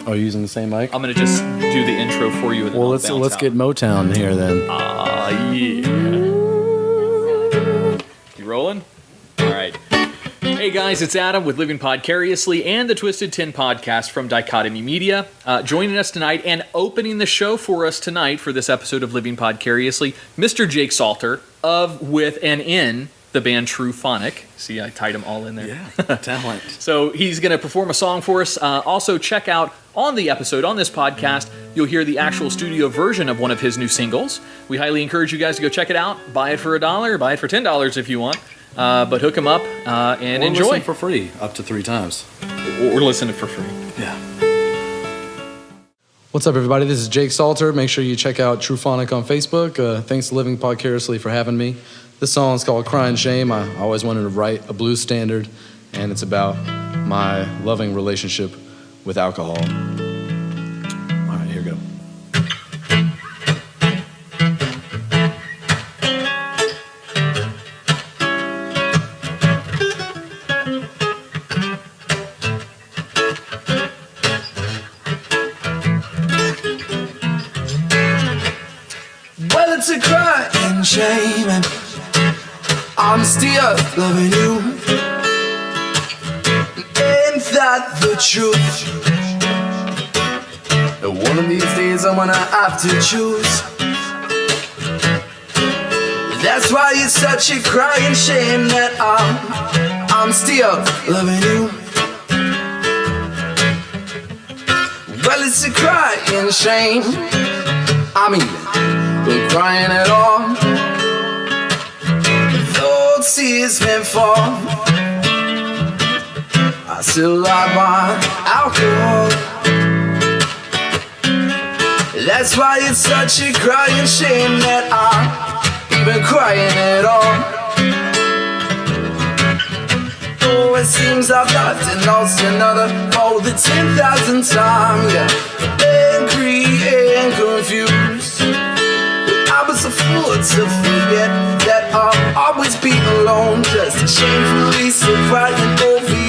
Are you using the same mic? I'm gonna just do the intro for you. And well, let's get Motown here then. Yeah. You rolling? All right. Hey guys, it's Adam with Living Podcariously and the Twisted Tin podcast from Dichotomy Media. Joining us tonight and opening the show for us tonight for this episode of Living Podcariously, Mr. Jake Salter of, with, and in the band Tru Phonic. See, I tied them all in there. Yeah, talent. So he's going to perform a song for us. Also, check out on the episode, on this podcast, you'll hear the actual studio version of one of his new singles. We highly encourage you guys to go check it out. Buy it for $1, buy it for $10 if you want. But hook him up and or enjoy. Listen for free up to 3 times. Or listen for free. Yeah. What's up, everybody? This is Jake Salter. Make sure you check out TruPhonic on Facebook. Thanks to Living Podcariously for having me. This song is called Crying Shame. I always wanted to write a blues standard, and it's about my loving relationship with alcohol. All right, here we go. Well, it's a crying shame, and I'm still loving you. Ain't that the truth? One of these days I'm gonna have to choose. That's why it's such a crying shame that I'm still loving you. Well, it's a crying shame. I mean, we're crying at all. Though tears may fall, I still like my alcohol. That's why it's such a crying shame that I'm even crying at all. Oh, it seems I've loved and lost another for the 10,000th time. Yeah, angry and confused. I was a fool to forget that I'll always be alone, just shamefully so frightened over you.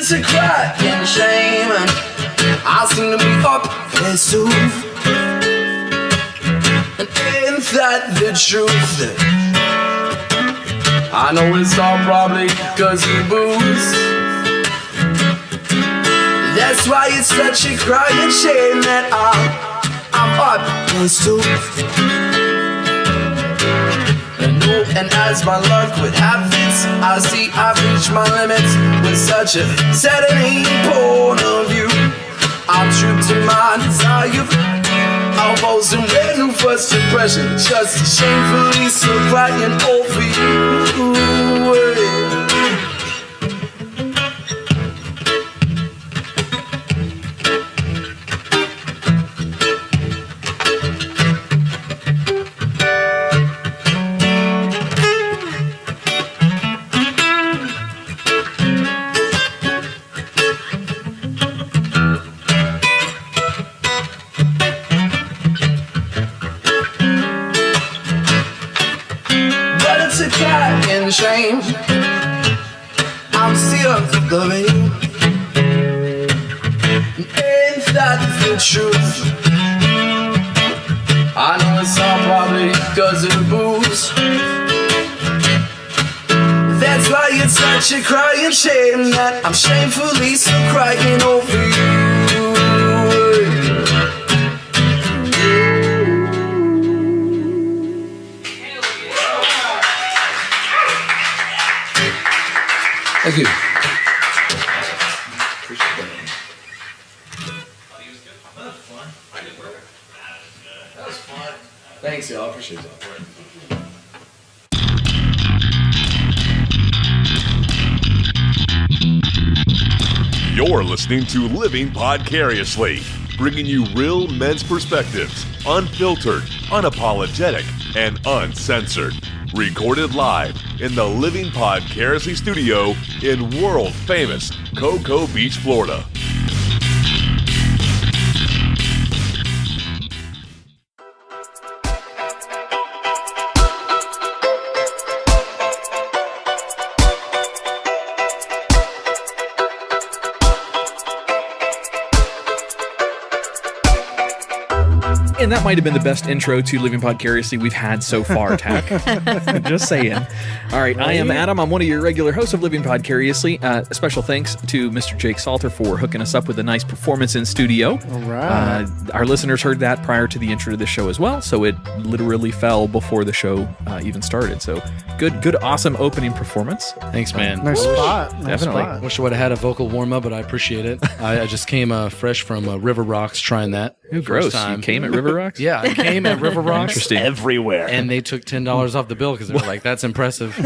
It's a crying shame, and I seem to be up there soon. And ain't that the truth? I know it's all probably cause of booze. That's why it's such a crying shame that I'm up there soon. And as my luck would have it, I see I've reached my limits with such a saddening point of view. I'm true to my desire. Almost in new first impression, just shamefully so crying over you. It's a crying shame. I'm still loving you. Ain't that the truth? I know it's all probably cause of the booze. That's why it's such a crying shame that I'm shamefully so crying over you. Thank you. That was fun. Thanks, y'all. Appreciate it. You're listening to Living Podcariously. bringing you real men's perspectives, unfiltered, unapologetic, and uncensored. Recorded live in the Living Podcariously studio in world-famous Cocoa Beach, Florida. And that might have been the best intro to Living Podcariously we've had so far, Tach. Just saying. All right, I am Adam. I'm one of your regular hosts of Living Podcariously. Special thanks to Mr. Jake Salter for hooking us up with a nice performance in studio. All right. Our listeners heard that prior to the intro to the show as well, so it literally fell before the show even started. So good, awesome opening performance. Thanks, man. Nice spot. Definitely. Wish I would have had a vocal warm-up, but I appreciate it. I just came fresh from River Rocks trying that. Ooh, gross. You came at River Rocks? Yeah, I came at River Rocks. Interesting. Everywhere. And they took $10 off the bill because they were like, that's impressive.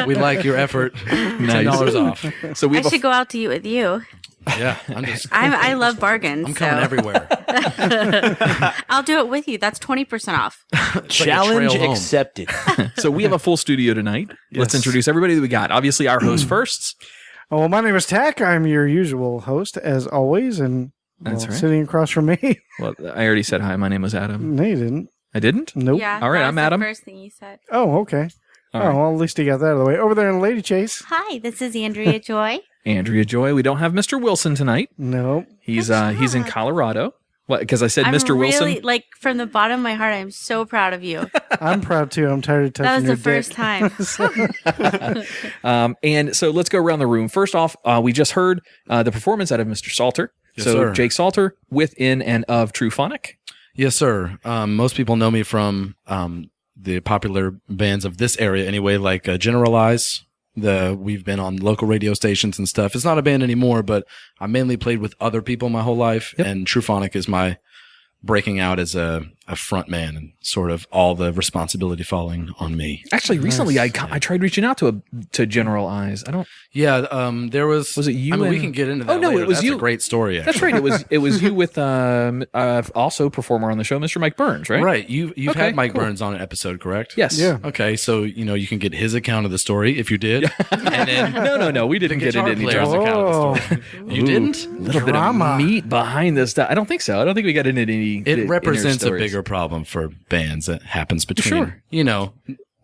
We like your effort. $10 off. So we I should go out to eat with you. Yeah, I love bargains. I'm coming everywhere. I'll do it with you. That's 20% off. Challenge trail home. accepted. So we have a full studio tonight. Let's introduce everybody that we got. Obviously, our host first. Oh, well, my name is Tach. I'm your usual host, as always, and That's right. sitting across from me. Well, I already said hi. My name was Adam. No, you didn't. I didn't? Nope. Yeah. All right, that I'm was Adam. The first thing you said. Oh, okay. All Oh, right. well, at least you got that out of the way. Over there in Lady Chase. Hi, this is Andrea Joy. Andrea Joy. We don't have Mr. Wilson tonight. Nope. He's That's he's in sad. Colorado. What? Because I said I'm Mr. really, Wilson. like, from the bottom of my heart, I'm so proud of you. I'm proud, too. I'm tired of That touching was the your first dick. time. And so let's go around the room. First off, we just heard the performance out of Mr. Salter. Yes, so sir. Jake Salter within and of TruPhonic. Yes, sir. Most people know me from the popular bands of this area anyway, like Generalize. We've been on local radio stations and stuff. It's not a band anymore, but I mainly played with other people my whole life, and TruPhonic is my breaking out as a front man and sort of all the responsibility falling on me. Actually, recently I tried reaching out to Generalize. I don't. Yeah, there was. Was it you? I mean, we and- can get into that. Oh no, later. it was That's you. a great story. Actually. That's right. It was you with also performer on the show, Mr. Mike Burns, right? Right. You've Okay, had Mike cool. Burns on an episode, correct? Yes. Yeah. Okay, so you can get his account of the story if you did, and then No. We didn't the get guitar into any player's drama. account Oh. of the story. You didn't? A little Drama. bit of meat behind this stuff. I don't think so. I don't think we got into any. It represents a stories. bigger problem for bands that happens between. Sure.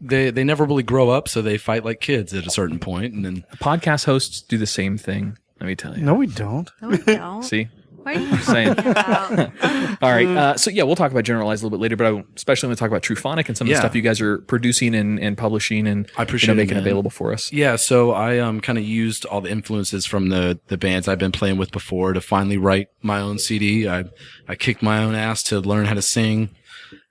They never really grow up, so they fight like kids at a certain point, and then Podcast hosts do the same thing. Let me tell you. No, we don't. No, we don't. See. What are you saying. talking about? All right. So yeah, we'll talk about Generalize a little bit later, but I especially want to talk about TruPhonic and some of the Yeah. stuff you guys are producing and publishing and I appreciate it, making man. available for us. yeah. So I kind of used all the influences from the bands I've been playing with before to finally write my own CD. I kicked my own ass to learn how to sing.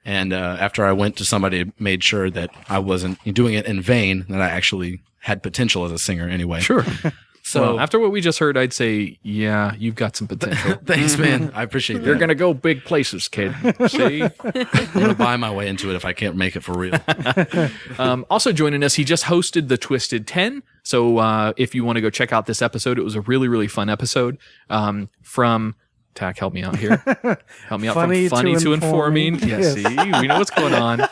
And after I went to somebody, made sure that I wasn't doing it in vain, that I actually had potential as a singer anyway. Sure. So Well, after what we just heard, I'd say, yeah, you've got some potential. thanks, man. I appreciate that. You're going to go big places, kid. See? I'm going to buy my way into it if I can't make it for real. Also joining us, he just hosted the Twisted 10. So if you want to go check out this episode, it was a really, really fun episode from... Tach, help me out here. Help me out Funny from funny to to informing. informing. Yeah, see, we know what's going on.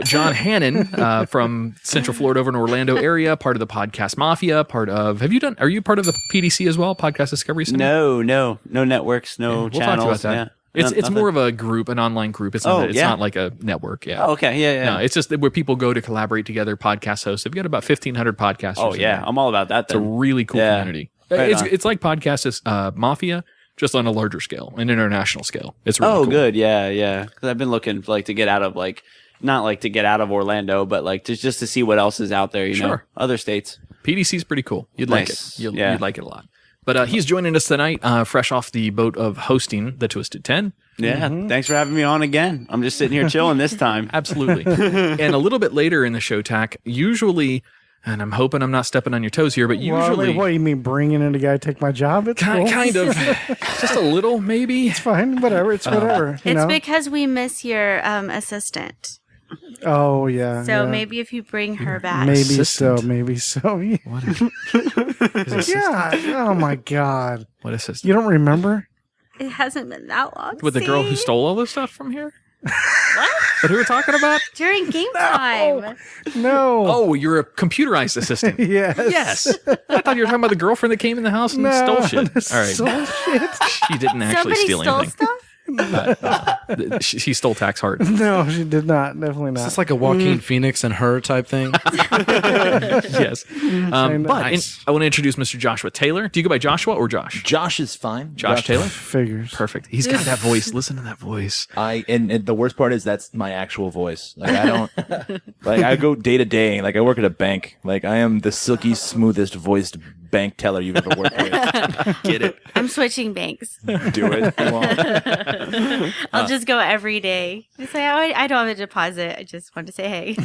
John Hannan from Central Florida over in Orlando area, part of the Podcast Mafia, are you part of the PDC as well, Podcast Discovery Center? No networks, no We'll channels. talk about that. Yeah. It's Nothing. more of a group, an online group. It's not, yeah. not like a network. Yeah. Oh, okay. Yeah. No, it's just where people go to collaborate together, podcast hosts. They've got about 1,500 podcasters. Oh, in yeah. there. I'm all about that It's a then. really cool Yeah. community. Right on. It's like Podcast Mafia, just on a larger scale, an international scale. It's really Oh, cool. good. Yeah. Because I've been looking to get out of not to get out of Orlando, but just to see what else is out there, you know, Sure. other states. PDC's pretty cool. You'd like Nice. it. Yeah. You'd like it a lot. But he's joining us tonight, fresh off the boat of hosting the Twisted 10. Yeah. Thanks for having me on again. I'm just sitting here chilling this time. Absolutely. And a little bit later in the show, Tach, usually, and I'm hoping I'm not stepping on your toes here, but usually... What, you mean bringing in a guy to take my job? It's cool. kind of. Just a little, maybe. It's fine. Whatever. It's whatever. you It's know? because we miss your assistant. Oh, yeah. So yeah. maybe if you bring her back. Maybe Assistant. so. Maybe so. Yeah. His assistant. Yeah. Oh, my God. What assistant? You don't remember? It hasn't been that long. With the girl who see? stole all this stuff from here? What? That we were talking about? During game time. No. Oh, you're a computerized assistant. Yes. Yes. I thought you were talking about the girlfriend that came in the house and stole shit. All right. Stole shit. She didn't actually Somebody steal stole anything. stuff? She stole Tach's heart. No, she did not. Definitely not. It's like a Joaquin Phoenix and her type thing. Yes. But Nice. I want to introduce Mr. Joshua Taylor. Do you go by Joshua or Josh? Josh is fine. Josh Taylor? Figures. Perfect. He's got that voice. Listen to that voice. And the worst part is that's my actual voice. Like I don't like I go day to day. Like I work at a bank. Like I am the silky smoothest voiced bank teller you've ever worked with. Get it? I'm switching banks. Do it. Well, I'll just go every day. Just say, oh, I don't have a deposit. I just want to say hey.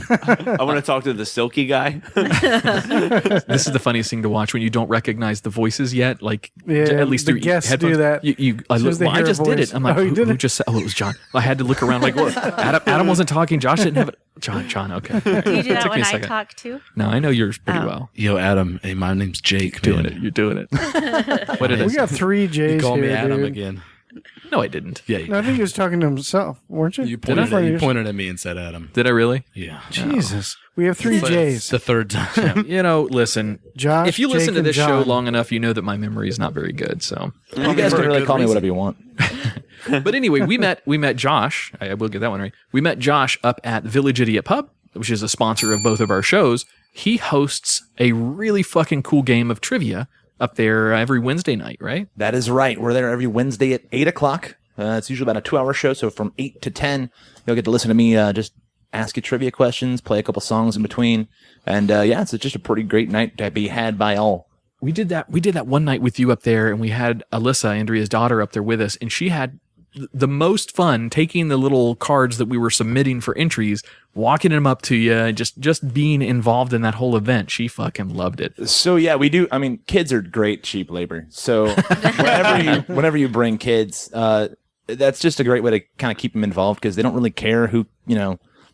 I want to talk to the silky guy. This is the funniest thing to watch when you don't recognize the voices yet. Like, Yeah, at least the through guests headphones. do that. I soon as they I hear a just did voice. it. I'm like, Oh, you did who it? just said? Oh, it was John. I had to look around like, what? Adam wasn't talking. Josh didn't have it. John. Okay. Do you do that Took me when a I second. talk too? No, I know yours pretty Oh. well. Yo, Adam. Hey, my name's Jake. Doing man. it. You're doing it. What did I We say? got 3 J's You call here, me Adam dude. again. No, I didn't. Yeah, you, No, I think he was talking to himself, weren't you? you, In front of you yourself? pointed at me and said Adam. Did I really? Yeah. Jesus. We have 3 But J's. it's the third time. You know, listen. Josh, If you listen Jake, to and this show John. long enough, you know that my memory is not very good. So, you guys can really call me whatever you want. but anyway, we met Josh. I will get that one right. We met Josh up at Village Idiot Pub, which is a sponsor of both of our shows. He hosts a really fucking cool game of trivia up there every Wednesday night, right? That is right. We're there every Wednesday at 8 o'clock. It's usually about a 2-hour show, so from 8 to 10, you'll get to listen to me just ask you trivia questions, play a couple songs in between, and it's just a pretty great night to be had by all. We did that one night with you up there, and we had Alyssa, Andrea's daughter, up there with us, and she had the most fun taking the little cards that we were submitting for entries, walking them up to you, just being involved in that whole event. She fucking loved it. So yeah, we do. I mean, kids are great cheap labor. So whenever you bring kids, that's just a great way to kind of keep them involved because they don't really care who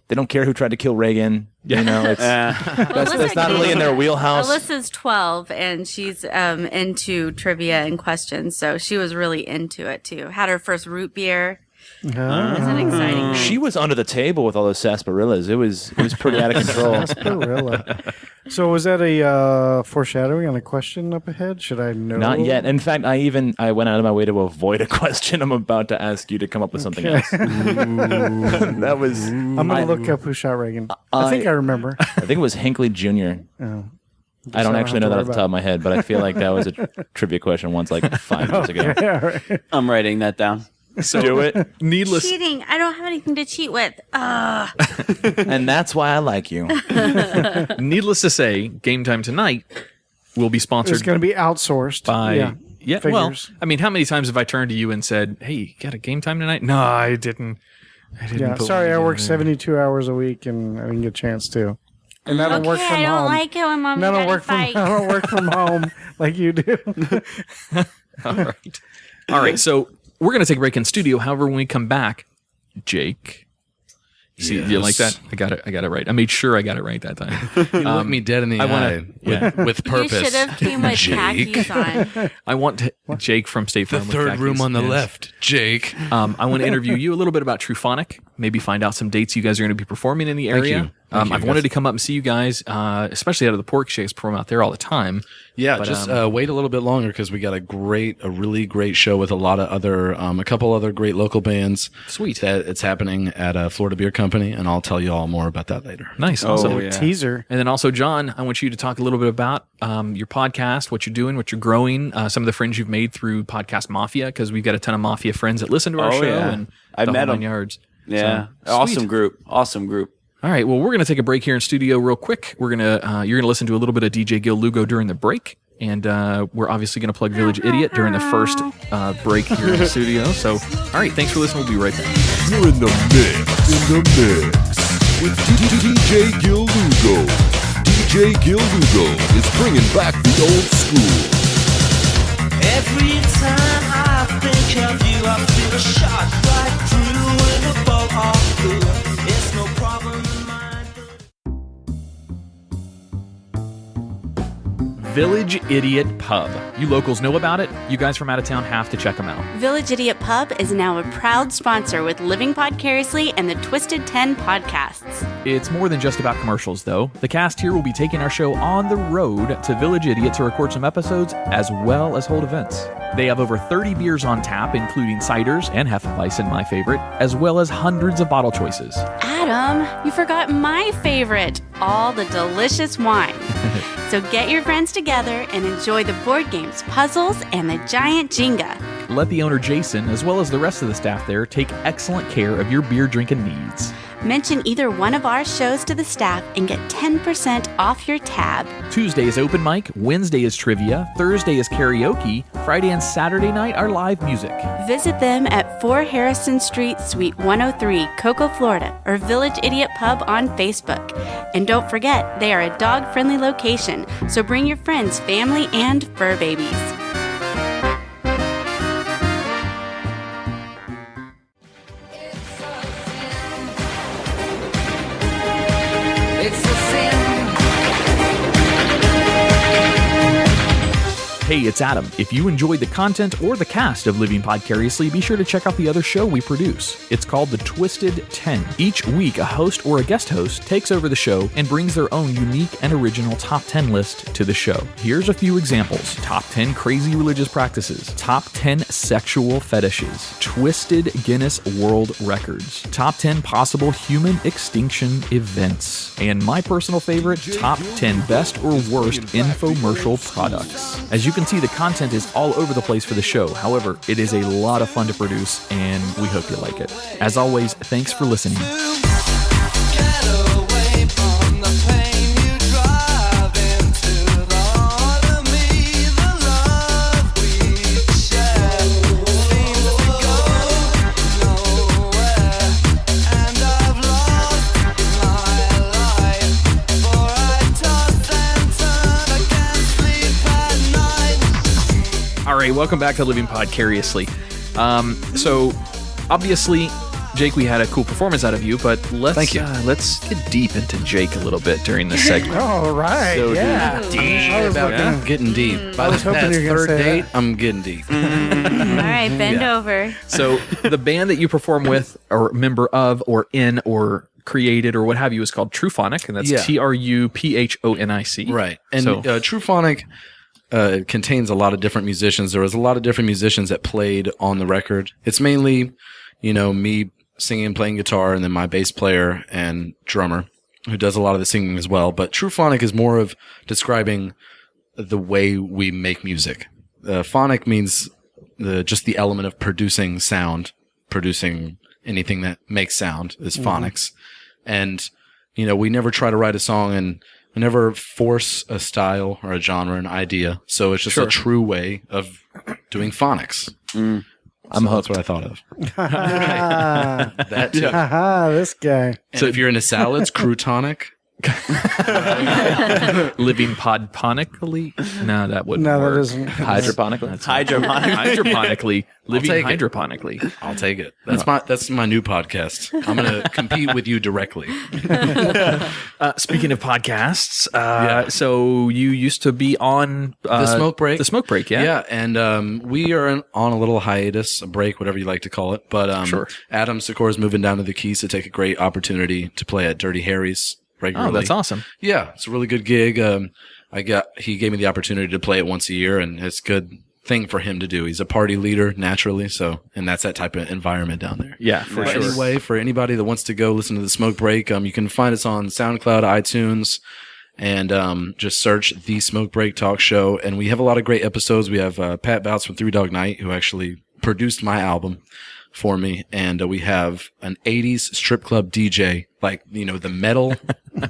they don't care who tried to kill Reagan. You know, it's that's not really in their wheelhouse. Alyssa's 12 and she's into trivia and questions, so she was really into it too. Had her first root beer. It was an exciting. She was under the table with all those sarsaparillas. It was pretty out of control. Sarsaparilla. So was that a foreshadowing on a question up ahead? Should I know? Not yet. In fact, I went out of my way to avoid a question I'm about to ask you to come up with something else. That was. I'm going to look up who shot Reagan. I think I remember. I think it was Hinckley Jr. Oh. I don't actually know that off the worry top of my head, but I feel like that was a trivia question once, like 5 years ago. Yeah, right. I'm writing that down. So Do it, needless. Cheating. I don't have anything to cheat with. and that's why I like you. Needless to say, Game Time Tonight will be It's sponsored going to be outsourced. by. Yeah, well, figures. I mean, how many times have I turned to you and said, "Hey, you got a game time tonight?" No, I didn't. Yeah, sorry, I work 72 hours a week and I didn't get a chance to. And I don't work from I don't home. like it when mom And I and don't daddy work from fight. I don't work from home like you do. All right. So we're gonna take a break in studio. However, when we come back, Jake. See, you like that? I got it right. I made sure I got it right that time. You look me dead in the eye with purpose. You should have came with khakis on. I want Jake from State The Farm. with third khakis. room on the Yes. left, Jake. I want to interview you a little bit about TruPhonic, maybe find out some dates you guys are going to be performing in the area. you. Thank you, I've wanted guys. to come up and see you guys, especially out of the Pork Shakes, perform out there all the time. Yeah, But, just wait a little bit longer because we got a really great show with a lot of other, a couple other great local bands. Sweet. That it's happening at Florida Beer Company, and I'll tell you all more about that later. Nice. Awesome. yeah. Teaser. And then also, John, I want you to talk a little bit about your podcast, what you're doing, what you're growing, some of the friends you've made through Podcast Mafia, because we've got a ton of Mafia friends that listen to our show. yeah. And I've the met whole nine 'em. yards. Yeah. So, Awesome sweet. group. Awesome group. All right. Well, we're going to take a break here in studio real quick. You're going to listen to a little bit of DJ Gil Lugo during the break. And we're obviously going to plug Village Idiot during the first break here in the studio. So, all right. Thanks for listening. We'll be right back. You're in the mix with DJ Gil Lugo. DJ Gil Lugo is bringing back the old school. Every time I think of you, I feel a shot right through with a bolt of blue. It's no problem in mine. Village Idiot Pub. You locals know about it. You guys from out of town have to check them out. Village Idiot Pub is now a proud sponsor with Living Podcariously and the Twisted 10 podcasts. It's more than just about commercials, though. The cast here will be taking our show on the road to Village Idiot to record some episodes as well as hold events. They have over 30 beers on tap, including ciders and Hefeweizen, my favorite, as well as hundreds of bottle choices. Adam, you forgot my favorite, all the delicious wine. So get your friends together and enjoy the board games, puzzles, and the giant Jenga. Let the owner, Jason, as well as the rest of the staff there, take excellent care of your beer drinking needs. Mention either one of our shows to the staff and get 10% off your tab. Tuesday is open mic, Wednesday is trivia, Thursday is karaoke, Friday and Saturday night are live music. Visit them at 4 Harrison Street, Suite 103, Cocoa, Florida, or Village Idiot Pub on Facebook. And don't forget, they are a dog-friendly location, so bring your friends, family, and fur babies. Hey, it's Adam. If you enjoyed the content or the cast of Living Podcariously, be sure to check out the other show we produce. It's called The Twisted 10. Each week, a host or a guest host takes over the show and brings their own unique and original top 10 list to the show. Here's a few examples. Top 10 crazy religious practices. Top 10 sexual fetishes. Twisted Guinness World Records. Top 10 possible human extinction events. And my personal favorite, top 10 best or worst infomercial products. As you can see, the content is all over the place for the show. However, it is a lot of fun to produce, and we hope you like it. As always, thanks for listening. All right, welcome back to Living Podcariously. So, obviously, Jake, we had a cool performance out of you, but let's get deep into Jake a little bit during this segment. All right, So yeah. I'm getting deep. By the hoping you were gonna third say date, that. I'm getting deep. All right, bend over. So, the band that you perform with, or member of, or in, or created, or what have you, is called Tru Phonic, and that's TruPhonic. Right. And So- Tru Phonic contains a lot of different musicians. There was a lot of different musicians that played on the record. It's mainly, me singing and playing guitar, and then my bass player and drummer who does a lot of the singing as well. But Tru Phonic is more of describing the way we make music. Phonic means just the element of producing sound, producing anything that makes sound is phonics. And, we never try to write a song and we never force a style or a genre, an idea. So it's just a true way of doing phonics. I'm So hooked. that's what I thought of. Ah, That too. this guy. So if you're into salads, croutonic. Living Podponically? No, that wouldn't No, work. that isn't. Hydroponically. Hydroponically. Living take it. hydroponically. I'll take it. That's my new podcast. I'm going to compete with you directly. Speaking of podcasts, so you used to be on The Smoke Break. The Smoke Break, yeah. Yeah, and we are on a little hiatus, a break, whatever you like to call it. But Sure. Adam Sikora is moving down to the Keys to take a great opportunity to play at Dirty Harry's regularly. Oh, that's awesome. Yeah, it's a really good gig. He gave me the opportunity to play it once a year, and it's a good thing for him to do. He's a party leader naturally, and that's that type of environment down there. Yeah, for But sure. anyway, for anybody that wants to go listen to the Smoke Break, you can find us on SoundCloud, iTunes, and just search The Smoke Break Talk Show. And we have a lot of great episodes. We have Pat Bouts from Three Dog Night, who actually produced my album for me. And we have an 80s strip club DJ, like, the metal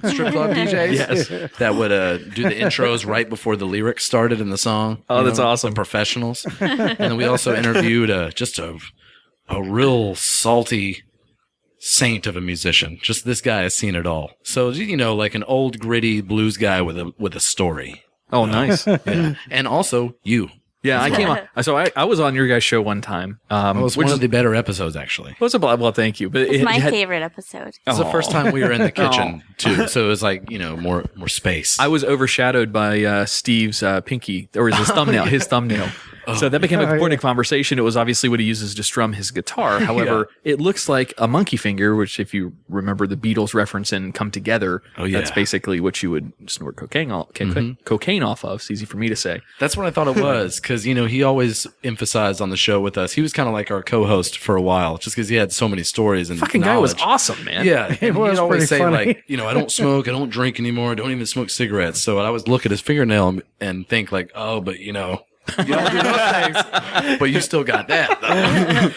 strip club DJs. Yes. That would do the intros right before the lyrics started in the song. Oh, that's awesome. The professionals. And then we also interviewed just a real salty saint of a musician. Just this guy has seen it all. So, like an old gritty blues guy with a story. Oh, nice. Yeah. And also you. Yeah, I came on. So I was on your guys' show one time. It was one of the better episodes, actually. Was a well, thank you. But It's my had, favorite episode. It was the first time we were in the kitchen too, so it was like more space. I was overshadowed by Steve's pinky or his thumbnail. His thumbnail. So that became a point of conversation. It was obviously what he uses to strum his guitar. However, it looks like a monkey finger, which if you remember the Beatles reference in Come Together, that's basically what you would snort cocaine off of. It's easy for me to say. That's what I thought it was, because, he always emphasized on the show with us. He was kind of like our co-host for a while, just because he had so many stories and fucking knowledge. guy was awesome, man. Yeah, and he'd always say, funny. like, I don't smoke, I don't drink anymore, I don't even smoke cigarettes. So I would look at his fingernail and think like, oh, but you don't do those things, but you still got that,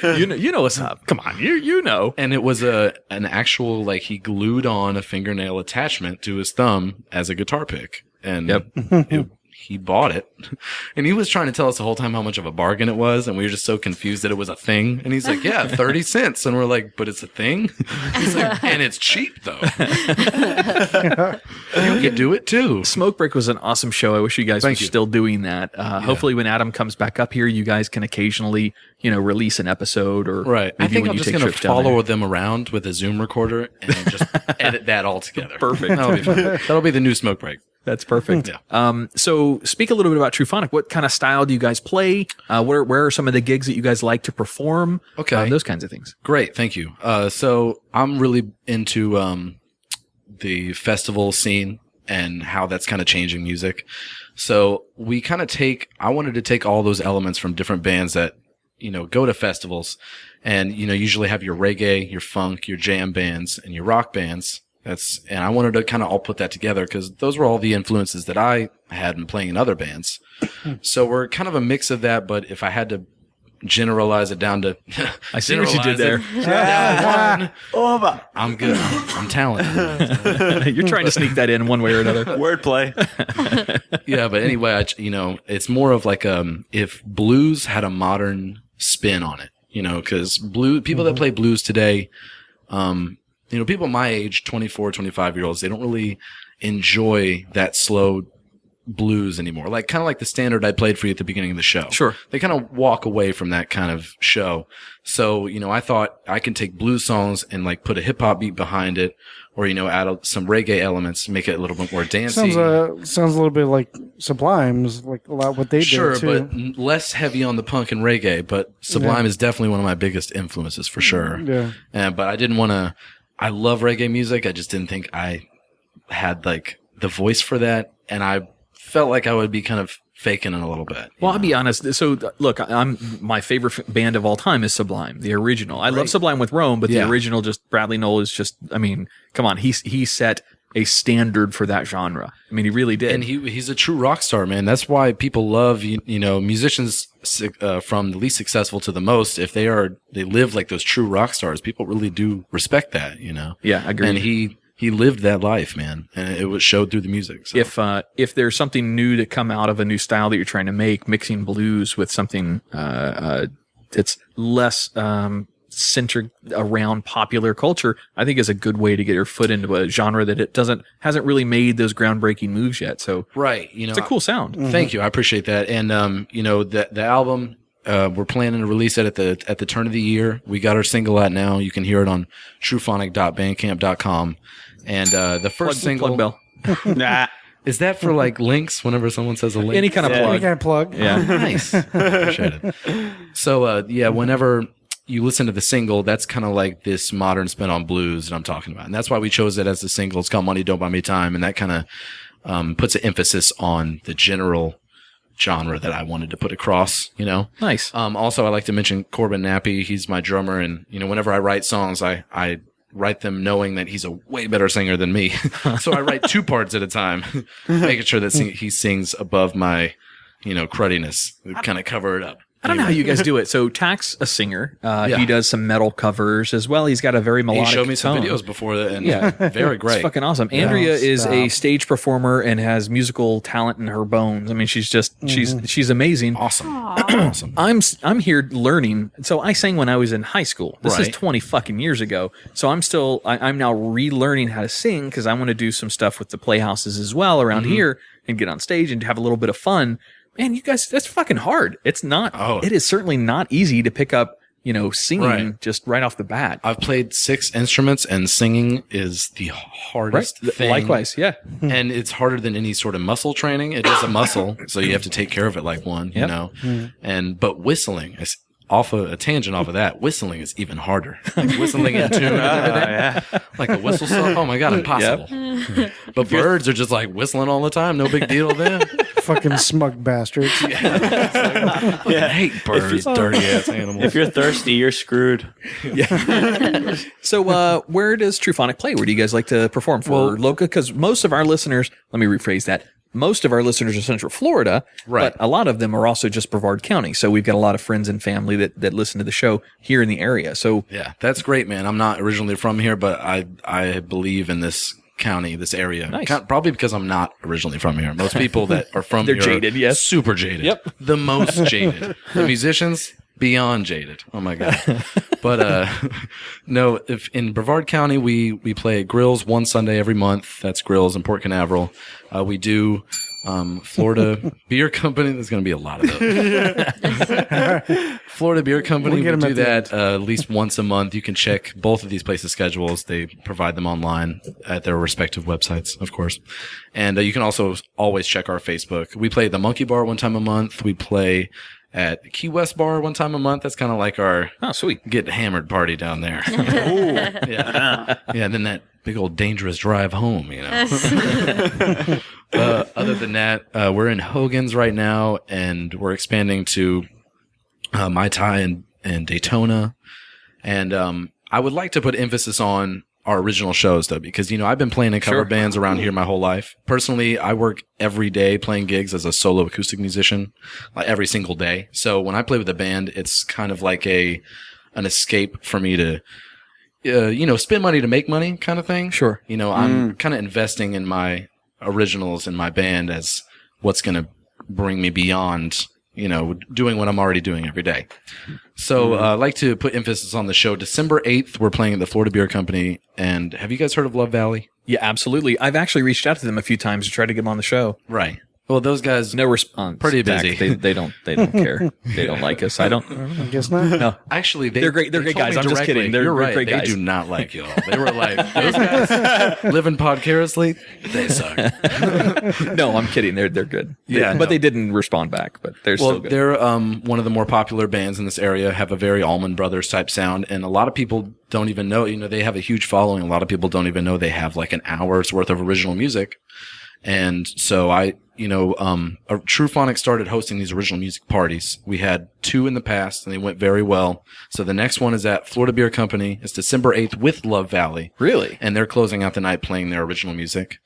though. you know what's up. Come on, you know. And it was an actual, like, he glued on a fingernail attachment to his thumb as a guitar pick. And he bought it. And he was trying to tell us the whole time how much of a bargain it was. And we were just so confused that it was a thing. And he's like, yeah, 30 cents. And we're like, but it's a thing? He's like, and it's cheap, though. You can do it, too. Smoke Break was an awesome show. I wish you guys were still doing that. Hopefully when Adam comes back up here, you guys can occasionally, release an episode or right. I think I'm just going to follow follow them around with a Zoom recorder and just edit that all together. Perfect. That'll be fun. That'll be the new Smoke Break. That's perfect. Yeah. So speak a little bit about TruPhonic. What kind of style do you guys play? Where are some of the gigs that you guys like to perform? Okay. Those kinds of things. Great. Thank you. So I'm really into the festival scene and how that's kind of changing music. So we kind of I wanted to take all those elements from different bands that, go to festivals and, usually have your reggae, your funk, your jam bands, and your rock bands. And I wanted to kind of all put that together because those were all the influences that I had in playing in other bands. So we're kind of a mix of that, but if I had to generalize it down to I see what you did there. I'm good. I'm talented. You're trying to sneak that in one way or another. Wordplay. Yeah, but anyway, it's more of like if blues had a modern spin on it, because people that play blues today, people my age, 24, 25-year-olds, they don't really enjoy that slow blues anymore. Like kind of like the standard I played for you at the beginning of the show. Sure. They kind of walk away from that kind of show. So, I thought I can take blues songs and like put a hip hop beat behind it or, add some reggae elements, make it a little bit more dancey. Sounds a little bit like Sublime's, like a lot what they did too. Sure, but less heavy on the punk and reggae, but Sublime is definitely one of my biggest influences for sure. Yeah. But I didn't want to I love reggae music. I just didn't think I had like the voice for that. And I felt like I would be kind of faking it a little bit. Well, I'll be honest. So look, my favorite band of all time is Sublime, the original. I love Sublime with Rome, but the original, just Bradley Noel is just, come on. He set a standard for that genre. He really did. And he's a true rock star, man. That's why people love, musicians from the least successful to the most. If they live like those true rock stars, people really do respect that, Yeah, I agree. And he lived that life, man, and it was showed through the music. So. If there's something new to come out of a new style that you're trying to make, mixing blues with something it's less centered around popular culture, I think is a good way to get your foot into a genre that hasn't really made those groundbreaking moves yet. So right, it's a cool sound. Thank you, I appreciate that. And the album. We're planning to release it at the turn of the year. We got our single out now. You can hear it on TruPhonic.bandcamp.com. And the first single. Plug bell. Nah. Is that for like links? Whenever someone says a link, Any kind of plug. Any kind of plug. Yeah. Nice. Appreciate it. So whenever you listen to the single, that's kind of like this modern spin on blues that I'm talking about, and that's why we chose it as the single. It's called "Money Don't Buy Me Time," and that kind of puts an emphasis on the general genre that I wanted to put across, Nice. Also, I like to mention Corbin Nappy. He's my drummer, and whenever I write songs, I write them knowing that he's a way better singer than me. So I write two parts at a time, making sure that he sings above my, crudiness, kind of cover it up. I don't know how you guys do it. So Tach's a singer. He does some metal covers as well. He's got a very melodic He showed me some tone. videos before that, and very great. It's fucking awesome. Andrea is a stage performer and has musical talent in her bones. she's just she's amazing. Awesome. Awesome. I'm here learning. So I sang when I was in high school. This is Right. 20 fucking years ago. So I'm now relearning how to sing because I want to do some stuff with the playhouses as well around here and get on stage and have a little bit of fun. man, you guys, that's fucking hard. It's not. Oh. It is certainly not easy to pick up, singing just right off the bat. I've played 6 instruments, and singing is the hardest thing. Likewise, yeah. And it's harder than any sort of muscle training. It is a muscle, so you have to take care of it like one, But whistling is off a tangent off of that. Whistling is even harder. Like whistling in tune and everything. Like a whistle song. Oh my God, impossible. But birds are just like whistling all the time. No big deal then. Fucking smug bastards. I hate birds, dirty ass animals. If you're thirsty, you're screwed. So, where does TruPhonic play? Where do you guys like to perform for local? Because most of our listeners, let me rephrase that. Most of our listeners are Central Florida, but a lot of them are also just Brevard County. So we've got a lot of friends and family that listen to the show here in the area. So yeah, that's great, man. I'm not originally from here, but I believe in this county, this area. Nice. Probably because I'm not originally from here. Most people that are from they're here jaded, yes. Super jaded. Yep. The most jaded. The musicians, beyond jaded. Oh my God. But no, if in Brevard County we play at Grills one Sunday every month. That's Grills in Port Canaveral. We do Florida Beer Company. There's going to be a lot of those. Florida Beer Company. We do that at least once a month. You can check both of these places' schedules. They provide them online at their respective websites, of course. And you can also always check our Facebook. We play at the Monkey Bar one time a month. We play at Key West Bar one time a month. That's kind of like our sweet get hammered party down there. Yeah. And then that big old dangerous drive home, Other than that, we're in Hogan's right now, and we're expanding to Mai Tai and Daytona. And I would like to put emphasis on our original shows, though, because, I've been playing in cover bands around here my whole life. Personally, I work every day playing gigs as a solo acoustic musician, like every single day. So when I play with a band, it's kind of like an escape for me to, spend money to make money kind of thing. Sure. I'm kind of investing in my originals in my band as what's going to bring me beyond, doing what I'm already doing every day. So I'd like to put emphasis on the show. December 8th, we're playing at the Florida Beer Company. And have you guys heard of Love Valley? Yeah, absolutely. I've actually reached out to them a few times to try to get them on the show. Right. Well, those guys, no response. Pretty busy. They don't care. They don't like us. I guess not. No, actually, they're great. They're great guys. I'm just kidding. They're right. great guys. They do not like y'all. They were like, those guys living podcariously. They suck. No, I'm kidding. They're good. But they didn't respond back. But they're still good. They're one of the more popular bands in this area. Have a very Allman Brothers type sound, and a lot of people don't even know. They have a huge following. A lot of people don't even know they have like an hour's worth of original music. And so TruPhonic started hosting these original music parties. We had 2 in the past, and they went very well. So the next one is at Florida Beer Company. It's December 8th with Love Valley. Really? And they're closing out the night playing their original music.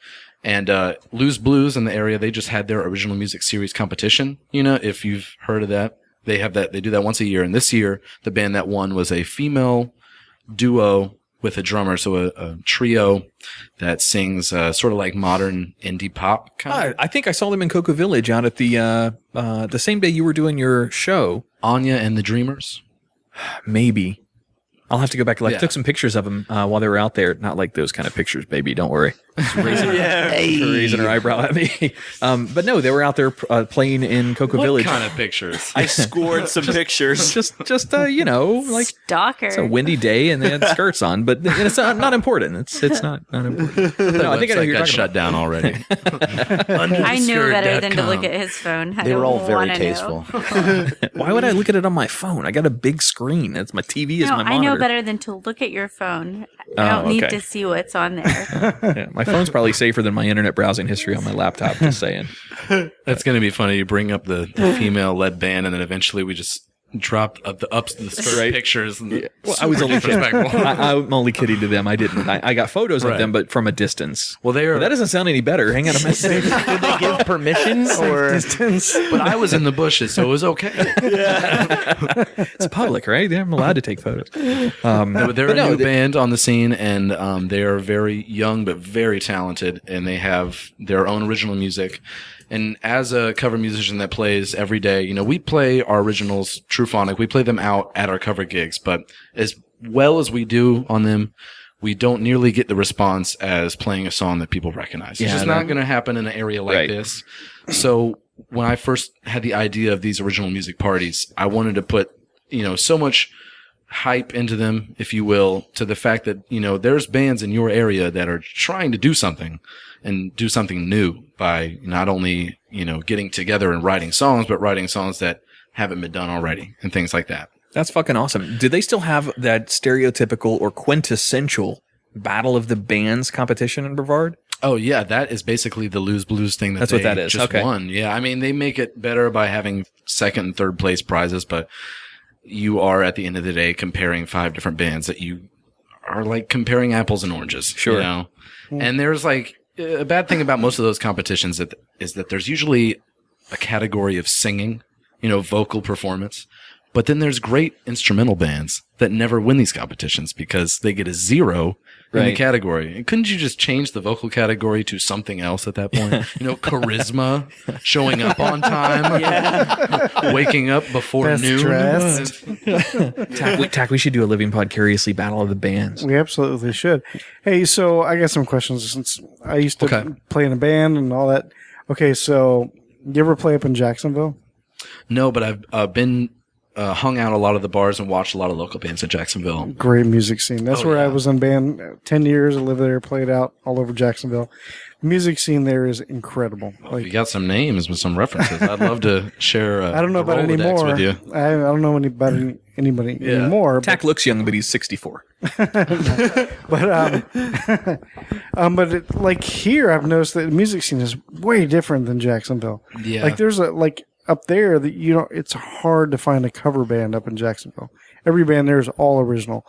And Lose Blues in the area, they just had their original music series competition. If you've heard of that, they have that. They do that once a year. And this year, the band that won was a female duo with a drummer, so a trio that sings sort of like modern indie pop kind of. I think I saw them in Cocoa Village out at the same day you were doing your show. Anya and the Dreamers? Maybe. I'll have to go back. Took some pictures of them while they were out there. Not like those kind of pictures, baby. Don't worry. Raising her eyebrow at me. But no, they were out there playing in Cocoa Village. What kind of pictures? I scored some pictures. Just like stalker. It's a windy day and they had skirts on, but it's not important. It's not important. No, I think I know got shut down already. I knew better than to look at his phone. They were all very tasteful. Why would I look at it on my phone? I got a big screen. It's my TV is my monitor. I know better than to look at your phone. I don't need to see what's on there. My phone's probably safer than my internet browsing history on my laptop, just saying. That's going to be funny. You bring up the female-led band, and then eventually we just dropped the skirt pictures. And I was only kidding. I'm only kidding to them. I didn't. I got photos of them, but from a distance. Well, but that doesn't sound any better. Hang on a minute. Did they give permission or distance? But I was in the bushes, so it was okay. It's public, right? I'm allowed to take photos. They're a new band on the scene, and they are very young but very talented, and they have their own original music. And as a cover musician that plays every day, we play our originals, TruPhonic. We play them out at our cover gigs, but as well as we do on them, we don't nearly get the response as playing a song that people recognize. It's just not going to happen in an area like this. So when I first had the idea of these original music parties, I wanted to put, so much hype into them, if you will, to the fact that, there's bands in your area that are trying to do something and do something new by not only, getting together and writing songs, but writing songs that haven't been done already and things like that. That's fucking awesome. Do they still have that stereotypical or quintessential Battle of the Bands competition in Brevard? Oh, yeah. That is basically the Lose Blues thing That's what that is. Just Okay. won. Yeah. I mean, they make it better by having second and third place prizes, but you are, at the end of the day, comparing 5 different bands that you are like comparing apples and oranges. Sure. And there's like a bad thing about most of those competitions is that there's usually a category of singing, vocal performance. But then there's great instrumental bands that never win these competitions because they get a 0 in the category. And couldn't you just change the vocal category to something else at that point? Charisma, showing up on time, waking up before Best noon. dressed. Tach, we should do a Living Podcariously Battle of the Bands. We absolutely should. Hey, so I got some questions since I used to play in a band and all that. Okay, so you ever play up in Jacksonville? No, but I've been hung out a lot of the bars and watched a lot of local bands in Jacksonville. Great music scene. That's where I was in band 10 years. I lived there, played out all over Jacksonville. Music scene there is incredible. Well, you got some names with some references. I'd love to share. I don't know about Rolodex anymore. with you. I don't know about anybody anymore. Tach looks young, but he's 64. But like here, I've noticed that the music scene is way different than Jacksonville. Yeah. Like there's up there that it's hard to find a cover band up in Jacksonville. Every band there is all original,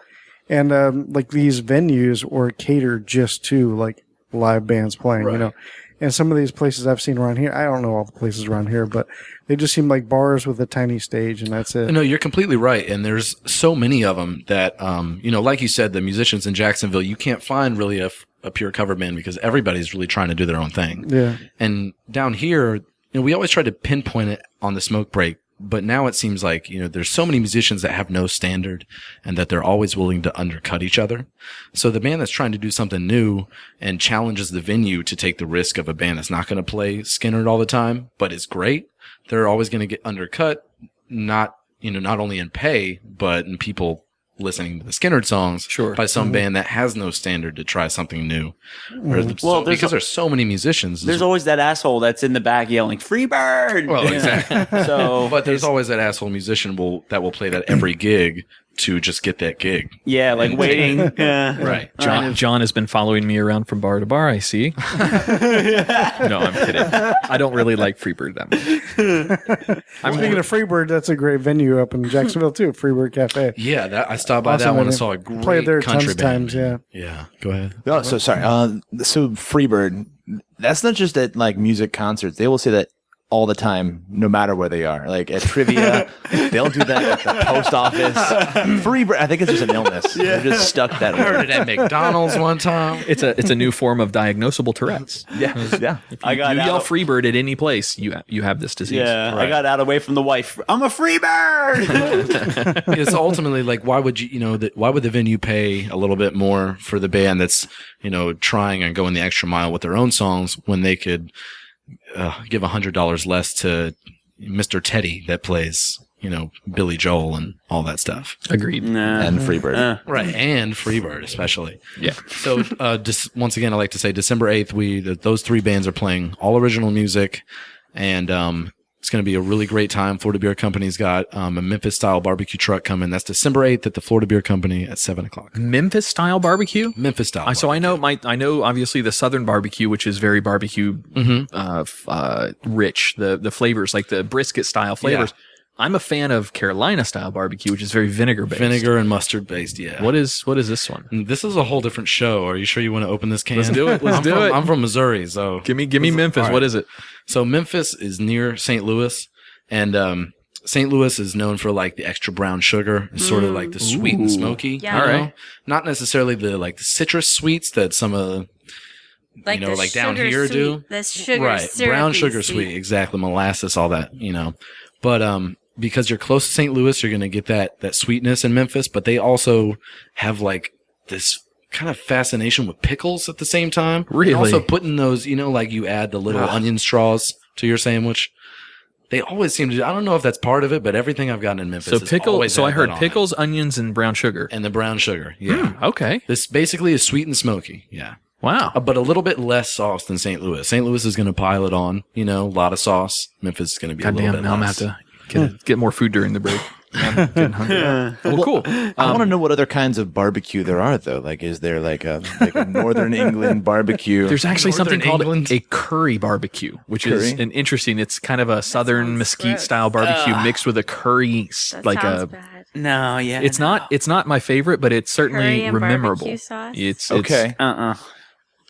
and like these venues or cater just to like live bands playing, And some of these places I've seen around here, I don't know all the places around here, but they just seem like bars with a tiny stage, and that's it. No, you're completely right. And there's so many of them that, like you said, the musicians in Jacksonville, you can't find really a pure cover band because everybody's really trying to do their own thing. Yeah. And down here, we always try to pinpoint it on the smoke break, but now it seems like, there's so many musicians that have no standard and that they're always willing to undercut each other. So the band that's trying to do something new and challenges the venue to take the risk of a band that's not going to play Skinner all the time, but is great, they're always going to get undercut, not only in pay, but in people listening to the Skynyrd songs by some band that has no standard to try something new. Because there's so many musicians. There's always that asshole that's in the back yelling "Freebird." Well, exactly. But there's always that asshole musician that will play that every gig to just get that gig. Yeah, like waiting. Right. John has been following me around from bar to bar, I see. No, I'm kidding. I don't really like Freebird that much. Speaking of Freebird, that's a great venue up in Jacksonville too, Freebird Cafe. Yeah, I stopped by that one and saw a great played there country tons band. times, Yeah, go ahead. Oh, so sorry. So Freebird, that's not just at like music concerts. They will say that all the time, no matter where they are. Like at trivia, they'll do that at the post office. Freebird, I think it's just an illness. They're just stuck that way. I heard it at McDonald's one time. It's a new form of diagnosable Tourette's. Yeah. I got you out yell of- Freebird at any place, you have this disease. Yeah, I got out away from the wife. I'm a Freebird. It's ultimately like, why would why would the venue pay a little bit more for the band that's, trying and going the extra mile with their own songs when they could give $100 less to Mr. Teddy that plays, Billy Joel and all that stuff. Agreed. And Freebird. Right. And Freebird, especially. Yeah. So, once again, I like to say December 8th, those 3 bands are playing all original music, and it's going to be a really great time. Florida Beer Company's got a Memphis-style barbecue truck coming. That's December 8th at the Florida Beer Company at 7 o'clock. Memphis-style barbecue? Memphis-style. So I know obviously the Southern barbecue, which is very barbecue rich. The flavors, like the brisket-style flavors. Yeah. I'm a fan of Carolina-style barbecue, which is very vinegar-based. Vinegar and mustard-based, yeah. What is this one? This is a whole different show. Are you sure you want to open this can? Let's do it. Let's do it. I'm from Missouri, so Give me Memphis. Right. What is it? So Memphis is near St. Louis, and St. Louis is known for like the extra brown sugar, it's sort of like the sweet and smoky. Yeah. All right. Not necessarily the citrus sweets that some of Like the like down sugar here sweet, do. the sugar Right, brown sugar sweet, exactly, molasses, all that, But because you're close to St. Louis, you're going to get that sweetness in Memphis, but they also have like this kind of fascination with pickles at the same time. Really? And also putting those, like you add the little onion straws to your sandwich. They always seem to. I don't know if that's part of it, but everything I've gotten in Memphis. So has pickle. always So I had heard that on pickles, onions, and brown sugar. it. And the brown sugar. Yeah. Okay. This basically is sweet and smoky. Yeah. Wow. But a little bit less sauce than St. Louis. St. Louis is going to pile it on. A lot of sauce. Memphis is going to be a little bit Now I'm less. gonna have to get more food during the break. I'm getting hungry. Well, cool. I want to know what other kinds of barbecue there are, though. Like, is there like a Northern England barbecue? There's actually something Northern called England? a curry barbecue, which is Curry? an interesting. It's kind of a southern mesquite style barbecue mixed with a curry, That like sounds a. bad. No, yeah. It's not my favorite, but it's certainly Curry and memorable. barbecue sauce? It's Okay.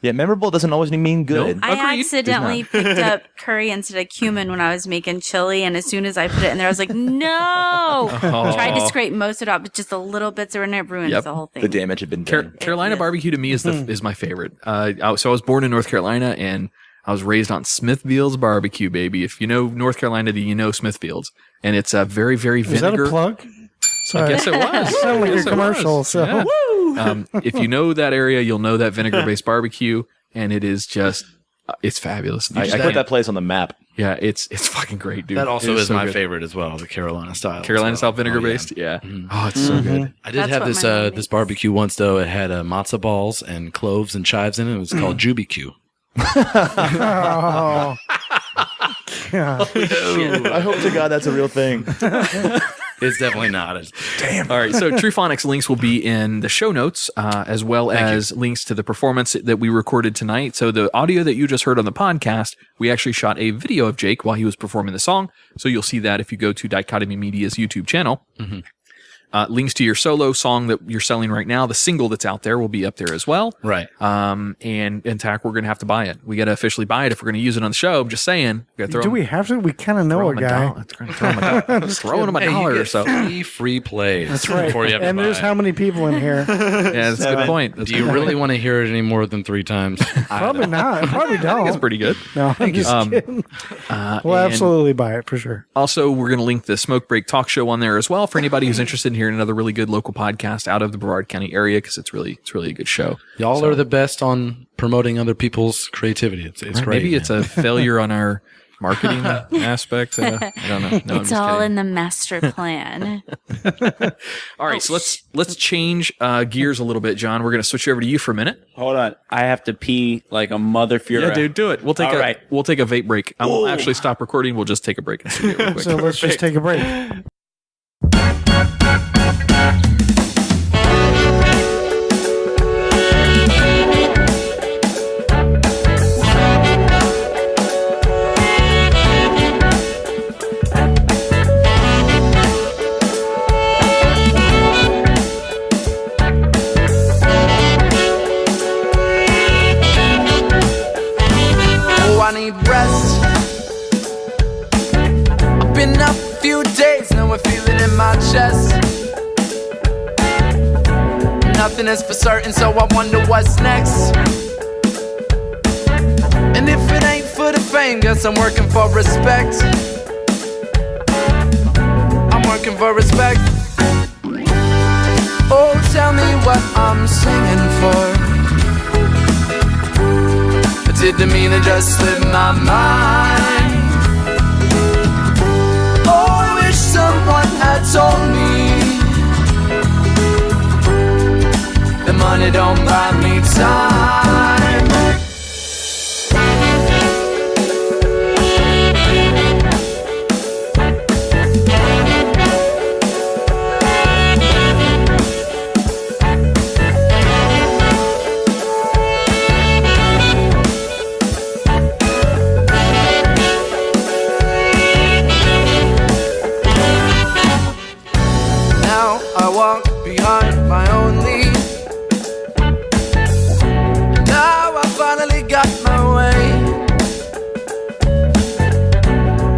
Yeah, memorable doesn't always mean good. I Agreed. accidentally picked up curry instead of cumin when I was making chili, and as soon as I put it in there, I was like, no! Tried to scrape most of it out, but just the little bits that were in it ruined Yep. the whole thing. The damage had been done. Carolina barbecue to me is my favorite. So I was born in North Carolina and I was raised on Smithfield's barbecue, baby. If you know North Carolina, do you know Smithfield's? And it's a very, very Is that vinegar. a plug? Sorry. I guess it was. It sounded like Yes, a it commercial. was. So Yeah. If you know that area, you'll know that vinegar-based barbecue, and it is just, it's fabulous. I put that place on the map. Yeah, it's fucking great, dude. That also It is so my good. favorite as well, the Carolina style. Carolina as well. style vinegar-based, yeah. Oh, it's so good. I did That's have what this my mom this makes. barbecue once though. It had matzo balls and cloves and chives in it. It was called Jubicue. oh, God. I hope to God that's a real thing. It's definitely not. All right, so TruPhonic's links will be in the show notes, as well as links to the performance that we recorded tonight. So the audio that you just heard on the podcast, we actually shot a video of Jake while he was performing the song. So you'll see that if you go to Dichotomy Media's YouTube channel. Links to your solo song that you're selling right now, the single that's out there will be up there as well. Right. And Tach, we're going to have to buy it. We got to officially buy it if we're going to use it on the show. I'm just saying. We gotta throw Do him- we have to? We kind of know throw a him guy. dollar. Throw him a dollar. Throw him a dollar or so. Free plays. That's right. Before you have to And buy there's it. how many people in here? Yeah, that's a good point. That's Do you really want to hear it any more than 3 times? Probably not. Probably don't. It's pretty good. No, I'm just kidding. We'll and absolutely buy it for sure. Also, we're going to link the Smoke Break Talk Show on there as well for anybody who's interested in hearing another really good local podcast out of the Brevard County area, because it's really a good show. Y'all are the best on promoting other people's creativity. It's great. Maybe it's a failure on our marketing aspect. I don't know. No, I'm It's just all kidding. in the master plan. All right, so let's change gears a little bit, John. We're going to switch over to you for a minute. Hold on. I have to pee like a mother fury. Yeah, dude, do it. We'll take All a right. we'll take a vape break. I won't actually stop recording. We'll just take a break and see it real quick. So let's just take a break. Oh, I need rest. Been up a few days, now I feel it in my chest. Nothing is for certain, so I wonder what's next. And if it ain't for the fame, guess I'm working for respect. I'm working for respect. Oh, tell me what I'm singing for. Didn't mean to just slip my mind. Oh, I wish someone had told me the money don't buy me time. Now I walk behind my own lead. Now I finally got my way.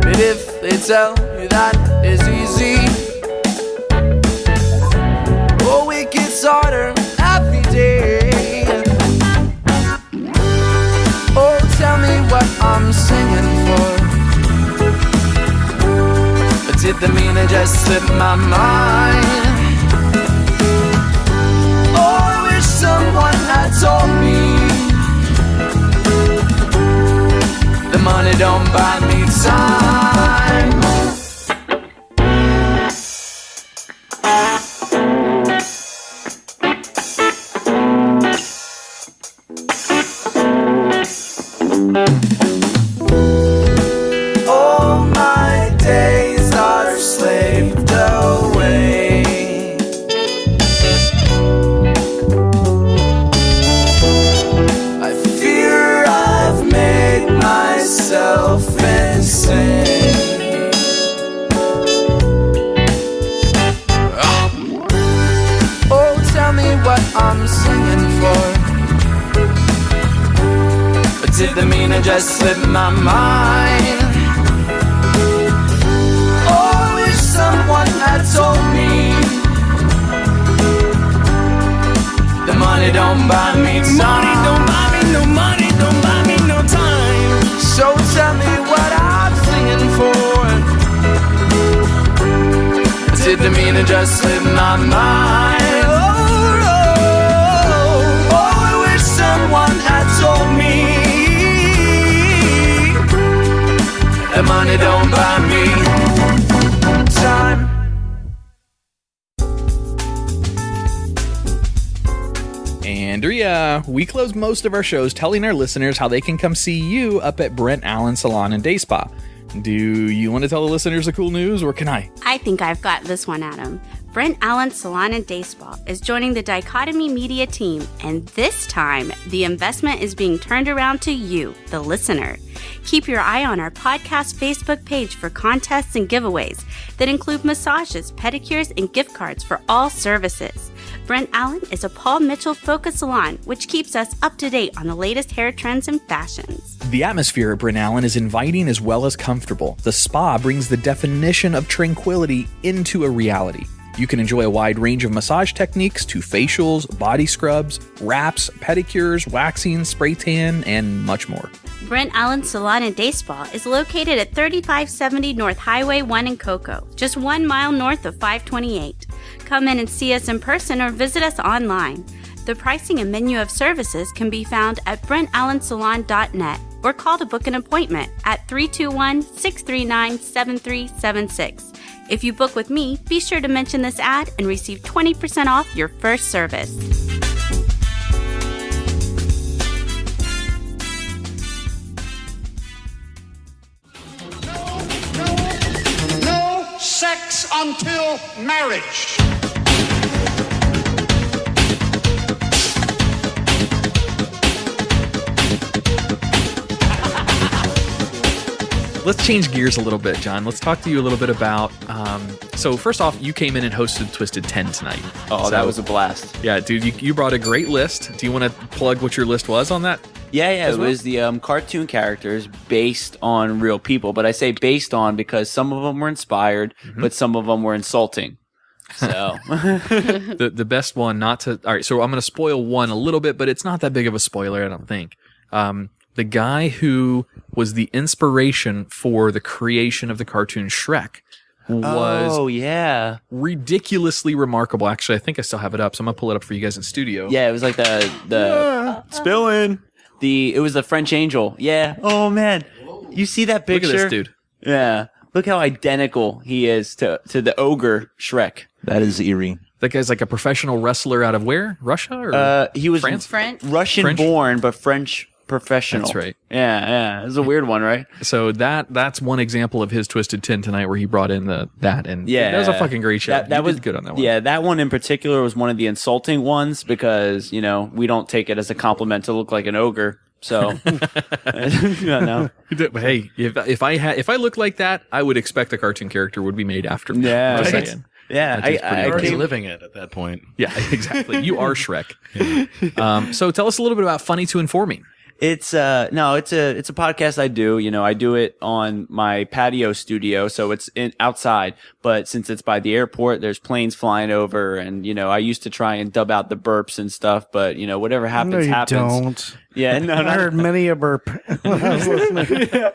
But if they tell you that is easy, oh, it gets harder every day. Oh, tell me what I'm singing for. Didn't mean to just slip my mind. Oh, I wish someone had told me the money don't buy me time. All my days are slaved away. I fear I've made myself insane. Oh, tell me what I'm singing for. Did the meaning just slip my mind? Oh, I wish someone had told me the money don't buy me time. Money don't buy me no money, don't buy me no time. So tell me what I'm singing for. Did the meaning just slip my mind? Oh, oh, oh, I wish someone had told me that money don't buy me time. Andrea, we close most of our shows telling our listeners how they can come see you up at Brent Allen Salon and Day Spa. Do you want to tell the listeners the cool news, or can I? I think I've got this one, Adam. Brent Allen Salon and Day Spa is joining the Dichotomy Media team, and this time, the investment is being turned around to you, the listener. Keep your eye on our podcast Facebook page for contests and giveaways that include massages, pedicures, and gift cards for all services. Brent Allen is a Paul Mitchell-focused salon, which keeps us up to date on the latest hair trends and fashions. The atmosphere at Brent Allen is inviting as well as comfortable. The spa brings the definition of tranquility into a reality. You can enjoy a wide range of massage techniques to facials, body scrubs, wraps, pedicures, waxing, spray tan, and much more. Brent Allen Salon and Day Spa is located at 3570 North Highway 1 in Cocoa, just 1 mile north of 528. Come in and see us in person or visit us online. The pricing and menu of services can be found at BrentAllenSalon.net or call to book an appointment at 321-639-7376. If you book with me, be sure to mention this ad and receive 20% off your first service. No sex until marriage. Let's change gears a little bit, John. Let's talk to you a little bit about. So first off, you came in and hosted Twisted 10 tonight. Oh, So, that was a blast. Yeah, dude, you brought a great list. Do you want to plug what your list was on that? Yeah, as it well? was the cartoon characters based on real people. But I say based on because some of them were inspired, but some of them were insulting. So The best one, not to. All right, so I'm going to spoil one a little bit, but it's not that big of a spoiler, I don't think. The guy who was the inspiration for the creation of the cartoon Shrek was oh yeah, ridiculously remarkable. Actually, I think I still have it up, so I'm going to pull it up for you guys in studio. yeah. It was like the spilling. It was the French Angel. Yeah. Oh man, you see that Look picture? at this dude. Yeah. Look how identical he is to the ogre Shrek. That is eerie. That guy's like a professional wrestler out of where? Russia? Or He was France? Russian French? born, but French professional. That's right. Yeah. It's a weird one, right? So that's one example of his Twisted 10 tonight where he brought in that, and Yeah, that was a fucking great show. That You was did good on that one. Yeah, that one in particular was one of the insulting ones because we don't take it as a compliment to look like an ogre. So, no. But hey, if I look like that, I would expect a cartoon character would be made after me. Yeah, Just right. saying. Yeah, That dude's pretty I You're already came- living it at that point. Yeah, exactly. You are Shrek. So tell us a little bit about Funny to Informing. It's it's a podcast I do. I do it on my patio studio, so it's outside. But since it's by the airport, there's planes flying over, and I used to try and dub out the burps and stuff. But whatever happens, No, you happens. don't. Yeah, no, I heard many a burp when I was listening.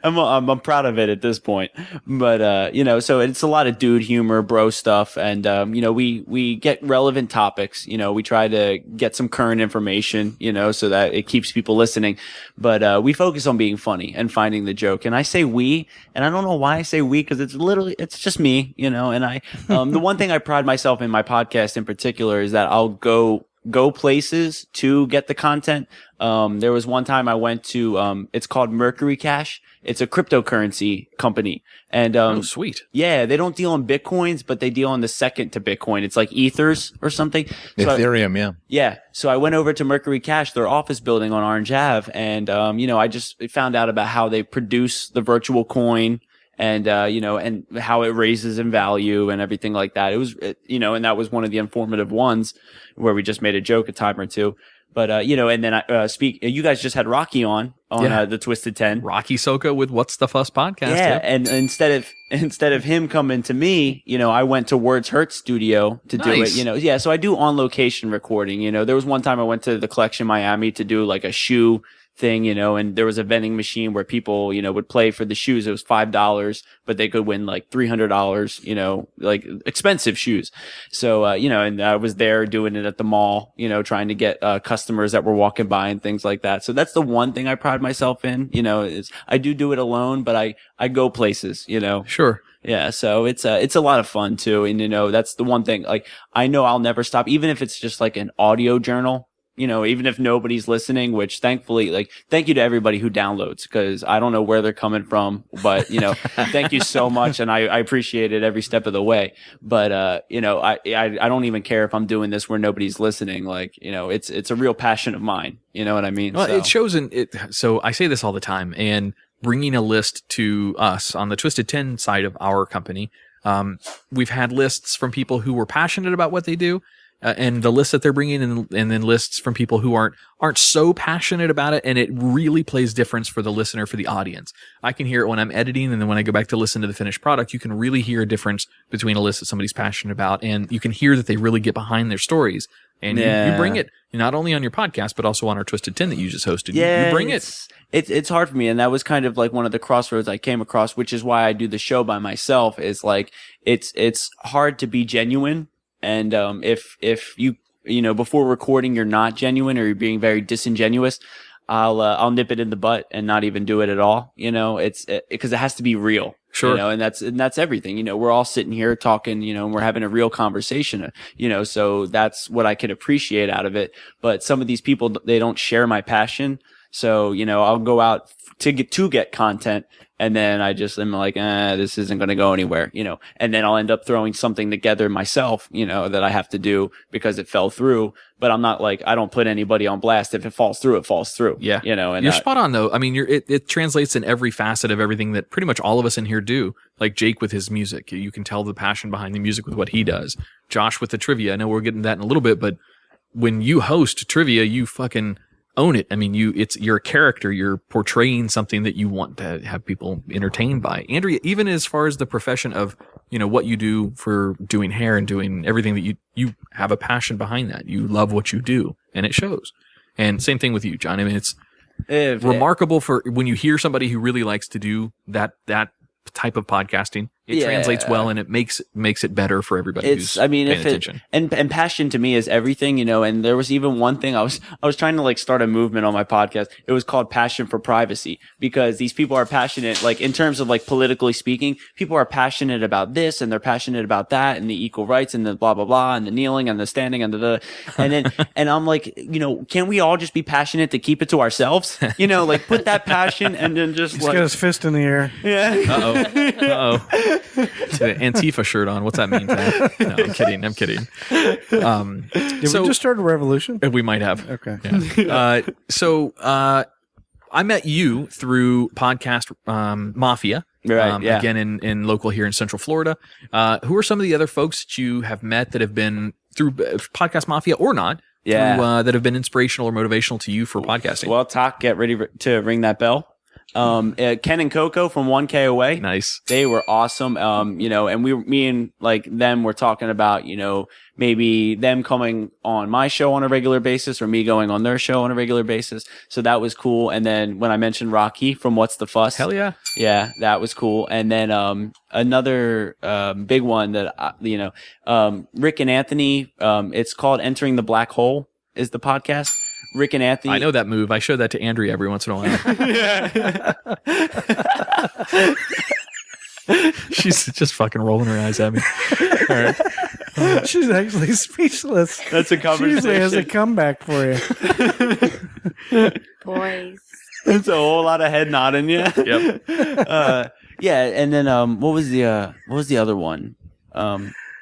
I'm proud of it at this point, but so it's a lot of dude humor, bro stuff, and we get relevant topics. We try to get some current information, so that it keeps people listening. But we focus on being funny and finding the joke. And I say we, and I don't know why I say we because it's just me, And I the one thing I pride myself in my podcast in particular is that I'll go go places to get the content. There was one time I went to, it's called Mercury Cash. It's a cryptocurrency company. And, Oh, sweet. yeah, they don't deal in Bitcoins, but they deal on the second to Bitcoin. It's like Ethers or something. So Ethereum, yeah. yeah. So I went over to Mercury Cash, their office building on Orange Ave. And, I just found out about how they produce the virtual coin and, and how it raises in value and everything like that. It was, and that was one of the informative ones where we just made a joke a time or two. But, and then you guys just had Rocky on the Twisted 10. Rocky Soka with What's the Fuss podcast. Yeah. And instead of him coming to me, I went to Words Hurt Studio to do it, Yeah. So I do on location recording, There was one time I went to the Collection Miami to do like a shoe thing, and there was a vending machine where people, would play for the shoes. It was $5, but they could win like $300, like expensive shoes. So, and I was there doing it at the mall, trying to get customers that were walking by and things like that. So that's the one thing I pride myself in, is I do it alone, but I go places, Sure. Yeah, so it's a lot of fun too. And, that's the one thing, like, I know I'll never stop, even if it's just like an audio journal. Even if nobody's listening, which thankfully, like, thank you to everybody who downloads, because I don't know where they're coming from, but, thank you so much. And I appreciate it every step of the way. But, I don't even care if I'm doing this where nobody's listening. Like, it's a real passion of mine. You know what I mean? Well, So. it shows so I say this all the time, and bringing a list to us on the Twisted 10 side of our company, we've had lists from people who were passionate about what they do. And the lists that they're bringing in, and then lists from people who aren't so passionate about it, and it really plays difference for the listener, for the audience. I can hear it when I'm editing, and then when I go back to listen to the finished product, you can really hear a difference between a list that somebody's passionate about, and you can hear that they really get behind their stories. And you bring it not only on your podcast, but also on our Twisted 10 that you just hosted. Yeah, you bring it. It's hard for me, and that was kind of like one of the crossroads I came across, which is why I do the show by myself. Is like it's hard to be genuine. And if you before recording you're not genuine, or you're being very disingenuous, I'll nip it in the butt and not even do it at all. It's because it has to be real. Sure. And that's everything. We're all sitting here talking, and we're having a real conversation, so that's what I could appreciate out of it. But some of these people, they don't share my passion. So, I'll go out to get content, and then I just am like, this isn't going to go anywhere, and then I'll end up throwing something together myself, that I have to do because it fell through. But I'm not like, I don't put anybody on blast. If it falls through, it falls through. Yeah. And you're spot on though. I mean, it translates in every facet of everything that pretty much all of us in here do. Like Jake with his music, you can tell the passion behind the music with what he does. Josh with the trivia. I know we're getting to that in a little bit, but when you host trivia, you fucking own it. I mean, you're a character. You're portraying something that you want to have people entertained by. Andrea, even as far as the profession of, what you do for doing hair and doing everything that you have a passion behind that. You love what you do, and it shows. And same thing with you, John. I mean, it's remarkable for when you hear somebody who really likes to do that type of podcasting. It translates well, and it makes it better for everybody who's paying attention. And passion to me is everything, and there was even one thing I was trying to like start a movement on my podcast. It was called Passion for Privacy, because these people are passionate, like in terms of like politically speaking, people are passionate about this and they're passionate about that and the equal rights and the blah, blah, blah, and the kneeling and the standing and and I'm like, can't we all just be passionate to keep it to ourselves? Like put that passion and then just He's got his fist in the air. Yeah. Uh-oh. Antifa shirt on. What's that mean? No, I'm kidding. Did we just start a revolution? We might have. Okay. Yeah. So I met you through Podcast Mafia. Right. Yeah. Again, in local here in Central Florida. Who are some of the other folks that you have met that have been through Podcast Mafia or not? Yeah. That have been inspirational or motivational to you for podcasting? Well, Tach, get ready to ring that bell. Ken and Coco from 1K Away. Nice. They were awesome. And me and like them were talking about, maybe them coming on my show on a regular basis or me going on their show on a regular basis. So that was cool. And then when I mentioned Rocky from What's the Fuss. Hell yeah. Yeah, that was cool. And then, another, big one that, Rick and Anthony, it's called Entering the Black Hole is the podcast. Rick and Anthony. I know that move. I show that to Andrea every once in a while. She's just fucking rolling her eyes at me. All right. She's actually speechless. That's a She usually conversation. has a comeback for you. Boys. It's a whole lot of head nodding. Yeah. Yep. Yeah. And then what was the other one?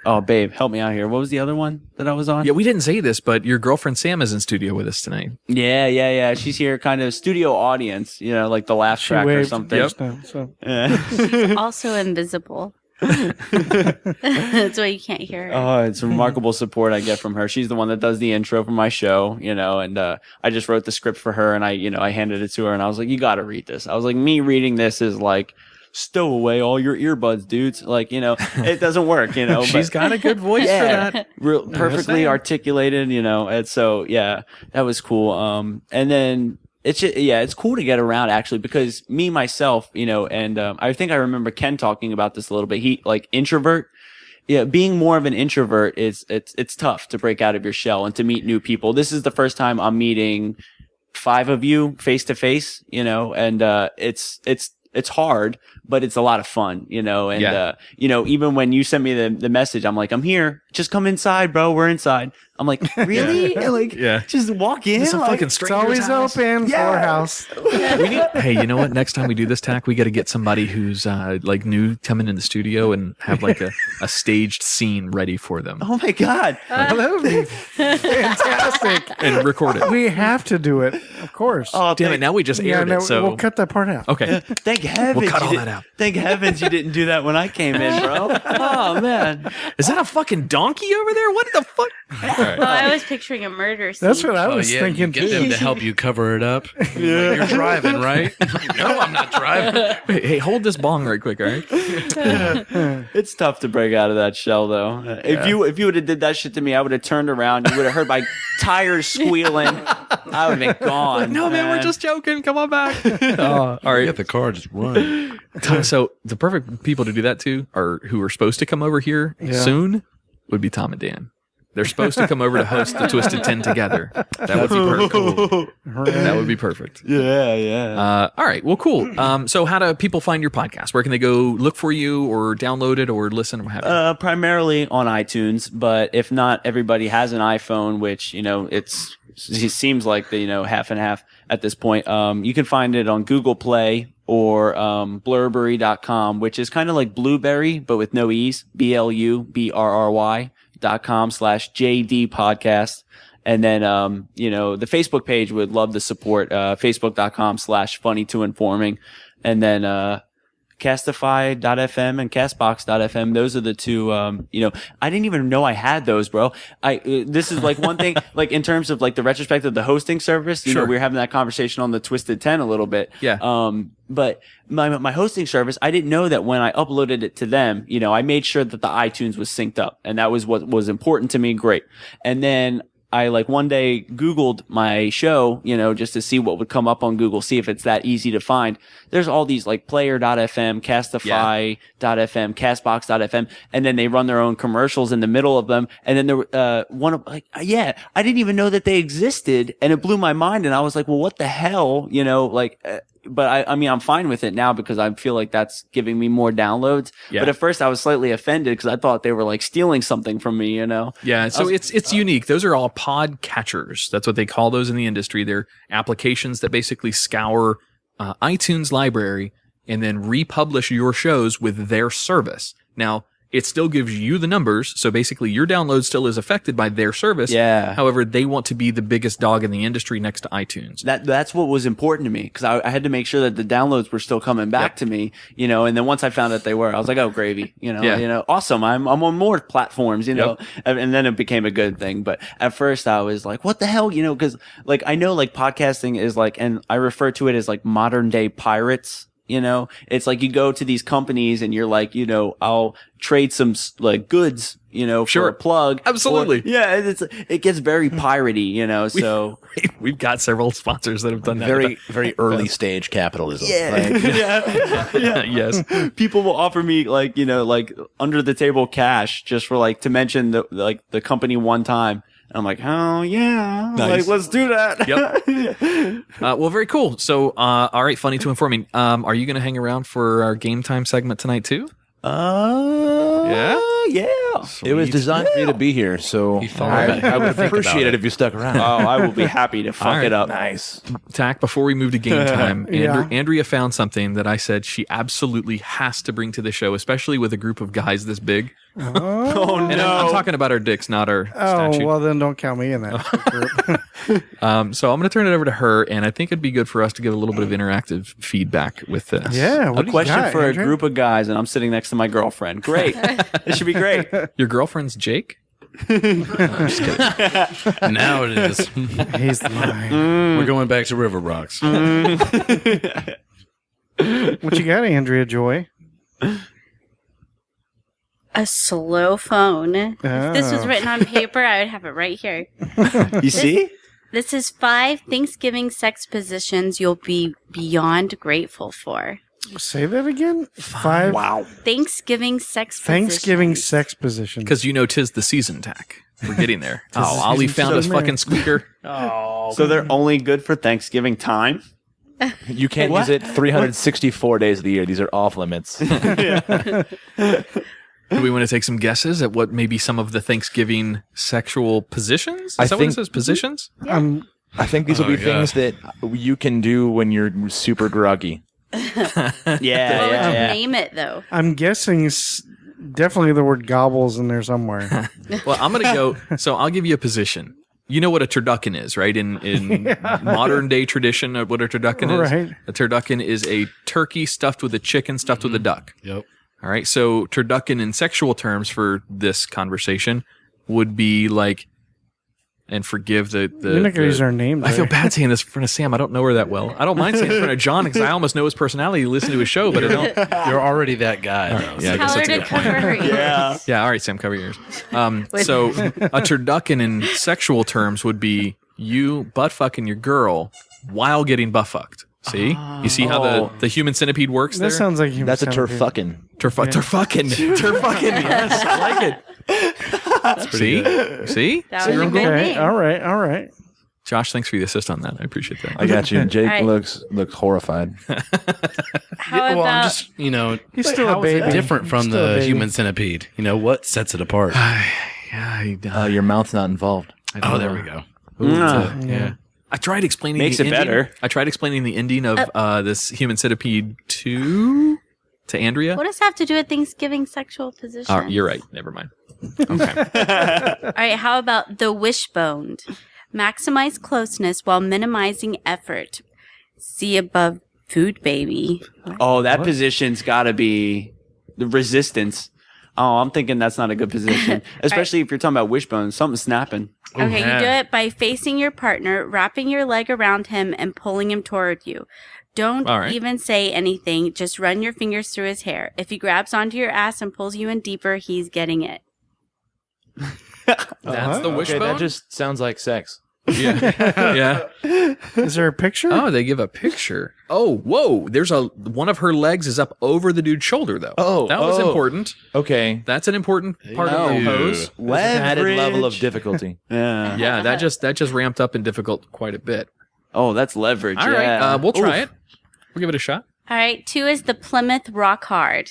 Oh, babe, help me out here. What was the other one that I was on? Yeah, we didn't say this, but your girlfriend Sam is in studio with us tonight. Yeah. She's here, kind of studio audience, like the laugh track or waved something. just now, so. Yeah. Also invisible. That's why you can't hear her. Oh, it's remarkable support I get from her. She's the one that does the intro for my show, and I just wrote the script for her, and I handed it to her, and I was like, you got to read this. I was like, me reading this is like, stow away all your earbuds, dudes. Like, it doesn't work, She's got a good voice for that. Real perfectly articulated, and so, yeah, that was cool. And then it's cool to get around actually, because me, myself, and I think I remember Ken talking about this a little bit. He, like, introvert. Yeah, being more of an introvert it's tough to break out of your shell and to meet new people. This is the first time I'm meeting 5 of you face to face, and it's hard, but it's a lot of fun, and even when you sent me the message, I'm like, I'm here, just come inside, bro, we're inside. I'm like, really? Just walk in. It's a fucking It's stranger's always house. open for our house. Hey, you know what? Next time we do this, Tach, we got to get somebody who's like new coming in the studio and have like a staged scene ready for them Oh my God. That would be fantastic. and record it. We have to do it, of course. Oh, Damn it! Now we just aired it, so we'll cut that part out. okay. thank heavens. We'll cut all you that out. Thank heavens you didn't do that when I came in, bro. Oh, man. Is that a fucking donkey over there? What the fuck? Oh, I was picturing a murder scene. That's what I was thinking Get them too. to help you cover it up. Like, you're driving, right? No, I'm not driving. Hey, hold this bong right quick, all right? It's tough to break out of that shell, though. If you would have did that shit to me, I would have turned around. You would have heard my tires squealing. I would have been gone. No, man, we're just joking. Come on back. All right. Get the car, just run. So the perfect people to do that to are who are supposed to come over here soon would be Tom and Dan. They're supposed to come over to host the Twisted 10 together. That would be perfect. That would be perfect. Yeah. All right. Well, cool. So how do people find your podcast? Where can they go look for you or download it or listen or what have you? Primarily on iTunes, but if not, everybody has an iPhone, which, it seems like the, half and half at this point. You can find it on Google Play or blurberry.com, which is kind of like Blueberry, but with no E's, BLUBRRY.com/JD podcast. And then, the Facebook page would love the support, facebook.com/funny2informing. And then, Castify.fm and Castbox.fm. Those are the two, I didn't even know I had those, bro. This is like one thing, like in terms of like the retrospective of the hosting service, we were having that conversation on the Twisted 10 a little bit. Yeah. But my hosting service, I didn't know that when I uploaded it to them, I made sure that the iTunes was synced up, and that was what was important to me. Great. And then I one day Googled my show, just to see what would come up on Google, see if it's that easy to find. There's all these like player.fm, castify.fm, castbox.fm, and then they run their own commercials in the middle of them. And then there, I didn't even know that they existed, and it blew my mind. And I was like, well, what the hell, but I'm fine with it now because I feel like that's giving me more downloads. Yeah. But at first I was slightly offended because I thought they were like stealing something from me, Yeah, so it's unique. Those are all pod catchers. That's what they call those in the industry. They're applications that basically scour iTunes library and then republish your shows with their service. Now, it still gives you the numbers, so basically your download still is affected by their service. Yeah. However, they want to be the biggest dog in the industry next to iTunes. That's what was important to me, because I had to make sure that the downloads were still coming back to me, and then once I found out they were, I was like, oh, gravy, awesome. I'm on more platforms, and then it became a good thing. But at first I was like, what the hell, because like I know like podcasting is like, and I refer to it as like modern day pirates. It's like you go to these companies and you're like, I'll trade some like goods, for a plug. Absolutely. It gets very piratey, so. We've got several sponsors that have done that. Very early stage capitalism. Yes. People will offer me like, like under the table cash just for like to mention the company one time. I'm like, oh yeah, Nice. like let's do that. Yep. Well, very cool. So, all right, funny to informing. Are you going to hang around for our game time segment tonight too? Yeah. It was designed for you to be here, so I would appreciate it if you stuck around. Oh, I will be happy to fuck it up. Nice. Tach, before we move to game time, Yeah. Andrea found something that I said she absolutely has to bring to the show, especially with a group of guys this big. Oh, And I'm talking about our dicks, not our Oh, statue. well, then don't count me in that group. So I'm going to turn it over to her, and I think it'd be good for us to give a little bit of interactive feedback with this. Yeah. A What do you question got, for Andrew? a group of guys, and I'm sitting next to my girlfriend. Great. This should be great. Your girlfriend's Jake? Now it is. He's the line. We're going back to River Rocks. What you got, Andrea Joy? A slow phone. If this was Oh. written on paper, I would have it right here. You see? This is 5 Thanksgiving sex positions you'll be beyond grateful for. Say that again? 5 Wow. Thanksgiving sex Thanksgiving positions. sex positions. Because you know 'tis the season, Tach. We're getting there. Oh, the Ollie season. found us Man. fucking squeaker. So they're only good for Thanksgiving time? You can't use it 364 days of the year. These are off limits. Do we want to take some guesses at what maybe some of the Thanksgiving sexual positions? Is I that what it think- says? Positions? I think these will be things that you can do when you're super groggy. Yeah, What would you name it, though? I'm guessing definitely the word gobbles in there somewhere. Well, I'm going to go. So I'll give you a position. You know what a turducken is, right? In modern day tradition of what a turducken is. Right. A turducken is a turkey stuffed with a chicken stuffed with a duck. Yep. All right. So turducken in sexual terms for this conversation would be like, and forgive the You're not going to use our name. I feel there. bad saying this in front of Sam. I don't know her that well. I don't mind saying it in front of John because I almost know his personality. Listen to his show, but I don't. You're already that guy. Yeah, I guess Tell her that's a to good point. cover her ears. Yeah. Yeah, all right, Sam, cover your ears. So a turducken in sexual terms would be you butt fucking your girl while getting butt fucked. See? You see how the human centipede works there? That sounds like you That's a turf fucking. Turfucking. Yes, I like it. See? See? That was a good Okay. name. All right. Josh, thanks for the assist on that. I appreciate that. I got you. Jake All right. looks horrified. How Well, about I'm just, He's still a how is it baby. different from Still a the baby. human centipede? You know, what sets it apart? Your mouth's not involved. Oh, there we go. Yeah. I tried explaining Makes the it ending. better. I tried explaining the ending of this human centipede to Andrea. what does that have to do with Thanksgiving sexual positions? Oh, you're right. Never mind. All right, how about the wishbone? Maximize closeness while minimizing effort. See above food baby. Oh, that position's got to be the resistance. Oh, I'm thinking that's not a good position, especially if you're talking about wishbone. Something's snapping. Okay, yeah. you do it by facing your partner, wrapping your leg around him, and pulling him toward you. Don't All right. even say anything. Just run your fingers through his hair. If he grabs onto your ass and pulls you in deeper, he's getting it. That's the Okay, wishbone? that just sounds like sex. Yeah. Is there a picture? Oh, they give a picture. Oh, whoa. There's one of her legs is up over the dude's shoulder, though. Oh, that was important. Okay. That's an important part of the pose. That's an added level of Leverage. difficulty. Yeah. Yeah, that just ramped up in difficult quite a bit. Oh, that's leverage. All right, yeah. we'll try Oof. it. We'll give it a shot. All right, 2 is the Plymouth Rock Hard.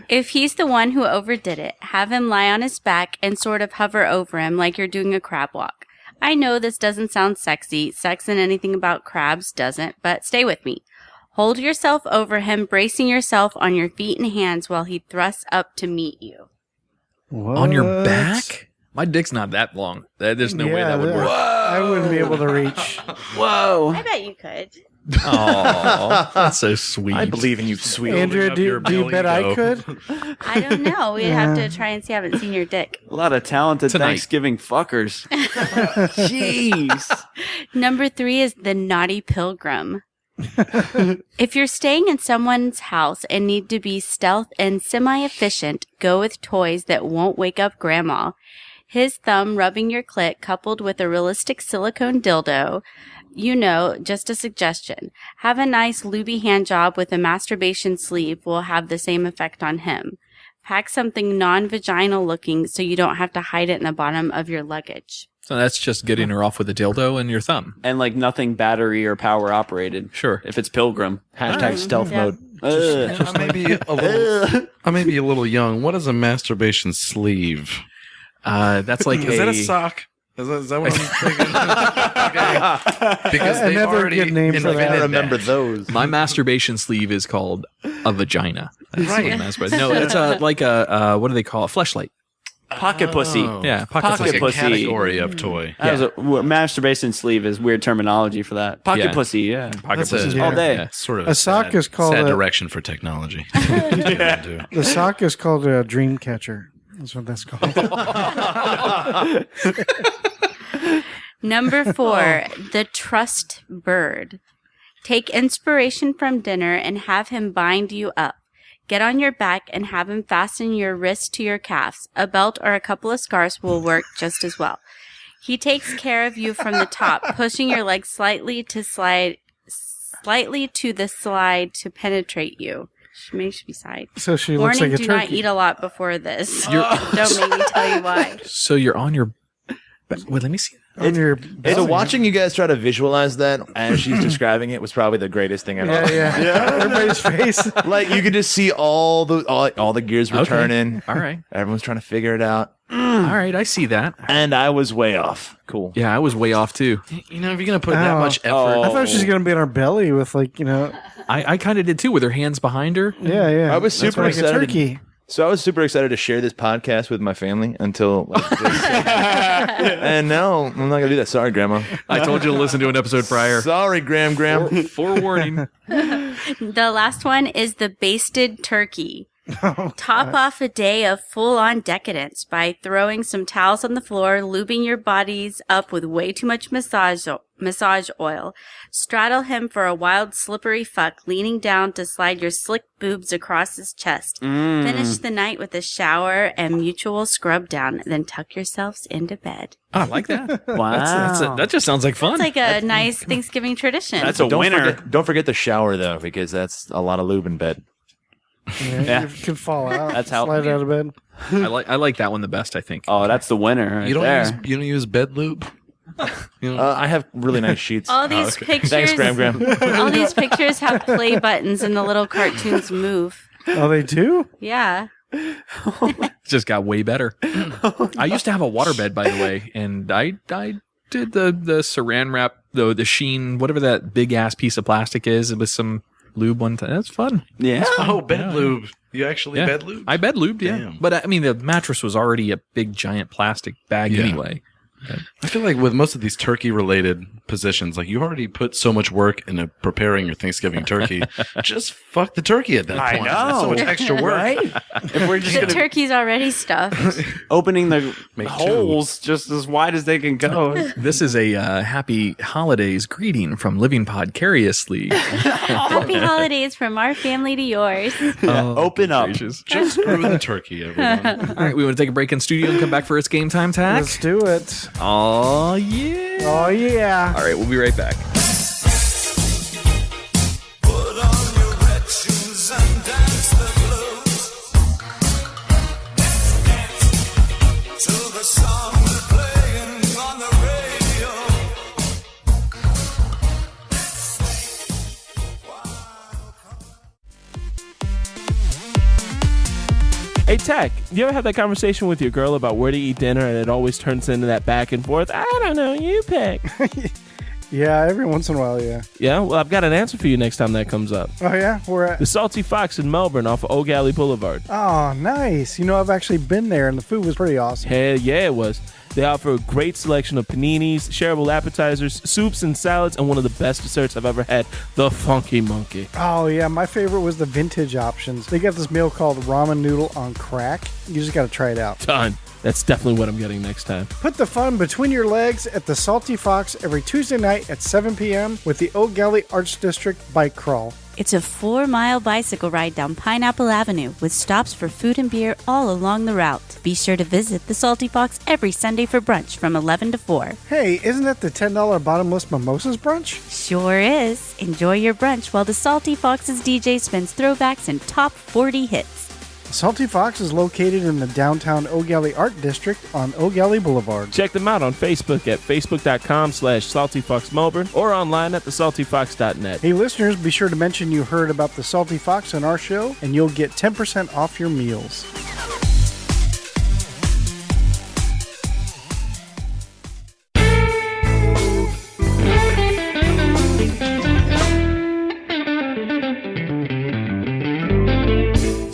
If he's the one who overdid it, have him lie on his back and sort of hover over him like you're doing a crab walk. I know this doesn't sound sexy. Sex and anything about crabs doesn't, but stay with me. Hold yourself over him, bracing yourself on your feet and hands while he thrusts up to meet you. What? On your back? My dick's not that long. There's no way that would work. I wouldn't be able to reach. Whoa. I bet you could. Oh, that's so sweet. I believe in you, sweet. Andrea, up do your you bet I belly could? I don't know. We'd have to try and see. I haven't seen your dick. A lot of talented Tonight. Thanksgiving fuckers. Jeez. Number 3 is the Naughty Pilgrim. If you're staying in someone's house and need to be stealth and semi-efficient, go with toys that won't wake up grandma. His thumb rubbing your clit coupled with a realistic silicone dildo. You know, just a suggestion. Have a nice lubey hand job with a masturbation sleeve will have the same effect on him. Pack something non-vaginal looking so you don't have to hide it in the bottom of your luggage. So that's just getting her off with a dildo and your thumb. And like nothing battery or power operated. Sure. If it's Pilgrim. Hashtag stealth mode. I may be a little young. What is a masturbation sleeve? That's like Is that a sock? Is that what I'm thinking? Okay. Because they Another already good name for that. I remember those. My masturbation sleeve is called a vagina. That's Right. what masturbation. No, it's like a what do they call it? Fleshlight. Pocket pussy. Yeah, Pocket It's like a pussy. category of toy. That was masturbation sleeve is weird terminology for that. Pocket Yeah. pussy, yeah. Pocket That's pussy. a- all day. Yeah. Sort of A sock is called sad a- direction for technology. The sock is called a dream catcher. That's what that's called. Number 4, the trust bird. Take inspiration from dinner and have him bind you up. Get on your back and have him fasten your wrists to your calves. A belt or a couple of scarves will work just as well. He takes care of you from the top, pushing your legs slightly to the slide to penetrate you. Maybe she be side. So she looks Warning, like a do not turkey. eat a lot before this. Don't make me tell you why. So you're on your. Wait, let me see. On your So watching you guys try to visualize that as she's describing it was probably the greatest thing ever. yeah. Everybody's face. Like you could just see all the gears were Okay. turning. All right. Everyone's trying to figure it out. All right, I see that. And I was way off. Cool. Yeah, I was way off too. You know, if you're gonna put that Oh. much effort, I thought she was gonna be on her belly with I kind of did too, with her hands behind her. Yeah. I was That's super like a excited. turkey. So I was super excited to share this podcast with my family until like this. And now I'm not gonna do that. Sorry, Grandma. I told you to listen to an episode prior. Sorry, Graham. Forewarning. The last one is the basted turkey. Top off a day of full-on decadence by throwing some towels on the floor, lubing your bodies up with way too much massage oil. Straddle him for a wild, slippery fuck, leaning down to slide your slick boobs across his chest. Finish the night with a shower and mutual scrub down, then tuck yourselves into bed. I like that. Wow. That just sounds like fun. It's like a nice Thanksgiving tradition. That's a winner. Don't forget the shower though, because that's a lot of lube in bed. Yeah. You could fall out. That's how- Slide out of bed. I like that one the best, I think. Oh, that's the winner right you don't there. use bed lube. I have really nice sheets. all these pictures. Thanks, Graham. All these pictures have play buttons and the little cartoons move. Oh, they do? Yeah. It just got way better. I used to have a waterbed, by the way, and I did the saran wrap, the sheen, whatever that big ass piece of plastic is, with some lube one time. That's fun. Yeah. Oh, bed lube. You actually Yeah. bed lube? I bed lubed, yeah. Damn. But I mean, the mattress was already a big giant plastic bag Yeah. anyway. I feel like with most of these turkey-related positions, like you already put so much work into preparing your Thanksgiving turkey. Just fuck the turkey at that I point. That's so know. much extra work. Right? If we're just The gonna turkey's already stuffed. opening the Make holes just as wide as they can go. This is a happy holidays greeting from Living Podcariously. Happy holidays from our family to yours. Open up. Gracious. Just screw the turkey, everyone. All right, we want to take a break in studio and come back for its game time tag. Let's do it. Oh yeah. Oh, yeah. All right, we'll be right back. Put on your red shoes and dance the blues. Dance to the song that's playing on the radio. Hey, Tach, you ever have that conversation with your girl about where to eat dinner and it always turns into that back and forth? I don't know, you pick. Yeah, every once in a while, yeah. Yeah, well, I've got an answer for you next time that comes up. Oh, yeah? We're at. The Salty Fox in Melbourne off of Old Galley Boulevard. Oh, nice. You know, I've actually been there, and the food was pretty awesome. Hell yeah, it was. They offer a great selection of paninis, shareable appetizers, soups, and salads, and one of the best desserts I've ever had, the Funky Monkey. Oh, yeah. My favorite was the vintage options. They got this meal called ramen noodle on crack. You just got to try it out. Done. That's definitely what I'm getting next time. Put the fun between your legs at the Salty Fox every Tuesday night at 7 p.m. with the Old Galley Arts District Bike Crawl. It's a 4-mile bicycle ride down Pineapple Avenue with stops for food and beer all along the route. Be sure to visit the Salty Fox every Sunday for brunch from 11 to 4. Hey, isn't that the $10 bottomless mimosas brunch? Sure is. Enjoy your brunch while the Salty Fox's DJ spins throwbacks and top 40 hits. Salty Fox is located in the downtown Eau Gallie Art District on Eau Gallie Boulevard. Check them out on Facebook at facebook.com/saltyfoxmelbourne or online at thesaltyfox.net. Hey listeners, be sure to mention you heard about the Salty Fox on our show, and you'll get 10% off your meals.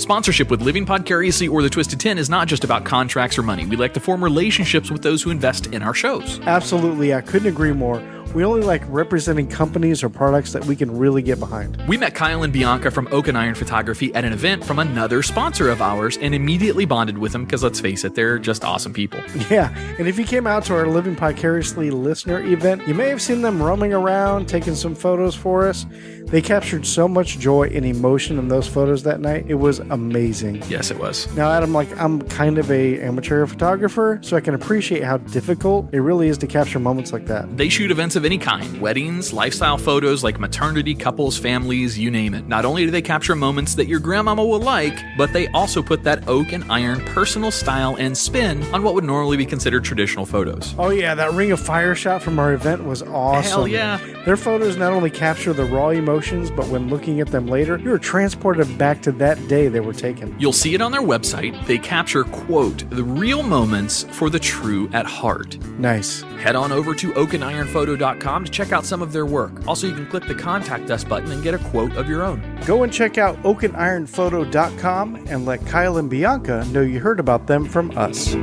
Sponsorship with Living Podcariously or the Twisted 10 is not just about contracts or money. We like to form relationships with those who invest in our shows. Absolutely, I couldn't agree more. We only like representing companies or products that we can really get behind. We met Kyle and Bianca from Oak and Iron Photography at an event from another sponsor of ours and immediately bonded with them because, let's face it, they're just awesome people. Yeah, and if you came out to our Living Podcariously listener event, you may have seen them roaming around, taking some photos for us. They captured so much joy and emotion in those photos that night. It was amazing. Yes, it was. Now, Adam, I'm kind of a amateur photographer, so I can appreciate how difficult it really is to capture moments like that. They shoot events of any kind, weddings, lifestyle photos like maternity, couples, families, you name it. Not only do they capture moments that your grandmama will like, but they also put that Oak and Iron personal style and spin on what would normally be considered traditional photos. Oh yeah, that Ring of Fire shot from our event was awesome. Hell yeah. Their photos not only capture the raw emotions, but when looking at them later, you are transported back to that day they were taken. You'll see it on their website. They capture, quote, the real moments for the true at heart. Nice. Head on over to oakandironphoto.com to check out some of their work. Also, you can click the Contact Us button and get a quote of your own. Go and check out oakandironphoto.com and let Kyle and Bianca know you heard about them from us.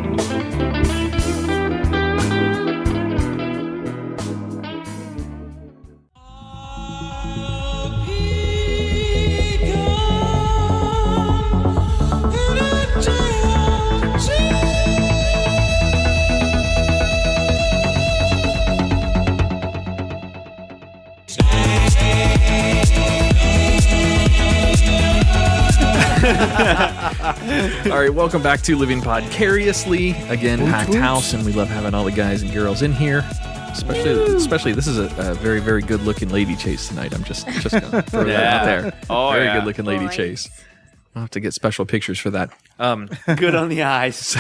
All right, welcome back to Living Podcariously. Again, packed house, and we love having all the guys and girls in here. Especially this is a very, very good-looking lady chase tonight. I'm just gonna throw that out there. Oh, very yeah. good-looking lady chase. I'll have to get special pictures for that. Good on the eyes.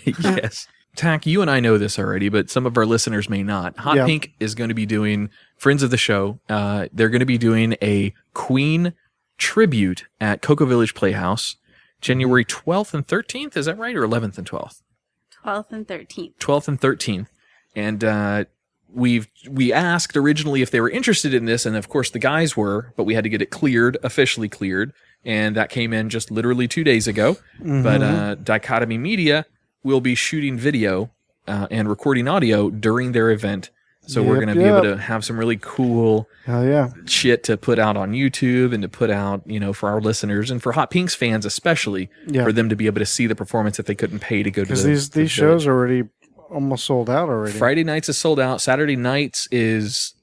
Yes. Tach, you and I know this already, but some of our listeners may not. Hot Pink is going to be doing, friends of the show, they're going to be doing a Queen tribute at Cocoa Village Playhouse, January 12th and 13th. Is that right? Or 11th and 12th? 12th and 13th. 12th and 13th. And we asked originally if they were interested in this, and of course the guys were, but we had to get it cleared, officially cleared, and that came in just literally 2 days ago. Mm-hmm. But Dichotomy Media will be shooting video and recording audio during their event. So we're going to be able to have some really cool shit to put out on YouTube and to put out, for our listeners and for Hot Pink's fans especially, for them to be able to see the performance if they couldn't pay to go to the because these shows are already almost sold out already. Friday nights is sold out. Saturday nights is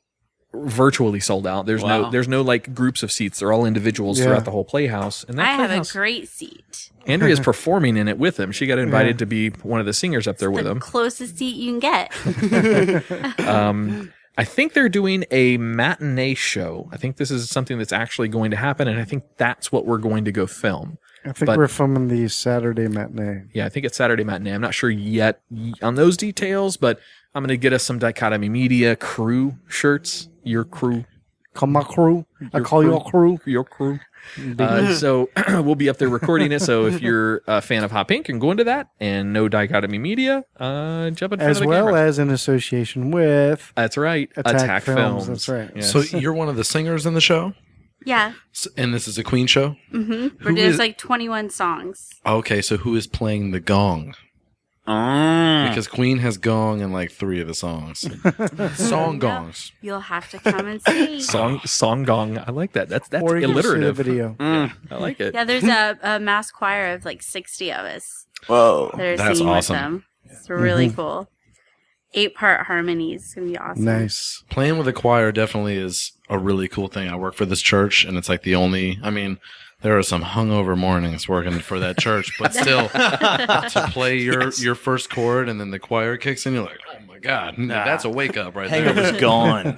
virtually sold out. There's no like groups of seats. They're all individuals throughout the whole Playhouse. And I have a great seat. Andrea's performing in it with him. She got invited to be one of the singers up there with him. Closest seat you can get. I think they're doing a matinee show. I think this is something that's actually going to happen, and I think that's what we're going to go film. I think we're filming the Saturday matinee. Yeah, I think it's Saturday matinee. I'm not sure yet on those details, but I'm going to get us some Dichotomy Media crew shirts. Your crew. Call my crew. I call your crew. Your crew. So we'll be up there recording it. So if you're a fan of Hot Pink and go into that and know Dichotomy Media, jump in front of the camera. As well as in association with... That's right. Attack Films. That's right. Yes. So you're one of the singers in the show? Yeah. And this is a Queen show? Mm-hmm. There's like 21 songs. Okay, so who is playing the gong? Because Queen has gong in like 3 of the songs. Song gongs. You'll have to come and see. Song gong. I like that. That's or you alliterative. See the video. I like it. Yeah, there's a mass choir of like 60 of us. Whoa. That are That's singing awesome. with them. It's really cool. 8-part harmonies. It's going to be awesome. Nice. Playing with a choir definitely is a really cool thing. I work for this church, and it's like the only... I mean... There are some hungover mornings working for that church, but still, to play your first chord and then the choir kicks in, you're like, oh my God, that's a wake up right there. Hangover's gone.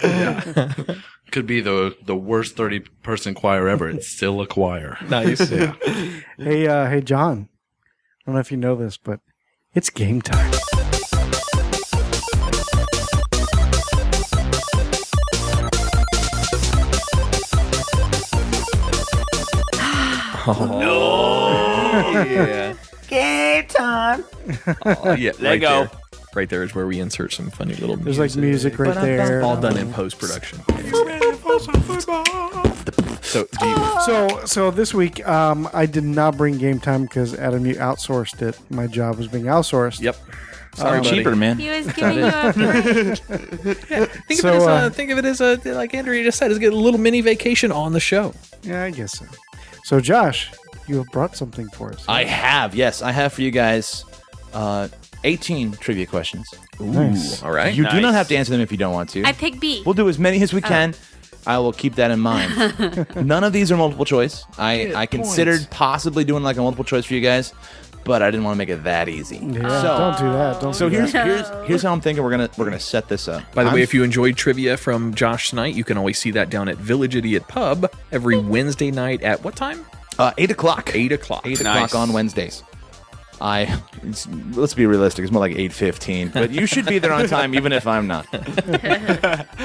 Could be the worst 30-person choir ever. It's still a choir. Nice. Yeah. Hey, John. I don't know if you know this, but it's game time. Yeah. Game time. Oh, yeah. Let go. Right there is where we insert some funny little music. There's like music right there. All done in post-production. So, do you, So this week, I did not bring game time because Adam, you outsourced it. My job was being outsourced. yep. Sorry, buddy. Cheaper, man. He was giving you a break. Think of it as a like Andrea just said, is get a little mini vacation on the show. Yeah, I guess so. So Josh, you have brought something for us. I have, yes. I have for you guys 18 trivia questions. Nice. All right. You do not have to answer them if you don't want to. I picked B. We'll do as many as we can. I will keep that in mind. None of these are multiple choice. I considered possibly doing like a multiple choice for you guys, but I didn't want to make it that easy. Yeah, So, don't do that. Don't. so do here's that. here's how I'm thinking we're gonna set this up. By the way, if you enjoyed trivia from Josh tonight, you can always see that down at Village Idiot Pub every Wednesday night at what time? 8 o'clock. 8 o'clock. 8 o'clock on Wednesdays. Let's be realistic. It's more like 8:15, but you should be there on time, even if I'm not.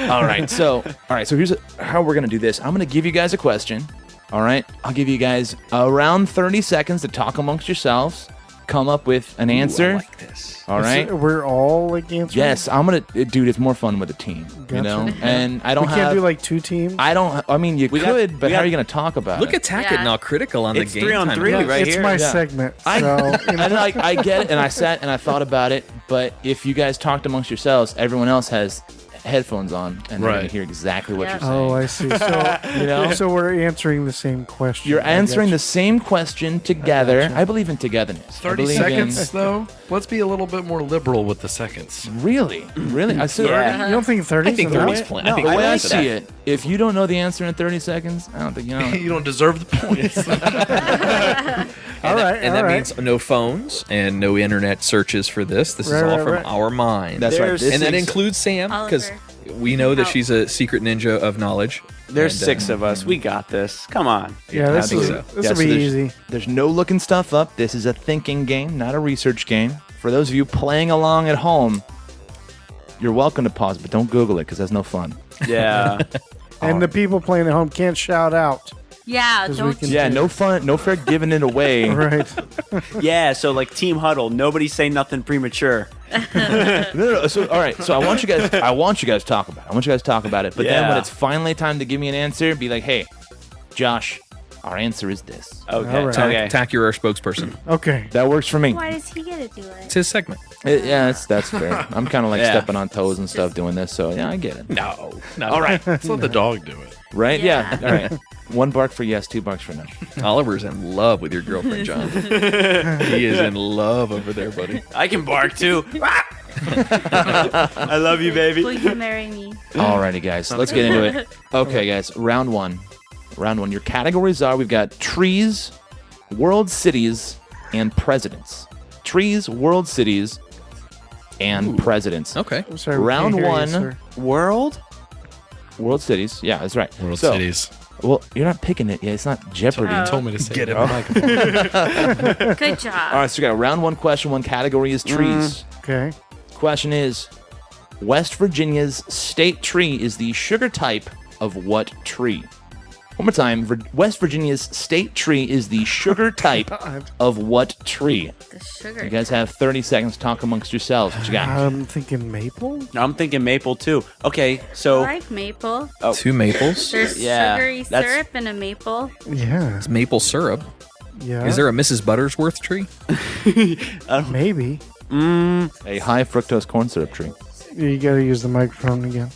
All right. So here's how we're gonna do this. I'm gonna give you guys a question. All right. I'll give you guys around 30 seconds to talk amongst yourselves. Come up with an answer. I like this. All right. We're all like answering. Yes, I'm gonna, dude. It's more fun with a team, you know. Gotcha. And I don't We have. can't do like two teams. I mean, you could, but how are you gonna talk about Look it? at Tach Yeah. getting all critical on It's the game 3 on time. 3 right it's here. my Yeah. segment. I, So you know. and I get it, and I sat and I thought about it. But if you guys talked amongst yourselves, everyone else has headphones on, and they're Right. gonna hear exactly what Yeah. you're saying. Oh, I see. So You know? so we're answering the same question. You're I answering gotcha. the same question together. gotcha. I believe in togetherness. I 30 believe seconds, though? Let's be a little bit more liberal with the seconds. Really? I see. Yeah. You don't think 30? I think 30's plenty. I think The way I 30's see it, if you don't know the answer in 30 seconds, I don't think you know. You don't deserve the points. All right. And that means no phones and no internet searches for this. This is Right, all right, from right. our mind. That's right. There's- This And that is- includes Sam, because Oliver. we know that Oh. she's a secret ninja of knowledge. There's And, 6 of us. We got this. Come on. Yeah, this think will so. this Yeah, will so be there's- easy. There's no looking stuff up. This is a thinking game, not a research game. For those of you playing along at home, you're welcome to pause, but don't Google it because that's no fun. Yeah. And the people playing at home can't shout out. Yeah, 'Cause we don't. can- Yeah, no fun, no fair giving it away. Right. Yeah, so like team huddle, nobody say nothing premature. No. So all right. So I want you guys to talk about it. I want you guys to talk about it. But then when Yeah. it's finally time to give me an answer, be like, hey, Josh, our answer is this. Okay. All right. Okay. Tach, you're our spokesperson. Okay. That works for me. Why does he get to do it? It's his segment. Yeah, that's fair. I'm kind of like Yeah. stepping on toes and stuff doing this. So yeah, I get it. No. All right. Let's let the dog do it. Right? Yeah. Yeah. All right. 1 bark for yes, 2 barks for no. Oliver's in love with your girlfriend, John. He is in love over there, buddy. I can bark too. I love you, baby. Will you marry me? Alrighty, guys. Let's get into it. Okay, guys. Round one. Your categories are: we've got trees, world cities, and presidents. Trees, world cities, and presidents. Okay. I'm sorry. we Round can't hear you, one. sir. World? World cities. Yeah, that's right. World So- cities. Well, you're not picking it. Yeah, it's not Jeopardy. Oh. Told me to say Get it. him. Good job. All right, so we got round one question. One category is trees. Okay. Question is: West Virginia's state tree is the sugar type of what tree? One more time. West Virginia's state tree is the sugar type of what tree? The sugar. You guys have 30 seconds to talk amongst yourselves. What you got? I'm thinking maple. I'm thinking maple too. Okay, I so like maple. 2 maples. There's Yeah, sugary that's- syrup in a maple. Yeah. Maple syrup. Yeah. Is there a Mrs. Buttersworth tree? Maybe. A high fructose corn syrup tree. You got to use the microphone again.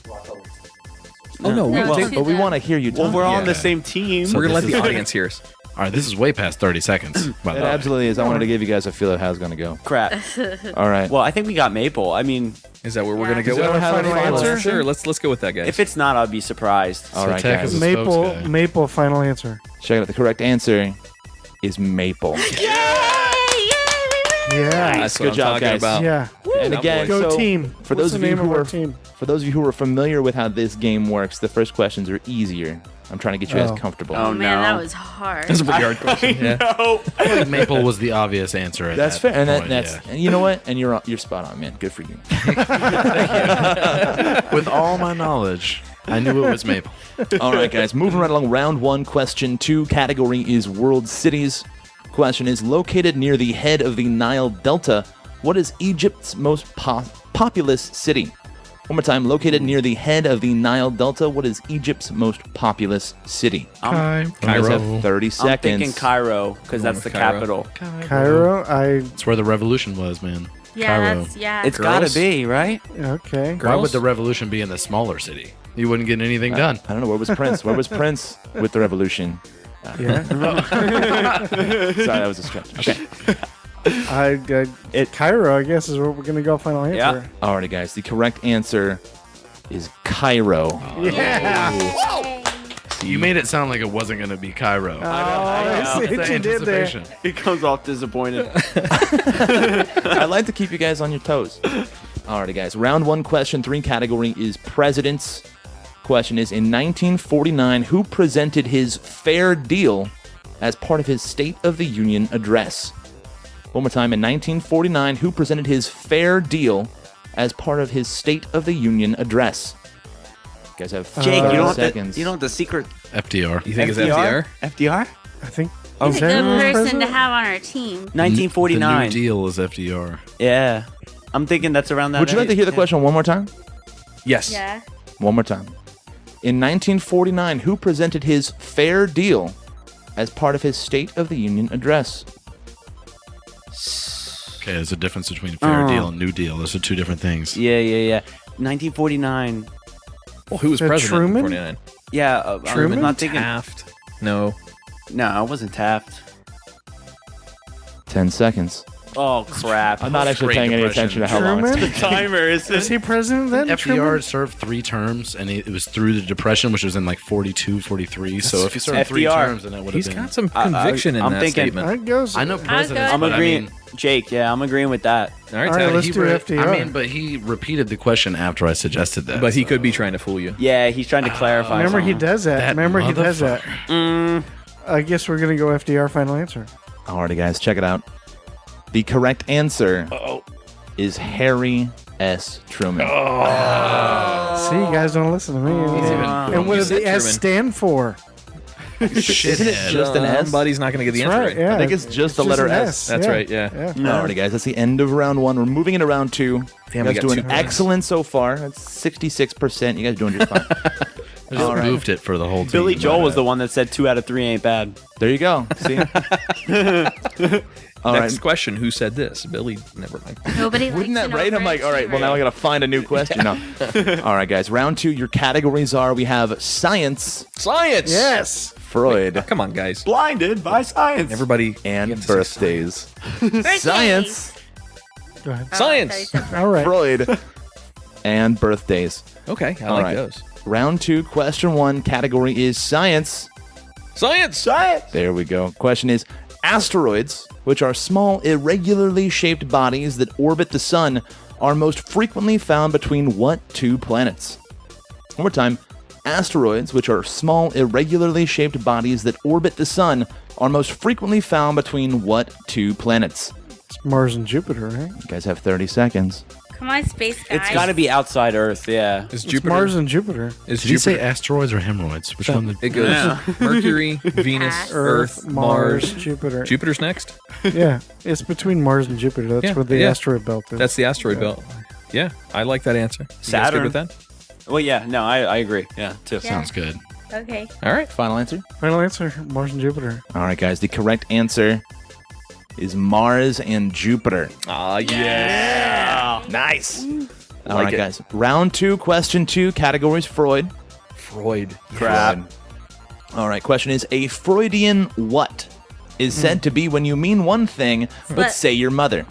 Oh, no. No, We're to But we the- want to hear you talk. well, we're all on the Yeah. same team. going to let this the is- audience hear us. All right, this is way past 30 seconds. By the It way. absolutely is. I wanted to give you guys a feel of how it's going to go. Crap. All right. Well, I think we got maple. I mean, Is that what we're Yeah. going to go Is that with? our final answer? Sure, let's go with that, guys. if it's not, I'll be surprised. All right, Tach guys. is a Maple. spokes guy. Maple. Final answer. Check it out. The correct answer is maple. Yay! Yay! We Yeah. That's what Good I'm job, talking guys. about. Yeah. And again, Go so team. For What's those the of you name who of our are team? for those of you who are familiar with how this game works, the first questions are easier. I'm trying to get you guys comfortable. Oh, man, no. that was hard. That's a pretty hard question. Yeah. No. I feel like maple was the obvious answer. At That's that fair, and point, that's and you know what? And you're spot on, man. Good for you. with all my knowledge, I knew it was maple. All right, guys, moving right along. Round 1, question 2. Category is world cities. Question is, located near the head of the Nile Delta, what is Egypt's most populous city? One more time. Located near the head of the Nile Delta, what is Egypt's most populous city? You guys have 30 I'm seconds. thinking Cairo because that's the Cairo. capital. Cairo. That's where the revolution was, man. Yeah, Cairo. yeah. It's got Girls? to be, right? Okay. Why would the revolution be in the smaller city? You wouldn't get anything done. I don't know. Where was Prince? Where was Prince with the revolution? Yeah. Sorry, that was a stretch. Okay. Cairo, I guess, is where we're gonna go final answer. Yeah. Alrighty, guys. The correct answer is Cairo. You made it sound like it wasn't going to be Cairo. I see what you did there. He comes off disappointed. I like to keep you guys on your toes. Alrighty, guys. Round 1, question 3 category is presidents. Question is, in 1949, who presented his fair deal as part of his State of the Union address? One more time. In 1949, who presented his fair deal as part of his State of the Union address? You guys have Jake, you don't seconds. have the secret FDR. You think it's FDR? FDR? I think. He's is a that good who was person to president? have on our team. 1949. The New Deal is FDR. Yeah. I'm thinking that's around that. Would you like to hear the question one more time? Yes. Yeah. One more time. In 1949, who presented his fair deal as part of his State of the Union address? Okay, there's a difference between fair deal and New Deal. Those are two different things. Yeah. 1949. Well, who was president Truman? in 49? Yeah. Truman? I'm not thinking. Taft. No. No, it wasn't Taft. 10 seconds. Oh, crap. I'm not actually Great paying any Depression. attention to how long it's Truman? taking. timer is Was he president then? FDR Truman? served 3 terms, and it was through the Depression, which was in like 42, 43. So if he served 3 FDR. terms, then it would have He's been. got some conviction in I'm that thinking- statement. That goes. I know presidents, I'm but agreeing. I mean, Jake, yeah, I'm agreeing with that. All right, All right, Tad, let's he- do FDR. I mean, but he repeated the question after I suggested that. but he so. could be trying to fool you. Yeah, he's trying to clarify. Remember, he something. does that. That Remember, he does that. Mm, I guess we're gonna go FDR. Final answer. Alrighty, guys, check it out. The correct answer is Harry S. Truman. See, you guys don't listen to me. And what You does the said S Truman. stand for? Isn't it just an S? Somebody's not going to get the That's answer right. right. Yeah, I think it's just the letter an S. That's yeah. right, yeah. Alrighty, guys, that's the end of round 1. We're moving into round 2. Damn, you we guys got doing 2 points. excellent so far. That's 66%. You guys doing just fine. I just moved it for the whole team. Billy Joel was the one that said 2 out of 3 ain't bad. There you go. See? All Next right. question, who said this? Billy, never mind. Nobody likes Wouldn't that an right? I'm like, all right, well, now I got to find a new question. No. All right, guys. Round 2, your categories are we have science, Science! Yes. Freud, Come on, guys. Blinded by science. Everybody. you and have to say birthdays. Birthdays. Science, Go ahead. Oh, Science. I thought you said All right. Freud, and birthdays. Okay, I All like right. those. Round 2, question 1, category is science. Science! There we go. Question is asteroids, which are small, irregularly shaped bodies that orbit the sun, are most frequently found between what 2 planets? One more time. Asteroids, which are small, irregularly shaped bodies that orbit the sun, are most frequently found between what 2 planets? It's Mars and Jupiter, right? You guys have 30 seconds. Come on, space guys. It's got to be outside Earth, yeah. Is It's Jupiter? Mars and Jupiter. Is Did he say Jupiter? asteroids or hemorrhoids? Which one? It goes Mercury, Venus, Ass. Earth, Mars. Jupiter. Jupiter's next? Yeah, it's between Mars and Jupiter. That's Yeah, where the yeah. asteroid belt is. That's the asteroid belt. Yeah, I like that answer. You guys good Saturn. with that? Well, yeah, no, I agree. Yeah, too. Yeah. Sounds good. Okay. All right. Final answer? Final answer: Mars and Jupiter. All right, guys. The correct answer is Mars and Jupiter. Ah, yeah. Nice. All Like right, it. guys. Round 2, question 2, categories Freud. Freud. Crap. All right, question is a Freudian what is said to be when you mean one thing but Slut. say your mother?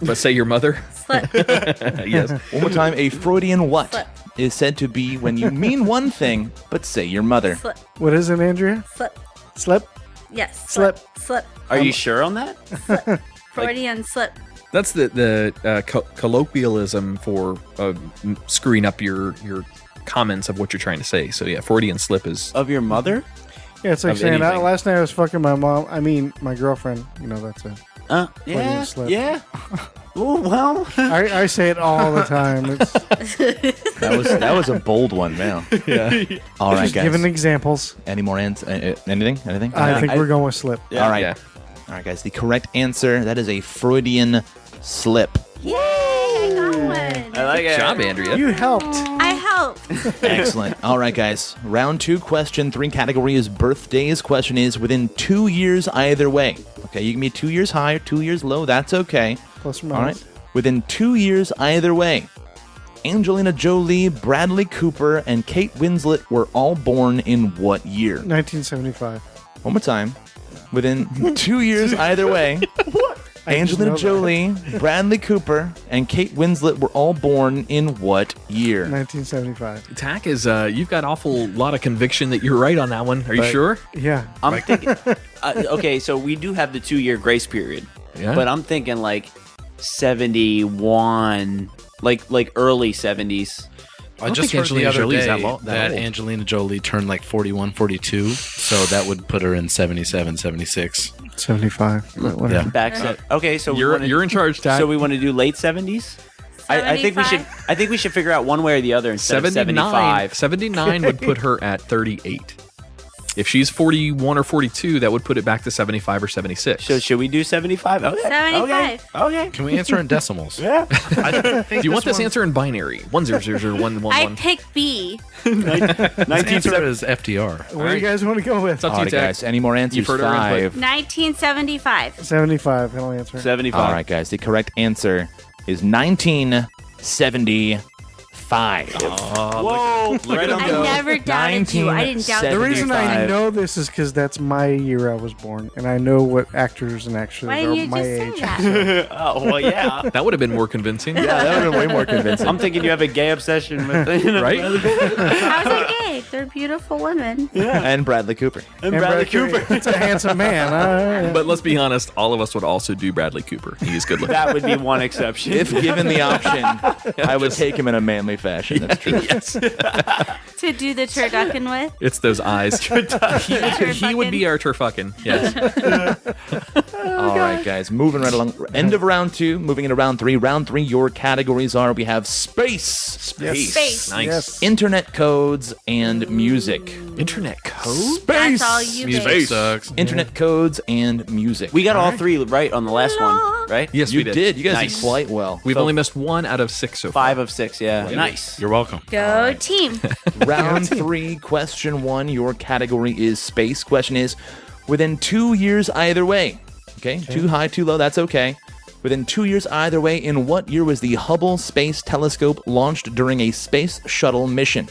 But say your mother? Slut. Yes. One more time, a Freudian what Slut. is said to be when you mean one thing but say your mother? Slut. What is it, Andrea? Slip. Slip. Yes. Slip. Slip. Are you sure on that? Freudian slip. That's the colloquialism for screwing up your comments of what you're trying to say. So yeah, Freudian slip is Of your mother? Yeah, it's like Of saying anything. last night I was fucking my mom. I mean, my girlfriend. You know, that's it. Yeah, slip. yeah. Oh, well. I say it all the time. It's That was a bold one, man. yeah. All right, just guys. giving examples. Any more anything? I think we're going with slip. Yeah. All right. Yeah. All right, guys. The correct answer, that is a Freudian slip. Yay! I got one. I like Good it. job, Andrea. You helped. I helped. Excellent. All right, guys. Round 2, question 3 category is birthdays. Question is within 2 years either way. Okay, you can be 2 years high or 2 years low. That's okay. Plus or All minus. right. Within 2 years either way. Angelina Jolie, Bradley Cooper, and Kate Winslet were all born in what year? 1975. One more time. Within 2 years either way. Angelina Jolie, Bradley Cooper, and Kate Winslet were all born in what year? 1975. Tach is you've got awful lot of conviction that you're right on that one. Are you sure? Yeah. I'm thinking. Okay, so we do have the 2-year grace period. Yeah. But I'm thinking like 71, like early 70s. I just think heard the Angelina other Jolie's day that that old. Angelina Jolie turned like 41, 42, so that would put her in 77, 76. 75. Whatever. Yeah. Back set. Okay, so You're in charge, Tach. So we want to do late 70s. I think we should. 75? I think we should figure out one way or the other instead of 79. 75. 79 would put her at 38. If she's 41 or 42, that would put it back to 75 or 76. So should we do 75? Okay. 75. Okay. Can we answer in decimals? Yeah. Do you want this answer in binary? 1000111. I pick B. His answer is FDR. What do you guys want to go with? It's up All to right, you, Tach. guys. Any more answers? You've heard our input. 5. 1975. 75. Final answer. 75. All right, guys. The correct answer is 1975. Whoa. Right on I go. never doubted you. I didn't doubt The you. reason I 75. know this is because that's my year I was born, and I know what actors and actors Why are didn't you my just age. say that? Oh, well, yeah. That would have been more convincing. Yeah, that would have been way more convincing. I'm thinking you have a gay obsession with Right? How's it gay? They're beautiful women. And Bradley Cooper. And Bradley Cooper. It's a handsome man. But let's be honest, all of us would also do Bradley Cooper. He's good looking. That would be one exception. If given the option, I would take him in a manly fashion. That's true. Yes. To do the turducken with. It's those eyes. he would be our turfucking. Yes. All right, guys. Moving right along. End of round 2. Moving into round 3. Round 3, your categories are we have space, Space. Nice. Yes. internet codes, and music. Internet code? That's all you Music babe. sucks. Internet codes and music. We got all 3 right on the last one, right? Yes, You we did. You guys Nice. did quite well. We've only missed 1 out of 6 so far. 5 of 6, yeah. Nice. You're welcome. Go team. Round 3, question 1. Your category is space. Question is within 2 years either way. Okay, too high, too low, that's okay. Within 2 years either way, in what year was the Hubble Space Telescope launched during a space shuttle mission?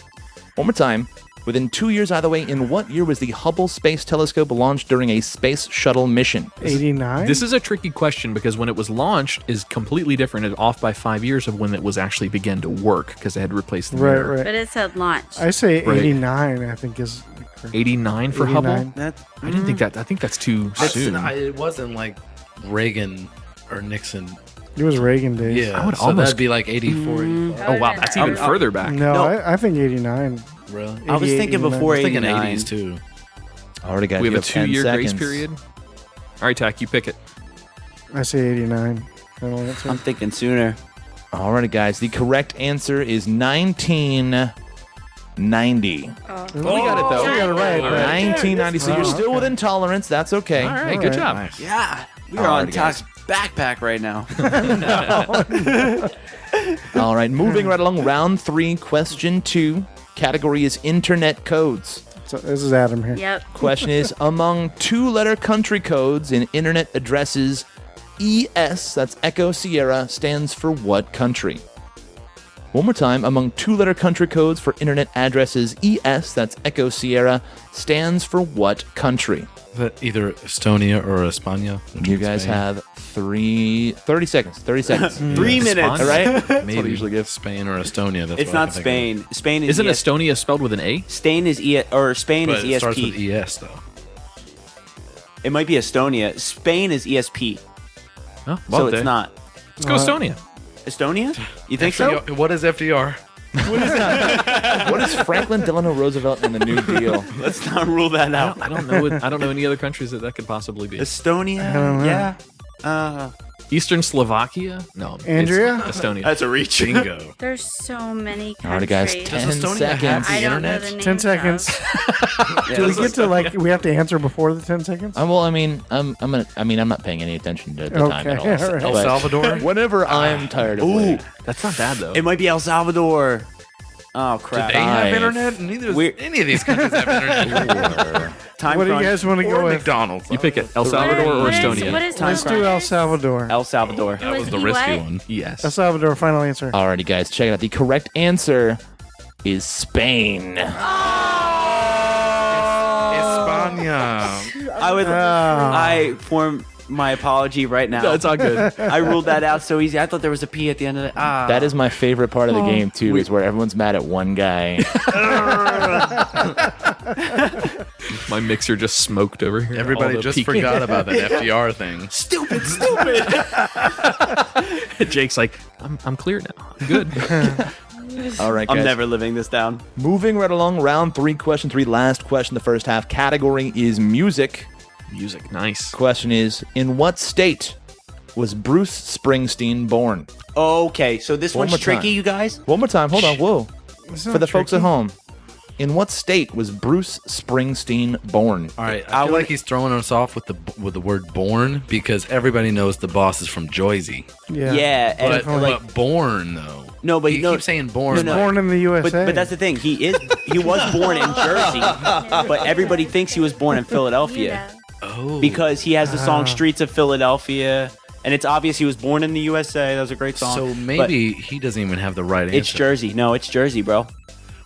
One more time. Within 2 years either way, in what year was the Hubble Space Telescope launched during a space shuttle mission? 89. This is a tricky question because when it was launched is completely different. It's off by 5 years of when it was actually began to work because they had to replace the mirror. right. But it said launch. I say Right. 89. I think is. 89 for 89. Hubble? That, I didn't think that. I think that's too soon. It wasn't like Reagan or Nixon. It was Reagan days. Yeah, I would so almost- that'd be like 84, 85. Oh, wow. That's even further back. No, No. I think 89. Really? I was 88, thinking 89. before I was thinking 89. 80s too. Already got We you have a 10 2-year grace seconds. period. All right, Tach, you pick it. I say 89. Final answer. I'm thinking sooner. Alrighty, guys. The correct answer is 1990. We got it, though. You got it right. All right. 1990. So you're still within tolerance. That's okay. All right, good job. Nice. Yeah. We are on Alrighty, guys. Tach's backpack right now. All right, moving right along. Round 3, question 2. Category is internet codes. So this is Adam here. Yep. Question is among 2-letter country codes in internet addresses, ES, that's Echo Sierra, stands for what country? One more time. Among 2-letter country codes for internet addresses, ES, that's Echo Sierra, stands for what country? Is that either Estonia or España? You guys have 30 seconds. 30 seconds. 3 minutes. All right? maybe I usually give. Spain or Estonia. That's It's what I not can think Spain. Spain is Isn't ES- Estonia spelled with an A? Spain is of. But it starts with ESP. ES though. It might be Estonia. Spain is ESP. Oh, so it's not. Let's go Estonia. Estonia? You think so? What is FDR? What is Franklin Delano Roosevelt and the New Deal? Let's not rule that out. I don't know. I don't know any other countries that could possibly be. Estonia? Yeah. Eastern Slovakia? No. it's Andrea? Estonia. That's a reach. Bingo. There's so many countries. All right, guys, 10 seconds. I don't know the names 10 seconds. of. Do we get to we have to answer before the 10 seconds? Well, I'm not paying any attention to the time at all. all right. El Salvador? Whenever I'm tired of waiting. That's not bad, though. It might be El Salvador. Oh, crap. They have Five. internet? Neither does any of these countries have internet. Time What do you crunch. guys want to go Or with? McDonald's. You pick it. El Salvador or What is- Estonia? What is Let's do El Salvador. El Salvador. That was the risky one. Yes. El Salvador, final answer. Alrighty, guys, check it out. The correct answer is Spain. España. I form my apology right now. No, it's all good. I ruled that out so easy. I thought there was a P at the end of it. That is my favorite part of the game, too, is where everyone's mad at one guy. My mixer just smoked over here. Everybody All the just peak- forgot about that FDR thing. Stupid. Jake's like, I'm clear now. I'm good. All right, guys. I'm never living this down. Moving right along, round 3, question 3, last question, the first half. Category is music. Music, nice. Question is, in what state was Bruce Springsteen born? Okay, so this One one's more tricky, time. you guys. One more time. Hold on. Whoa. It's For not the folks at tricky. home, in what state was Bruce Springsteen born? All right, I feel like he's throwing us off with the word born because everybody knows the boss is from Jersey. Yeah. and But born though. No, but you no, keep saying born. no, no. like- Born in the USA. but that's the thing. He was born in Jersey, but everybody thinks he was born in Philadelphia because he has the song "Streets of Philadelphia," and it's obvious he was born in the USA. That was a great song. So maybe he doesn't even have the right answer. it's Jersey. No, it's Jersey, bro.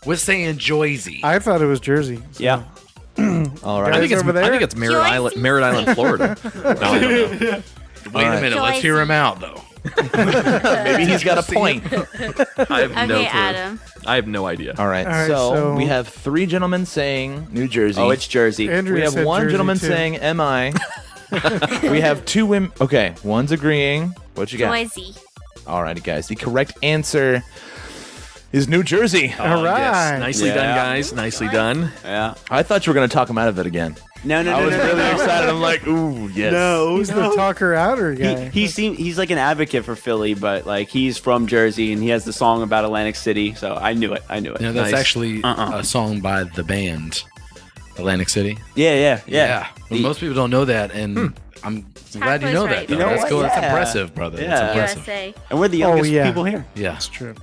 We're saying Jersey. I thought it was Jersey. Yeah. All I right. think it's over there? Merritt Island, Florida. No, I don't know. Wait a minute. Let's hear him out though. Maybe he's got a point. I have no Okay, clue. Adam. I have no idea. All right, All right, so so- we have 3 gentlemen saying New Jersey. Oh, it's Jersey. Andrea we have said 1 Jersey, gentleman too. saying MI. We have 2 women. Okay, one's agreeing. What you got? Noisy. All righty, guys. The correct answer is New Jersey. All right. Yes. Nicely Yeah. done, guys. Nicely done. Yeah. I thought you were going to talk him out of it again. No. I was really excited. I'm like, ooh, yes. Who's the talker outer guy? He's like an advocate for Philly, but like he's from Jersey and he has the song about Atlantic City, so I knew it. You know, that's Nice. actually a song by the band Atlantic City. Yeah. But most people don't know that, and I'm glad you was know right. that. Though. You know That's what? cool. That's Yeah. impressive, brother. Yeah. That's impressive. USA. And we're the youngest yeah. people here. Yeah. That's true.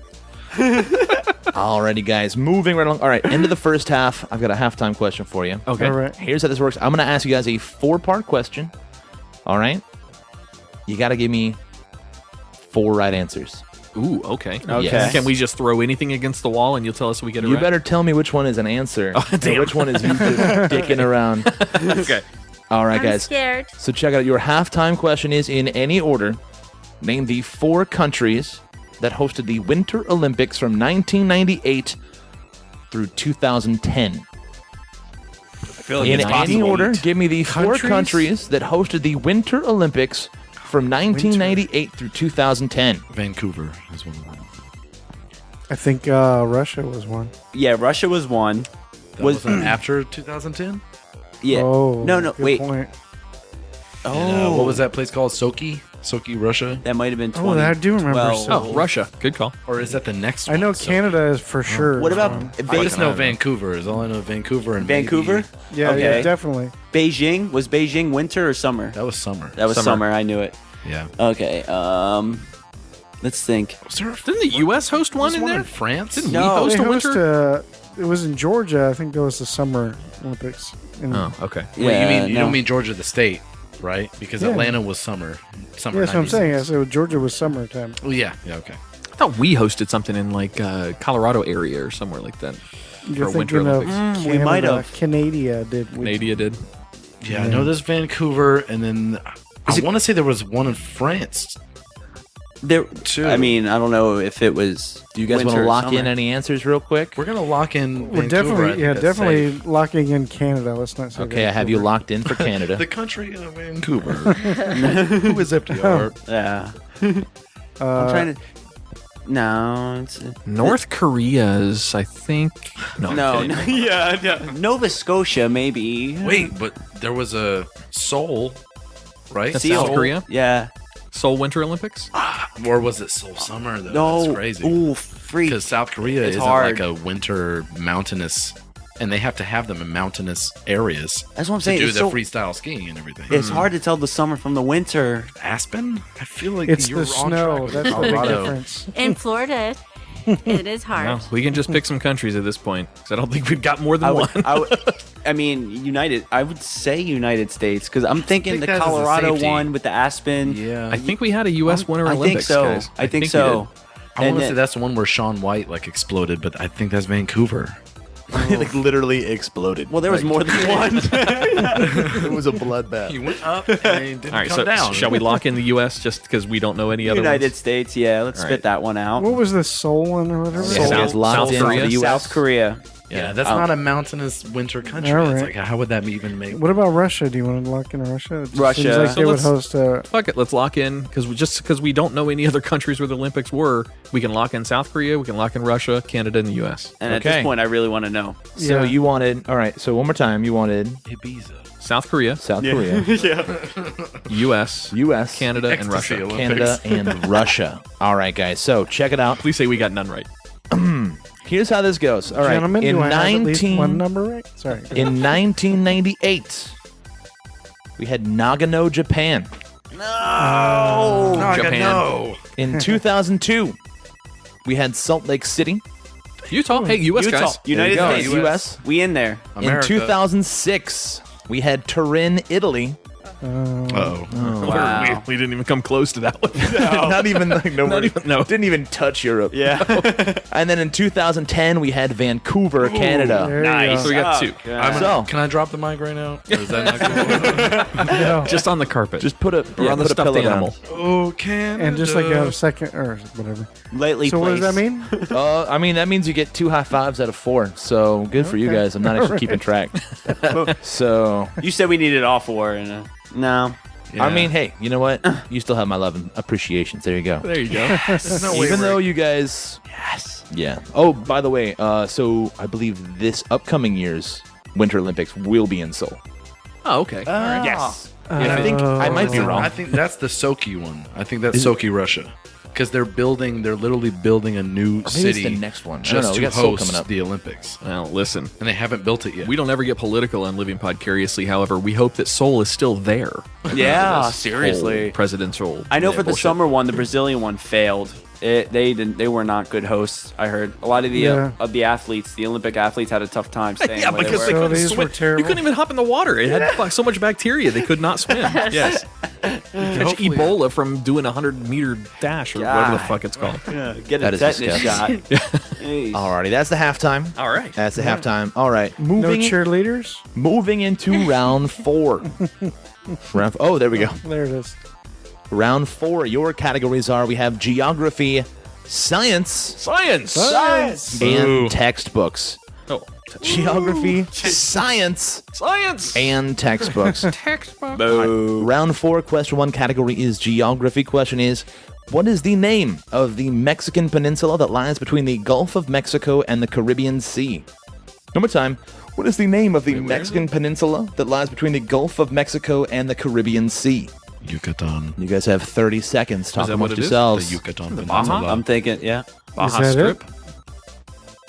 Alrighty, guys. Moving right along. All right, end of the first half. I've got a halftime question for you. Okay. All right. Here's how this works. I'm going to ask you guys a 4-part question. All right? You got to give me 4 right ansers. Ooh, okay. Okay. Yes. Can we just throw anything against the wall and you'll tell us if we get it You right? better tell me which one is an answer and damn. which one is you just dicking around. Okay. All right, I'm guys. scared. So check out. Your halftime question is in any order. Name the 4 countries that hosted the Winter Olympics from 1998 through 2010. I feel In any order, give me the 4 Countries? countries that hosted the Winter Olympics from 1998 through 2010. Vancouver is one of them. I think Russia was one. Yeah, Russia was one. That wasn't after 2010? Yeah. Oh, no, good wait. point. Oh, What was that place called? Sochi? Sochi, Russia? that might have been 20. Oh, I do remember. 12. Oh, Russia. Good call. Or is that the next I one? know So- Canada is for sure. What about one. I just know Fucking Vancouver is all I know. Vancouver and Vancouver? maybe- Yeah, Okay. yeah, definitely. Beijing? Was Beijing winter or summer? That was summer. That was summer. I knew it. Yeah. Okay. Let's think. Was there Didn't the U.S. host one was in one there? in France? Didn't No. we host They a winter? it was in Georgia. I think that was the Summer Olympics. In, Oh, okay. Wait, Yeah, you no. don't mean Georgia the state, right? Because Yeah. Atlanta was summer. Yeah, that's what I'm saying. I said Georgia was summertime. Oh, yeah. Yeah, okay. I thought we hosted something in like Colorado area or somewhere like that. You're For Winter thinking of Olympics. We might Canada. have. Canada did. Nadia did. Yeah, I know there's Vancouver, and then I want to say there was one in France. I mean, I don't know if it was. Do you guys want to lock in any answers real quick? We're gonna lock in. We're Vancouver. definitely locking in Canada. Let's not say. Okay, I have you locked in for Canada. The country of Vancouver. Who is FDR? Yeah. I'm trying to. No, it's North Korea's, I think. no. Nova Scotia, maybe. Wait, but there was a Seoul, right? That's South Korea? Yeah. Seoul Winter Olympics? Or was it Seoul Summer? Though? No. That's crazy. Ooh, freak. Because South Korea It's isn't hard. like a winter mountainous, and they have to have them in mountainous areas. That's what I'm saying. To do It's the so- freestyle skiing and everything. It's hard to tell the summer from the winter. Aspen? I feel like It's you're the on snow. track with That's the big Colorado. difference. In Florida, it is hard. No, we can just pick some countries at this point. 'Cause I don't think we've got more than one. I mean, I would say United States because I'm thinking think the that is a Colorado safety. one with the Aspen. Yeah. I think we had a U.S. Winter I Olympics, think so. guys. I think we so. did. I want And to say then- that's the one where Shaun White like exploded, but I think that's Vancouver. Like literally exploded. Well, there was more than one. It was a bloodbath. He went up and he didn't All right, come so down. shall we lock in the U.S. just because we don't know any other United ones? States, yeah. Let's All spit right. that one out. What was the Seoul one or whatever? So you guys locked South in Korea? for the US? South Korea. Yeah, that's not a mountainous winter country. All It's right. like, how would that even make? What about Russia? Do you want to lock in Russia? It just Russia. seems like So they would let's- host a. Fuck it, let's lock in because we don't know any other countries where the Olympics were. We can lock in South Korea, we can lock in Russia, Canada, and the U.S. And at Okay. this point, I really want to know. So Yeah. you wanted, all right, so one more time, you wanted Ibiza. South Korea, South Korea, U.S., U.S., Canada, and Ecstasy Russia. Olympics. Canada, and Russia. All right, guys, so check it out. Please say we got none right. Here's how this goes. All right, Gentlemen, in do I have at least 19 one number right? Sorry. in 1998, we had Nagano, Japan. Japan. No. In 2002, we had Salt Lake City. Utah. Hey, U.S. Utah. guys. United There you States. go, US. We in there. America. In 2006, we had Turin, Italy. Uh-oh. Wow. We didn't even come close to that one. Not even like Not even- no. Didn't even touch Europe. Yeah. And then in 2010, we had Vancouver, Canada. There you Nice. So we got two. God. So Can I drop the mic right now? Or is that not good? go. Just on the carpet. just put a on the put a stuffed pillow down. animal. Oh, Canada. And just like a second or whatever. Lately So what does that mean? I mean, that means you get 2 high fives out of 4. So good for you Okay. guys. I'm not actually keeping track. So, You said we needed all four. And, no. I mean, hey, you know what? You still have my love and appreciation. There you go. There you go. Even though you guys. Yes. Yeah. Oh, by the way, so I believe this upcoming year's Winter Olympics will be in Seoul. Oh, okay. All right. Yes. I think I might be wrong. I think that's the Sochi one. I think that's Sochi, Russia. Because they're literally building a new maybe it's city the next one. I don't just know. We to got Seoul host coming up. the Olympics. Well, listen. And they haven't built it yet. We don't ever get political on Living Podcariously. However, we hope that Seoul is still there. Yeah, This seriously. whole presidential. I know for the bullshit. summer one, the Brazilian one failed. They were not good hosts. I heard a lot of the athletes, the Olympic athletes, had a tough time staying. Yeah, where because they they were. couldn't Facilities were swim. terrible. You couldn't even hop in the water. It had so much bacteria they could not swim. Yes. Catch Ebola from doing a 100-meter dash or whatever the God. fuck it's called. Get That a is tetanus shot. disgusting. Alrighty, that's the halftime. All right. That's the halftime. All right, No moving cheerleaders? moving into round 4. Oh, there we go. There it is. Round 4. Your categories are: we have geography, science, Science. and textbooks. Oh. Geography, science, Science. and textbooks. Boo. Round 4, question 1 category is geography. Question is: what is the name of the Mexican peninsula that lies between the Gulf of Mexico and the Caribbean Sea? One more time. What is the name of the Mexican peninsula that lies between the Gulf of Mexico and the Caribbean Sea? Yucatan. You guys have 30 seconds. Talk that amongst what it is? yourselves. The Yucatan The Peninsula. Baja? I'm thinking, yeah. Baja that Strip.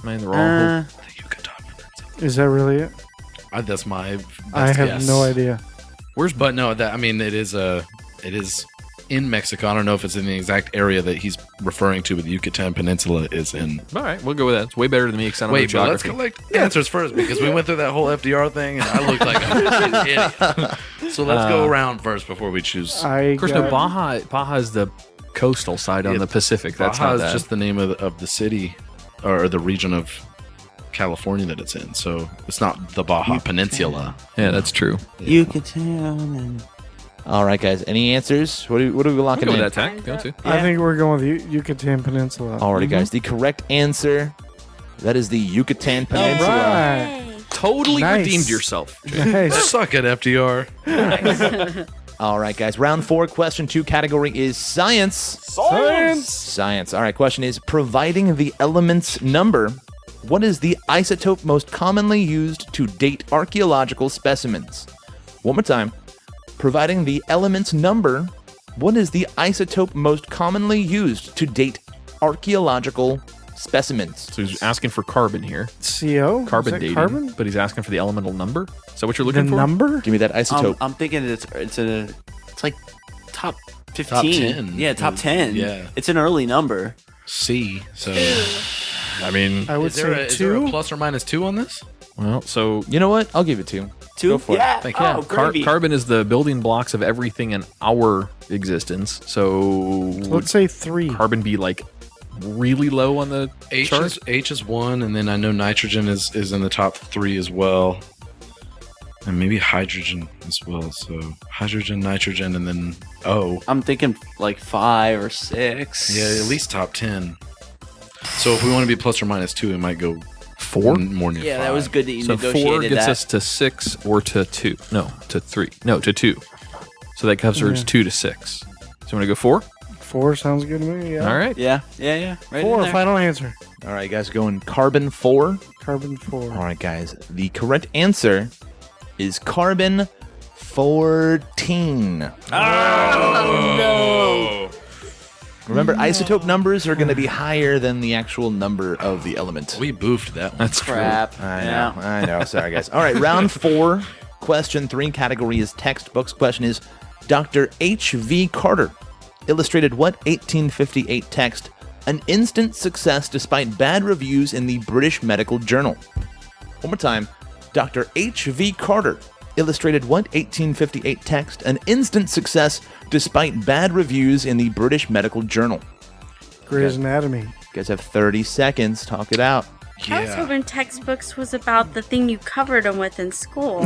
Am I in the wrong? Uh, The Yucatan Peninsula. Is that really it? That's my best I have guess. no idea. But no, it is in Mexico. I don't know if it's in the exact area that he's referring to, but the Yucatan Peninsula is in. All right, we'll go with that. It's way better than me because I don't know Wait, but let's geography. collect answers first because we went through that whole FDR thing and I looked like an idiot. So let's go around first before we choose. Of course, no. got- Baja is the coastal side on Yeah, the Pacific. That's Baja not is that. just the name of the city or the region of California that it's in. So it's not the Baja Peninsula. Yeah, that's true. Yucatan and All right, guys. Any answers? What are we locking Go in? with that, Tach. Go to. I think we're going with Yucatan Peninsula. Alrighty, guys. The correct answer, that is the Yucatan Peninsula. Right. Totally Nice. redeemed yourself. Nice. Suck it, FDR. All right, guys. Round 4, question 2 category is science. Science. All right, question is, providing the element's number, what is the isotope most commonly used to date archaeological specimens? One more time. Providing the element's number, what is the isotope most commonly used to date archaeological specimens? So he's asking for carbon here. CO? Carbon Is that dating. carbon? But he's asking for the elemental number. Is that what you're The looking for? number? Give me that isotope. I'm thinking it's like top 15. Top 10. Yeah, top 10. Yeah. It's an early number. C. So I mean, I would is there, say is there a 2. plus or minus 2 on this? well, so You know what? I'll give it 2. 2? Go for it. Yeah. Thank you. Oh, gravy. carbon is the building blocks of everything in our existence. So Let's say 3. would carbon be like really low on the chart? H is 1, and then I know nitrogen is in the top 3 as well. And maybe hydrogen as well. So hydrogen, nitrogen, and then O. I'm thinking like 5 or 6. Yeah, at least top 10. So if we want to be plus or minus 2, it might go 4? more near Yeah, 5. that was good that you So 4 negotiated gets that. us to 6 or to 2. No, to 3. No, to 2. So that covers 2 to 6. So I'm going to go 4? 4 sounds good to me. Yeah. All right. Yeah. Right 4, in there. final answer. All right, guys, going carbon 4. Carbon 4. All right, guys. The correct answer is carbon 14. Remember, isotope numbers are going to be higher than the actual number of the element. We boofed that one. That's Crap. I know. Sorry, guys. All right, round 4, question 3 category is textbooks. Question is, Dr. H.V. Carter illustrated what 1858 text, an instant success despite bad reviews in the British Medical Journal? One more time. Dr. H.V. Carter illustrated what 1858 text, an instant success despite bad reviews in the British Medical Journal? Grey's Anatomy. You guys have 30 seconds. Talk it out. I was hoping textbooks was about the thing you covered them with in school.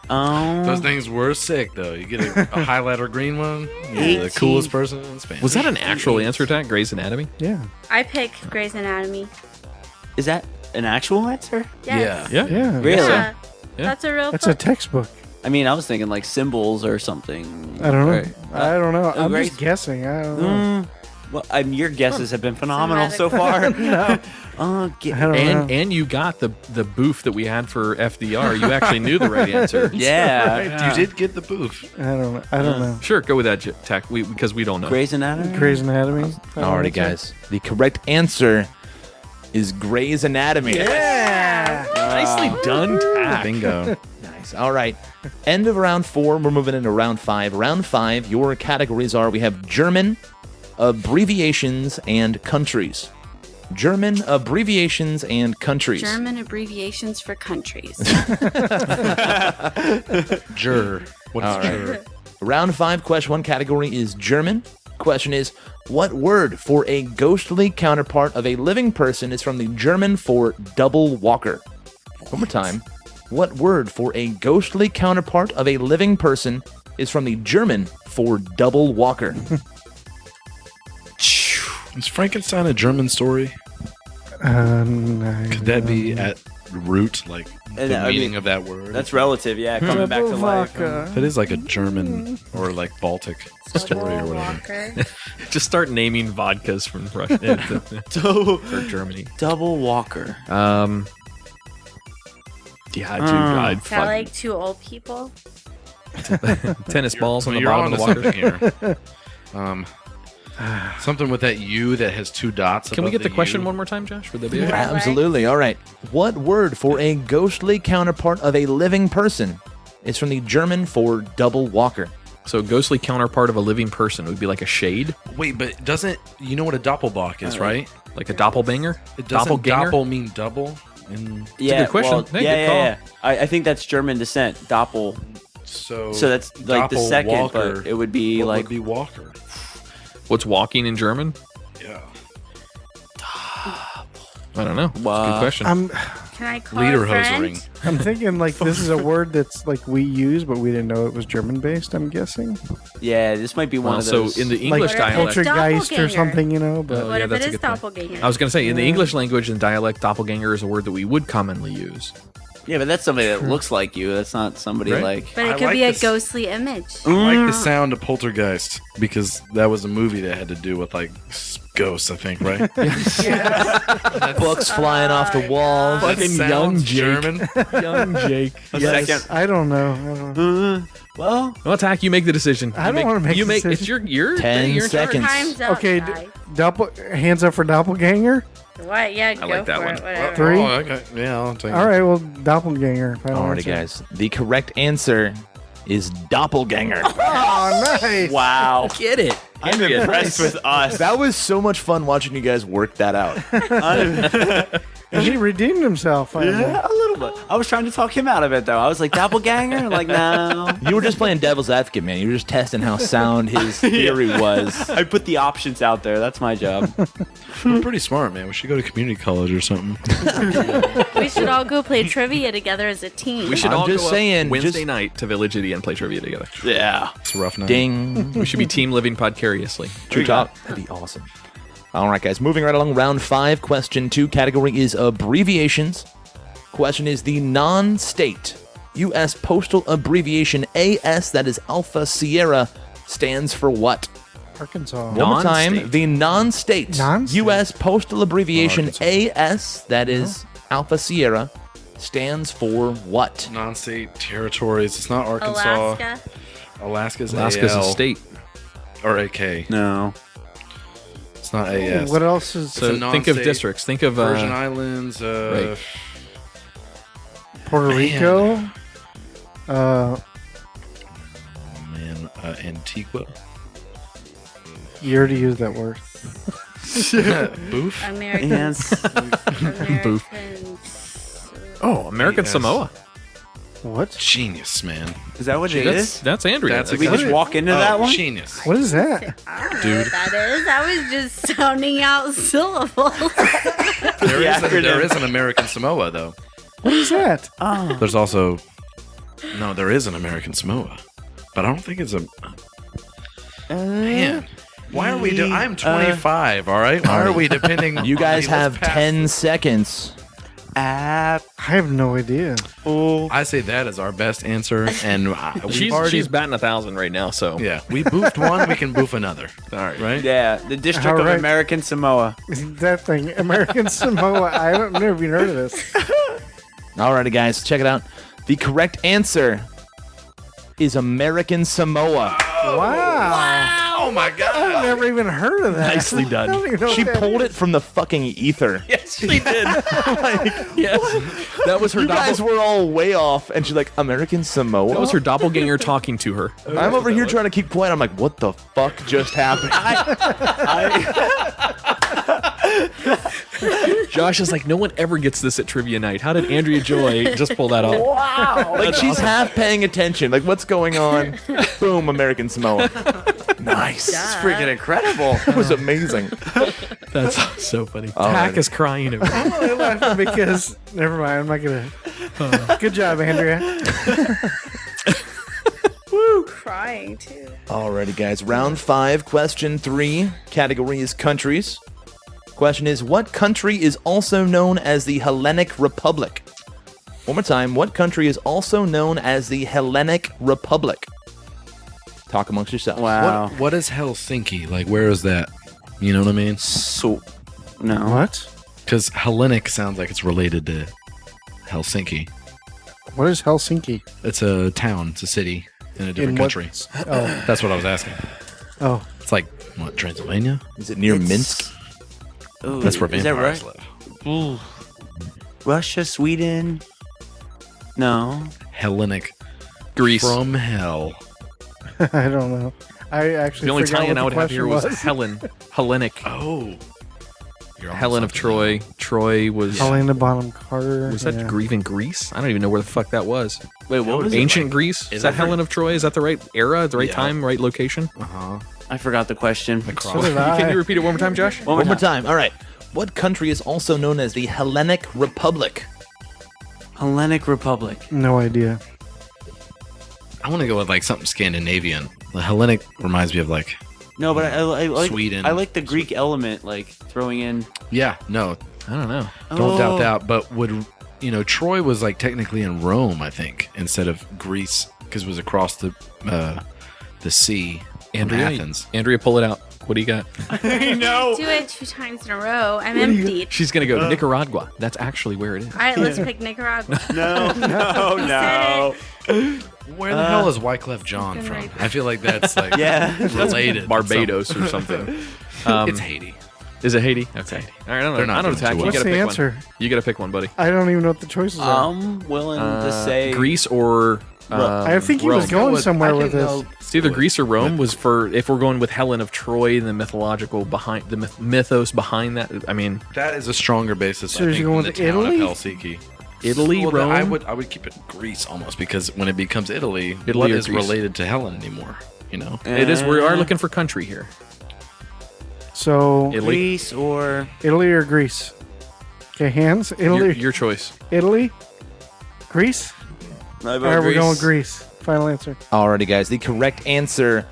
Those things were sick, though. You get a highlighter green one. You're the coolest person in Spanish. Was that an actual answer, Tach? Grey's Anatomy? Yeah. I pick Grey's Anatomy. Is that an actual answer? Yes. Yeah. Yeah. Really? Yeah. Yeah. That's a real That's a book. textbook. I mean, I was thinking like symbols or something. I don't know. Right. I don't know. I'm Grace- just guessing. I don't know. Well, your guesses have been phenomenal so far. No. Oh, I don't know. And you got the boof that we had for FDR. You actually knew the right answer. yeah. You did get the boof. I don't know. I don't know. Sure, go with that, Tach, because we don't know. Grey's Anatomy? Grey's Anatomy. Alrighty, guys. The correct answer is Grey's Anatomy. Nicely done, Tach. Bingo. Nice. All right. End of round 4. We're moving into round 5. Round 5, your categories are, we have German, abbreviations, and countries. German, abbreviations, and countries. German abbreviations for countries. Jur. What is All right. jur? Round 5, question 1 category is German. Question is, what word for a ghostly counterpart of a living person is from the German for double walker? One more time. What word for a ghostly counterpart of a living person is from the German for double walker? Is Frankenstein a German story? No. Could that be at root, like the I meaning mean, of that word? That's relative, yeah. Coming back to life. That is like a German or like Baltic story or whatever. Walker. Just start naming vodkas from Russia or Germany. Double Walker. Yeah, dude, I'd Is that fuck like two old people? tennis balls on the You're bottom of the onto water. something here. Something with that U that has 2 dots. Can we above get the question U. one more time, Josh? Would that be okay? Yeah. Absolutely. All right. What word for a ghostly counterpart of a living person is from the German for double walker? So ghostly counterpart of a living person would be like a shade, Wait, but doesn't you know what a doppelbock is, right? like a doppelbanger? It doesn't Doppelganger? doppel mean double. And Yeah, good question. Well, Hey, yeah, good call. yeah. I think that's German descent. Doppel. so So that's like the second, Doppelwalker, but it would be what like would be Walker? What's walking in German? Yeah. I don't know. It's a Wow. good question. I'm Can Can I call a friend? I'm thinking like this is a word that's like we use, but we didn't know it was German based. I'm guessing. Yeah, this might be one of those. So in the English like dialect, poltergeist or something, you know. But What if that's a it is good point. doppelganger? I was going to say in the English language and dialect, doppelganger is a word that we would commonly use. Yeah, but that's somebody that looks like you. That's not somebody Right. like. But it I could like be a this. ghostly image. I like the sound of poltergeist because that was a movie that had to do with like ghosts, I think, right? Books flying off the walls. That Fucking sounds young Jake. German. Young Jake. Second. I don't know. Well, Well, Tach, you make the decision. I don't wanna make you the make decision. It's your 10 your turn. seconds. Time's up. Okay, guy. hands up for doppelganger. What? Yeah, go like that for one. it. Whatever. 3. Oh, okay. Yeah, I'll take All right, well, doppelganger. Final Alrighty, answer. guys. The correct answer is doppelganger. Oh, nice. wow. Get it. I'm impressed with us. That was so much fun watching you guys work that out. And he redeemed himself. Finally. Yeah, a little bit. I was trying to talk him out of it, though. I was like, doppelganger? Like, no. You were just playing devil's advocate, man. You were just testing how sound his theory was. I put the options out there. That's my job. We're pretty smart, man. We should go to community college or something. We should all go play trivia together as a team. We should I'm all just go up saying, Wednesday just- night to Village Idiot and play trivia together. Yeah. It's a rough night. Ding. We should be team living podcariously. True talk. That'd be awesome. All right, guys. Moving right along. Round 5. Question 2. Category is abbreviations. Question is the non-state U.S. postal abbreviation AS, that is Alpha Sierra, stands for what? Arkansas. One more time. Non-state. The non-state Non-state. U.S. postal abbreviation Arkansas. AS, that is Alpha Sierra, stands for what? Non-state territories. It's not Arkansas. Alaska. Alaska's Alaska's AL, a state. or AK. No. It's not AS. What else is So a think of non-state. districts. Think of Virgin Islands. right. Puerto Rico? Antigua. You already used that word. Boof. Americans. Americans. Oh, American Yes. Samoa. What? Genius, man. Is that what it That's is? that's Andrea. That's Did we just walk into that one? Genius. What is that? I don't know Dude. what that is. I was just sounding out syllables. There is an American Samoa, though. What is that? There's also there is an American Samoa, but I don't think it's a man. Why are we doing? I'm 25. All right. Why are we depending? You guys on- have let's pass 10 this. seconds. I have no idea. I say that is our best answer, and She's batting 1,000 right now. So yeah. We boofed one. We can boof another. all right. Right. Yeah, the District All of right. American Samoa. That thing, American Samoa. I haven't never even heard of this. Alrighty, guys, check it out. The correct answer is American Samoa. Wow. Oh my I've God. never even heard of that. Nicely done. I don't even know She what that pulled is. it from the fucking ether. Yes, she did. Yes, that was her. You guys were all way off, and she's like, American Samoa? That was her doppelganger talking to her. I'm over here trying to keep quiet. I'm like, what the fuck just happened? Josh is like, no one ever gets this at trivia night. How did Andrea Joy just pull that off? Wow. Like, she's half paying attention. Like, what's going on? Boom, American Samoa. Nice. It's freaking incredible. That was amazing. That's so funny. All Tach right. is crying over it. I'm only laughing because never mind. I'm not gonna. Good job, Andrea. Crying too. Alrighty, guys. Round 5, question 3. Category is countries. Question is, what country is also known as the Hellenic Republic? One more time. What country is also known as the Hellenic Republic? Talk amongst yourselves. Wow. What is Helsinki? Like, where is that? You know what I mean? So, no. What? Because Hellenic sounds like it's related to Helsinki. What is Helsinki? It's a town. It's a city in a different In what- country. Oh, That's what I was asking. oh. It's like what, Transylvania? Is it near Minsk? Ooh, That's where is that vampires right? live. Russia, Sweden. No. Hellenic. Greece. From hell. I don't know. I actually The only forgot Italian what I would the have here was question Helen. Hellenic. Oh. You're Helen of Troy. Troy was. Helena Bonham Carter. Was that even Greece? I don't even know where the fuck that was. Wait, what was it? Ancient Greece? Is that Helen of Troy? Is that the right era, the right Yeah. time, right location? Uh-huh. I forgot the question. So did I. Can you repeat it one more time, Josh? One more time. All right. What country is also known as the Hellenic Republic? Hellenic Republic. No idea. I want to go with like something Scandinavian. The Hellenic reminds me of like No, but I like Sweden. I like the Greek element, like throwing in. Yeah, no, I don't know. don't doubt that. But would Troy was like technically in Rome, I think, instead of Greece, because it was across the sea. Andrea, pull it out. What do you got? No. Do it 2 times in a row. I'm emptied. She's gonna go Nicaragua. That's actually where it is. All right, let's pick Nicaragua. No. Where the hell is Wyclef Jean from? right. I feel like that's like Yeah. related. Barbados or something. It's Haiti. Is it Haiti? Okay. All right, I don't know. They're not I don't doing attack too you. well. You gotta What's the pick answer? one. You gotta pick one, buddy. I don't even know what the choices are. I'm willing to say Greece or I think he was Rome. going somewhere with this. It's either Greece or Rome. Was for if we're going with Helen of Troy and the mythological behind the mythos behind that. I mean, That is a stronger basis. So I you're think, going than with the town Italy? of Helsinki. Italy, Well, Rome. I would keep it Greece almost, because when it becomes Italy, Italy what or is Greece? related to Helen anymore? It is. We are looking for country here. So Italy. Greece or Italy or Greece? Okay, hands. Italy, Your choice. Italy, Greece. I All right, we're going Greece. Final answer. Alrighty, guys. The correct answer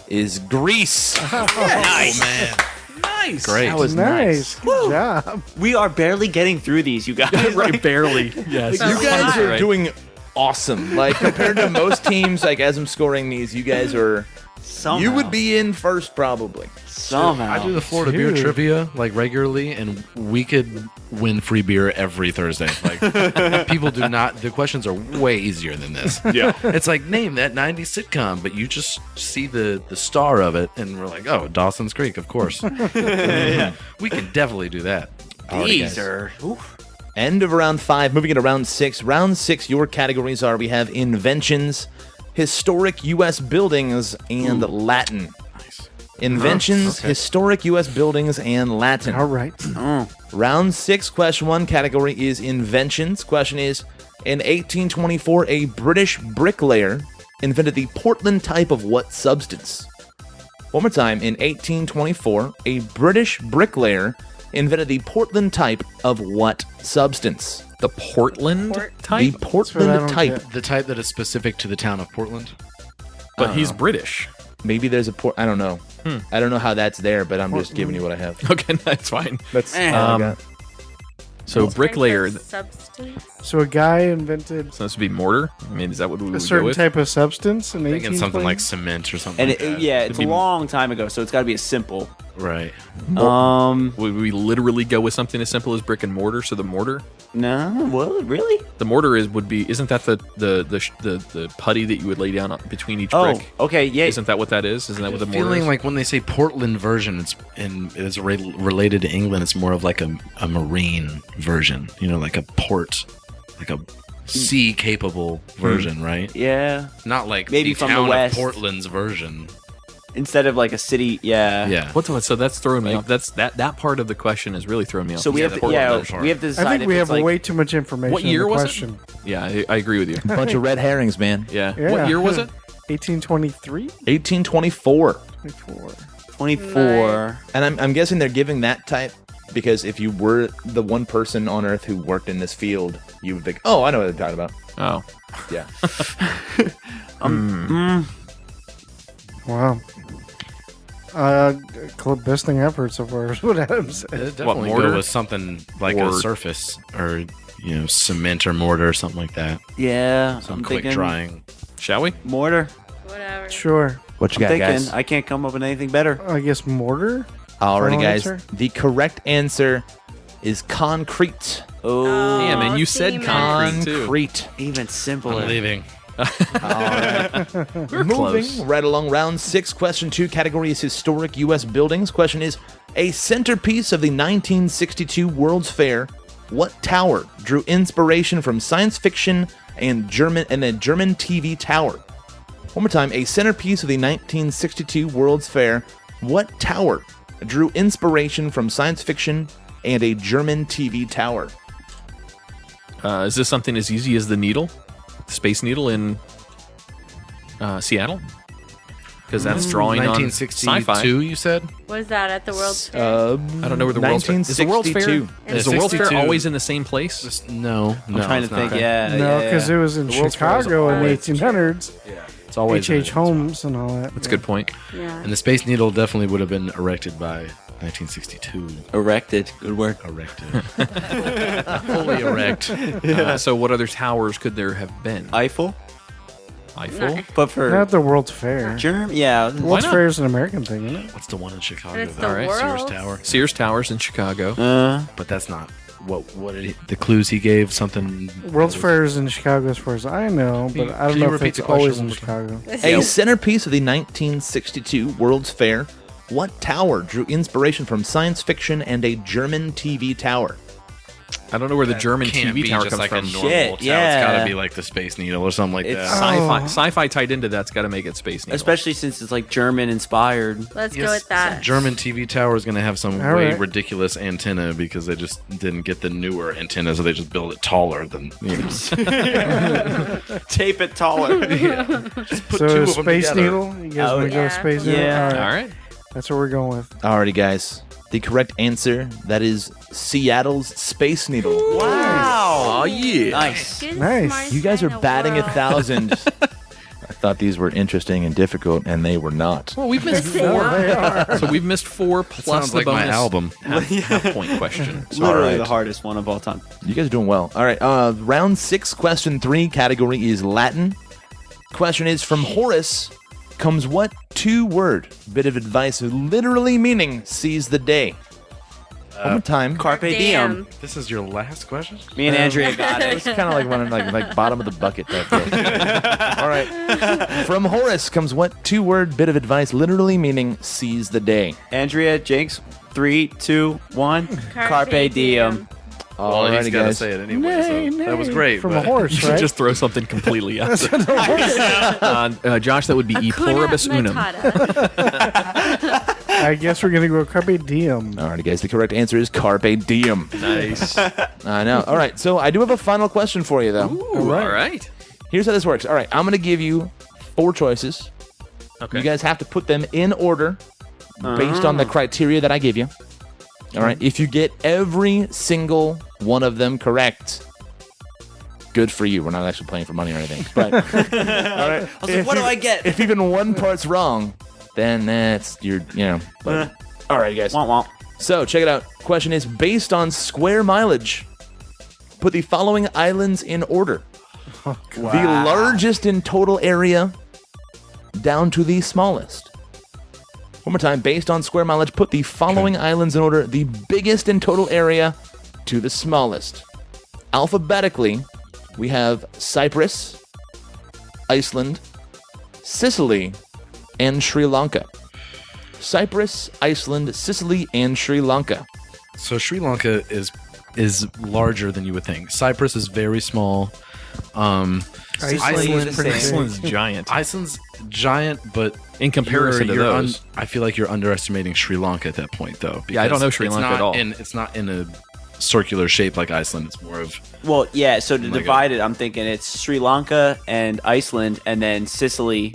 is Greece. Nice, man. Nice. Great. That was Nice. Good job. We are barely getting through these, you guys. Right, barely. Yes. You guys are Right. doing awesome. Like, compared to most teams, like, as I'm scoring these, you guys are... Somehow. You would be in first, probably. Somehow. I do the Florida beer Dude. trivia like regularly, and we could win free beer every Thursday. Like people do not. The questions are way easier than this. Yeah. It's like name that '90s sitcom, but you just see the star of it, and we're like, oh, Dawson's Creek, of course. We can definitely do that. These are. Oof. End of round 5. Moving into round 6. Round 6, your categories are, we have inventions, historic U.S. buildings, and Latin. Nice. Inventions, historic U.S. buildings, and Latin. All right. Round 6, question 1 category is inventions. Question is, in 1824, a British bricklayer invented the Portland type of what substance? One more time. In 1824, a British bricklayer invented the Portland type of what substance? The Portland type, The That's what I Portland don't type. get. The type that is specific to the town of Portland. but he's British. Maybe there's a port. I don't know. I don't know how that's there, but I'm just giving you what I have. Okay, that's fine. That's all I got. So bricklayer. Substance. So a guy invented So this would be mortar. I mean, is that what we a would go certain with? type of substance in I'm thinking something 1820? like cement or something. And like that. yeah, it's a be- long time ago, so it's got to be a simple. Right. Would we literally go with something as simple as brick and mortar? So the mortar, No, well, really? the mortar isn't that the putty that you would lay down between each Oh, brick? okay, yeah. Isn't that what that is? Isn't that what the mortar Feeling is? like when they say Portland version, it's related to England. It's more of like a marine version. Like a port, like a sea capable version, right? Yeah. Not like Maybe the from the town west. of Portland's version. Instead of like a city, yeah. Yeah. So that's throwing me off. That's that part of the question is really throwing me off. So we Yeah, have the to, yeah, Portland part. we have to decide I think if we it's have like, way too much information. What year in the was question. it? Yeah, I agree with you. Bunch of red herrings, man. Yeah. Yeah. What year was it? 1823? 1824. 24. 24. And I'm guessing they're giving that type because if you were the one person on Earth who worked in this field, you would think, oh, I know what they're talking about. Oh. Yeah. Wow. Best thing I've heard so far is what Adam said. Definitely mortar? go with something like Or- a surface or cement or mortar or something like that. Yeah. Some I'm quick thinking drying. Shall we? Mortar. Whatever. Sure. What you I'm got, thinking. guys? I can't come up with anything better. I guess mortar? Alrighty, Final guys. answer? The correct answer is concrete. Oh, Damn, and you see, said man. concrete too. Concrete. even simpler. I'm leaving. We're Moving close. right along, round 6, question 2, category is historic U.S. buildings. Question is, a centerpiece of the 1962 World's Fair, what tower drew inspiration from science fiction and a German TV tower? One more time, a centerpiece of the 1962 World's Fair, what tower drew inspiration from science fiction and a German TV tower? Is this something as easy as the Needle, the Space Needle in Seattle? because that's drawing on 1962, sci-fi. you said? Was that at the World's Fair? I don't know where the World's Fair is. The World's Fair 1962. is the World's Fair 62. always in the same place? No. I'm trying to think. Yeah. No, because it was in The World's Fair is Chicago in the always- 1800s. It's always H.H. Holmes and all that. That's a good point. Yeah. And the Space Needle definitely would have been erected by 1962. Erected. Good word. Erected. Fully erect. So what other towers could there have been? Eiffel. Eiffel? But for Not the World's Fair. Germ, yeah. World's not? Fair is an American thing, isn't it? What's the one in Chicago? But it's though? the All right, Sears world. Tower. Sears Towers in Chicago. But that's not what did the clues he gave something. World's Fair is in Chicago as far as I know, but I don't can you know if repeat it's the question always one in more Chicago. A centerpiece of the 1962 World's Fair. What tower drew inspiration from science fiction and a German TV tower? I don't know where the German Can't TV be tower just comes like from. a normal Shit, tower. yeah. It's got to be like the Space Needle or something like It's that. Sci-fi, Oh. sci-fi tied into that's got to make it Space Needle. Especially since it's like German inspired. Let's go Yes, with that. some German TV tower is going to have some All way right. ridiculous antenna because they just didn't get the newer antenna, so they just build it taller than. Tape it taller. Put So two of them Space together. Needle? You guys want to go yeah. Space Needle? Yeah. All right. All right. That's what we're going with. Alrighty, guys. The correct answer, that is Seattle's Space Needle. Wow. Oh, yeah. Nice. Good, Nice. smartest You guys guy are in the batting world. 1,000. I thought these were interesting and difficult, and they were not. Well, we've missed four. So we've missed four plus Sounds the like my bonus album. half point question. Literally Alright. the hardest one of all time. You guys are doing well. All right. Round 6, question 3, category is Latin. Question is, from Horace comes what 2-word bit of advice literally meaning seize the day? One more time. Carpe diem. This is your last question? Me and Andrea got It's it. kind of like one like bottom of the bucket type thing. All right. From Horace comes what 2-word bit of advice literally meaning seize the day? Andrea, Jinx, 3, 2, 1. Carpe diem. Well, he's Alrighty, got to guys. say it anyway, so that was great. From but- a horse, You right? just throw something completely out there. Josh, that would be E pluribus Hakuna unum. Matata. I guess we're going to go Carpe Diem. Alrighty, guys. The correct answer is carpe diem. Nice. I know. All right. So I do have a final question for you, though. Ooh, all right. Here's how this works. All right. I'm going to give you 4 choices. Okay. You guys have to put them in order based on the criteria that I give you. All right. If you get every single one of them correct, good for you. We're not actually playing for money or anything. But all right. I was like, what do I get? If even one part's wrong, then that's your, But, all right, guys. Womp womp. So check it out. Question is, based on square mileage, put the following islands in order. The largest in total area down to the smallest. One more time. Based on square mileage, put the following islands in order. The biggest in total area to the smallest. Alphabetically, we have Cyprus, Iceland, Sicily, and Sri Lanka. Cyprus, Iceland, Sicily, and Sri Lanka. So Sri Lanka is larger than you would think. Cyprus is very small. Iceland's pretty big. Iceland's giant. Iceland's giant, but In comparison to those. I feel like you're underestimating Sri Lanka at that point, though. Yeah, I don't because know Sri it's Lanka not at all. It's not in a circular shape like Iceland. It's more of Well, yeah, so to Like divide it, I'm thinking it's Sri Lanka and Iceland and then Sicily.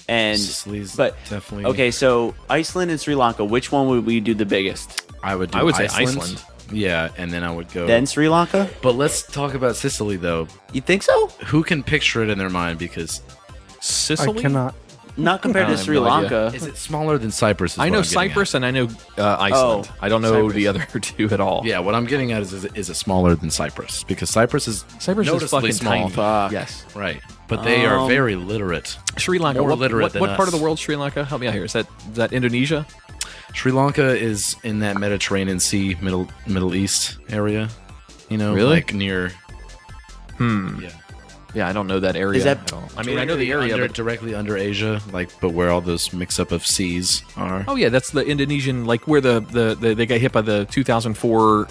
And Sicily's but definitely. okay, so Iceland and Sri Lanka, which one would we do the biggest? I would say Iceland. Iceland. Yeah, and then I would go. Then Sri Lanka? But let's talk about Sicily though. You think so? Who can picture it in their mind? Because Sicily? I cannot. Not compared I to have Sri no idea. Lanka. is it smaller than Cyprus? Is I what know I'm getting Cyprus and I know Iceland. Oh, I don't know Cyprus. the other two at all. at. Yeah, what I'm getting at is it smaller than Cyprus? Because Cyprus is Cyprus is noticeably fucking small. tiny. Fuck. Yes. Right, but they are very literate. Sri Lanka. More What, literate what, than what part us. of the world Sri Lanka? Help me out here. Is that Indonesia? Sri Lanka is in that Mediterranean Sea, Middle East area. You know, Really? like near. Yeah. Yeah, I don't know that area Is that- at all. I mean, I know the area, but directly under Asia, but where all those mix up of seas are. oh yeah, that's the Indonesian, like where the they got hit by the 2004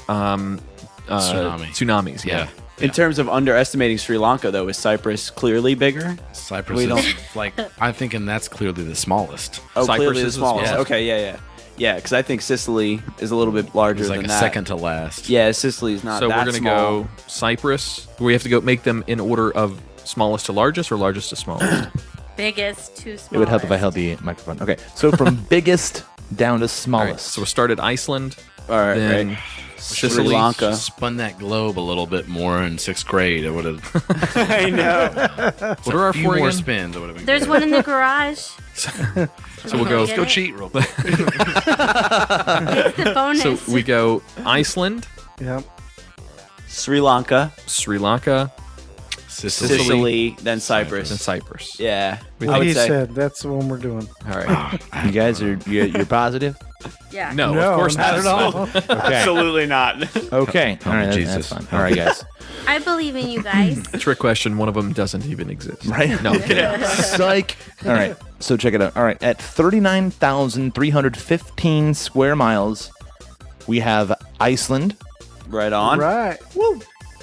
tsunamis. Yeah. In terms of underestimating Sri Lanka, though, is Cyprus clearly bigger? Cyprus We is don't- like I'm thinking that's clearly the smallest. Oh, Cyprus clearly the is the smallest. smallest. Okay, yeah. Yeah, because I think Sicily is a little bit larger It's like than a that. second to last. Yeah, Sicily's not So that we're gonna small. go Cyprus. We have to go make them in order of smallest to largest or largest to smallest. Biggest to smallest. It would help if I held the microphone. Okay, so from biggest down to All right, smallest. so we started Iceland, All right, then right. Sicily. Sri Lanka. Spun that globe a little bit more in 6th grade. It would have. I know. What are our few four more again? spins. It would have been. There's good. one in the garage. So we'll go. Get Go it? cheat real quick. The bonus. So we go Iceland, Yep. Sri Lanka, Sri Lanka, Sicily, then Cyprus. and Cyprus. Yeah, I Like would he say. said, that's the one we're doing. All right. You guys are you're positive? yeah. No, No, of course not at all. Okay. Absolutely not. Okay. All right. Jesus. That's fine. All right, guys. I believe in you guys. Trick question. One of them doesn't even exist. Right? No, I'm kidding. Psych. All right. So check it out. All right. At 39,315 square miles, we have Iceland. Right on. Right.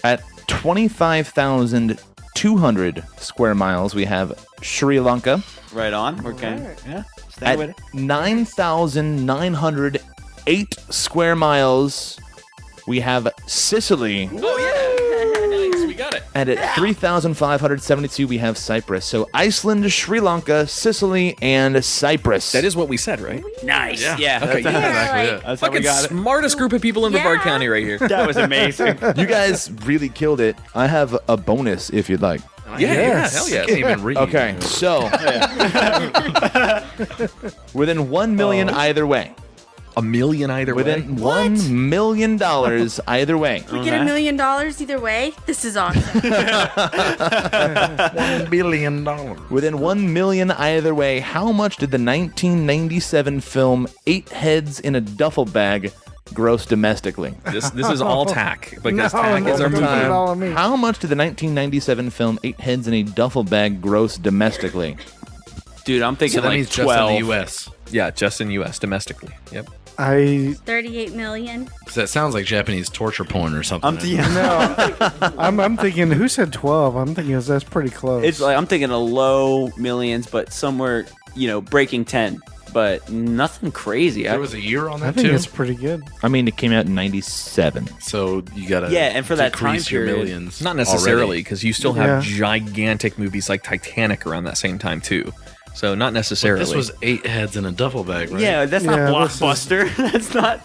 At 25,200 square miles, we have Sri Lanka. Right on. We're kind of, yeah. Stay At with it. 9,908 square miles, we have Sicily. Nice, we got it. And at 3,572, we have Cyprus. So Iceland, Sri Lanka, Sicily, and Cyprus. That is what we said, right? Nice. Yeah. Okay, that's, yeah. Like, that's how we Fucking got it. smartest group of people in Brevard Yeah. County right here. That was amazing. You guys really killed it. I have a bonus if you'd like. Yeah, hell yeah. Can't even read. Okay, so within 1 million either way. A million either way. Within $1 million either way. we get $1 million either way. This is awesome. $1 billion. Within 1 million either way, how much did the 1997 film Eight Heads in a Duffel Bag gross domestically? This is all Tach because No, Tach is no, our don't movie. put it all on me. How much did the 1997 film Eight Heads in a Duffel Bag gross domestically? Dude, I'm thinking So that like means 12. just in the U.S. Yeah, just in U.S. domestically. Yep. I 38 million. 'Cause that sounds like Japanese torture porn or something. I'm thinking who said 12? I'm thinking that's pretty close. It's like I'm thinking a low millions, but somewhere, breaking 10. But nothing crazy. There was a year on I that think too. it's pretty good. I mean, it came out in 97. So you gotta and for that time decrease your period, millions. Not necessarily already. because you still have Yeah. gigantic movies like Titanic around that same time too. So not necessarily. This was 8 heads in a duffel bag, right? Yeah, that's not Yeah, this is- Blockbuster. That's not.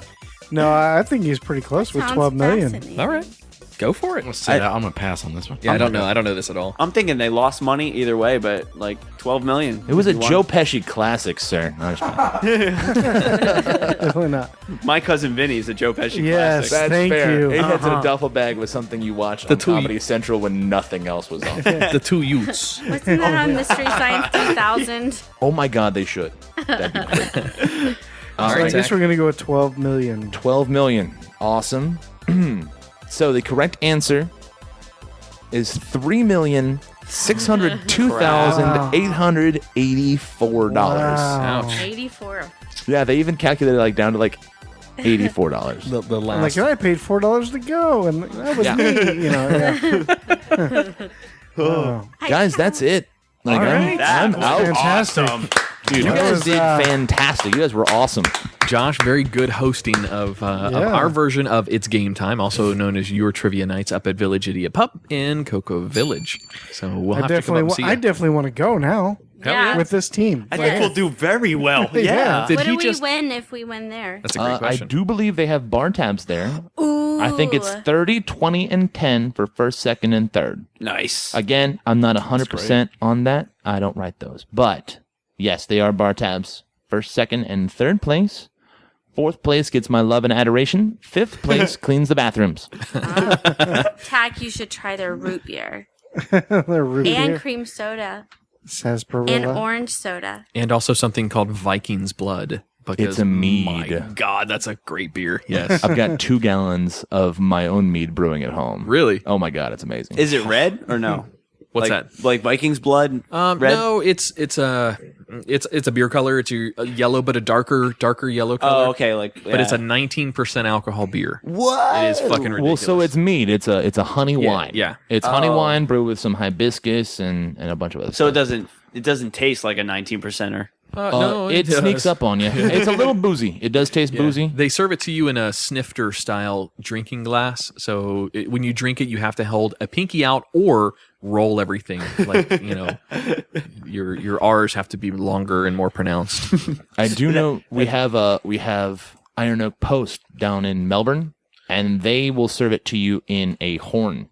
No, I think he's pretty close with Sounds 12 million. fascinating. all right. Go for it. I'm gonna pass on this one. Yeah, I don't know. I don't know this at all. I'm thinking they lost money either way, but like 12 million. It was a You want- Joe Pesci classic, sir. No, I'm just kidding. Definitely not. My cousin Vinny is a Joe Pesci Yes. classic. Thank you. Eight Heads in a Duffel Bag was something you watched on two- Comedy Central when nothing else was on. The two Utes. Wasn't that on Mystery Science 3000? Oh my God, they should. That'd be great. All So I right, guess Zach. we're gonna go with 12 million. 12 million. Awesome. So the correct answer is $3,602,884. Wow. Ouch. 84. Yeah, they even calculated like down to like $84. The I'm like, last. and I paid $4 to go, and that was Yeah. me. Oh. Guys, that's it. Like, All right. I'm out. Fantastic. Dude, you That guys was, did fantastic. You guys were awesome. Josh, very good hosting of our version of It's Game Time, also known as Your Trivia Nights up at Village Idiot Pub in Cocoa Village. So we'll have to come up and see you. I definitely want to go now Yeah. with this team. I think we'll do very well. Yeah. Did What he do we just? win if we win there? That's a great I question. do believe they have bar tabs there. Ooh. I think it's 30, 20, and 10 for first, second, and third. Nice. Again, I'm not 100% on that. I don't write those. But yes, they are bar tabs. First, second, and third place. Fourth place gets my love and adoration. Fifth place cleans the bathrooms. Tach, you should try their root beer. They're root And beer. cream soda. Sarsaparilla. And orange soda. And also something called Viking's Blood. Because, It's a mead. My God, that's a great beer. Yes. I've got 2 gallons of my own mead brewing at home. Really? Oh my God, it's amazing. Is it red or no? What's like, that? Like Viking's blood? Red? No, it's a beer color. It's a yellow, but a darker yellow color. Oh, okay. Like, But it's a 19% alcohol beer. what? It is fucking ridiculous. Well, so it's mead. It's a honey wine. yeah. It's honey wine brewed with some hibiscus and a bunch of other So stuff. it doesn't taste like a 19%er. no, it does. sneaks up on you. It's a little boozy. It does taste boozy. They serve it to you in a snifter style drinking glass. So when you drink it, you have to hold a pinky out or roll everything. Like, you know, your R's have to be longer and more pronounced. I do know we have Iron Oak Post down in Melbourne, and they will serve it to you in a horn.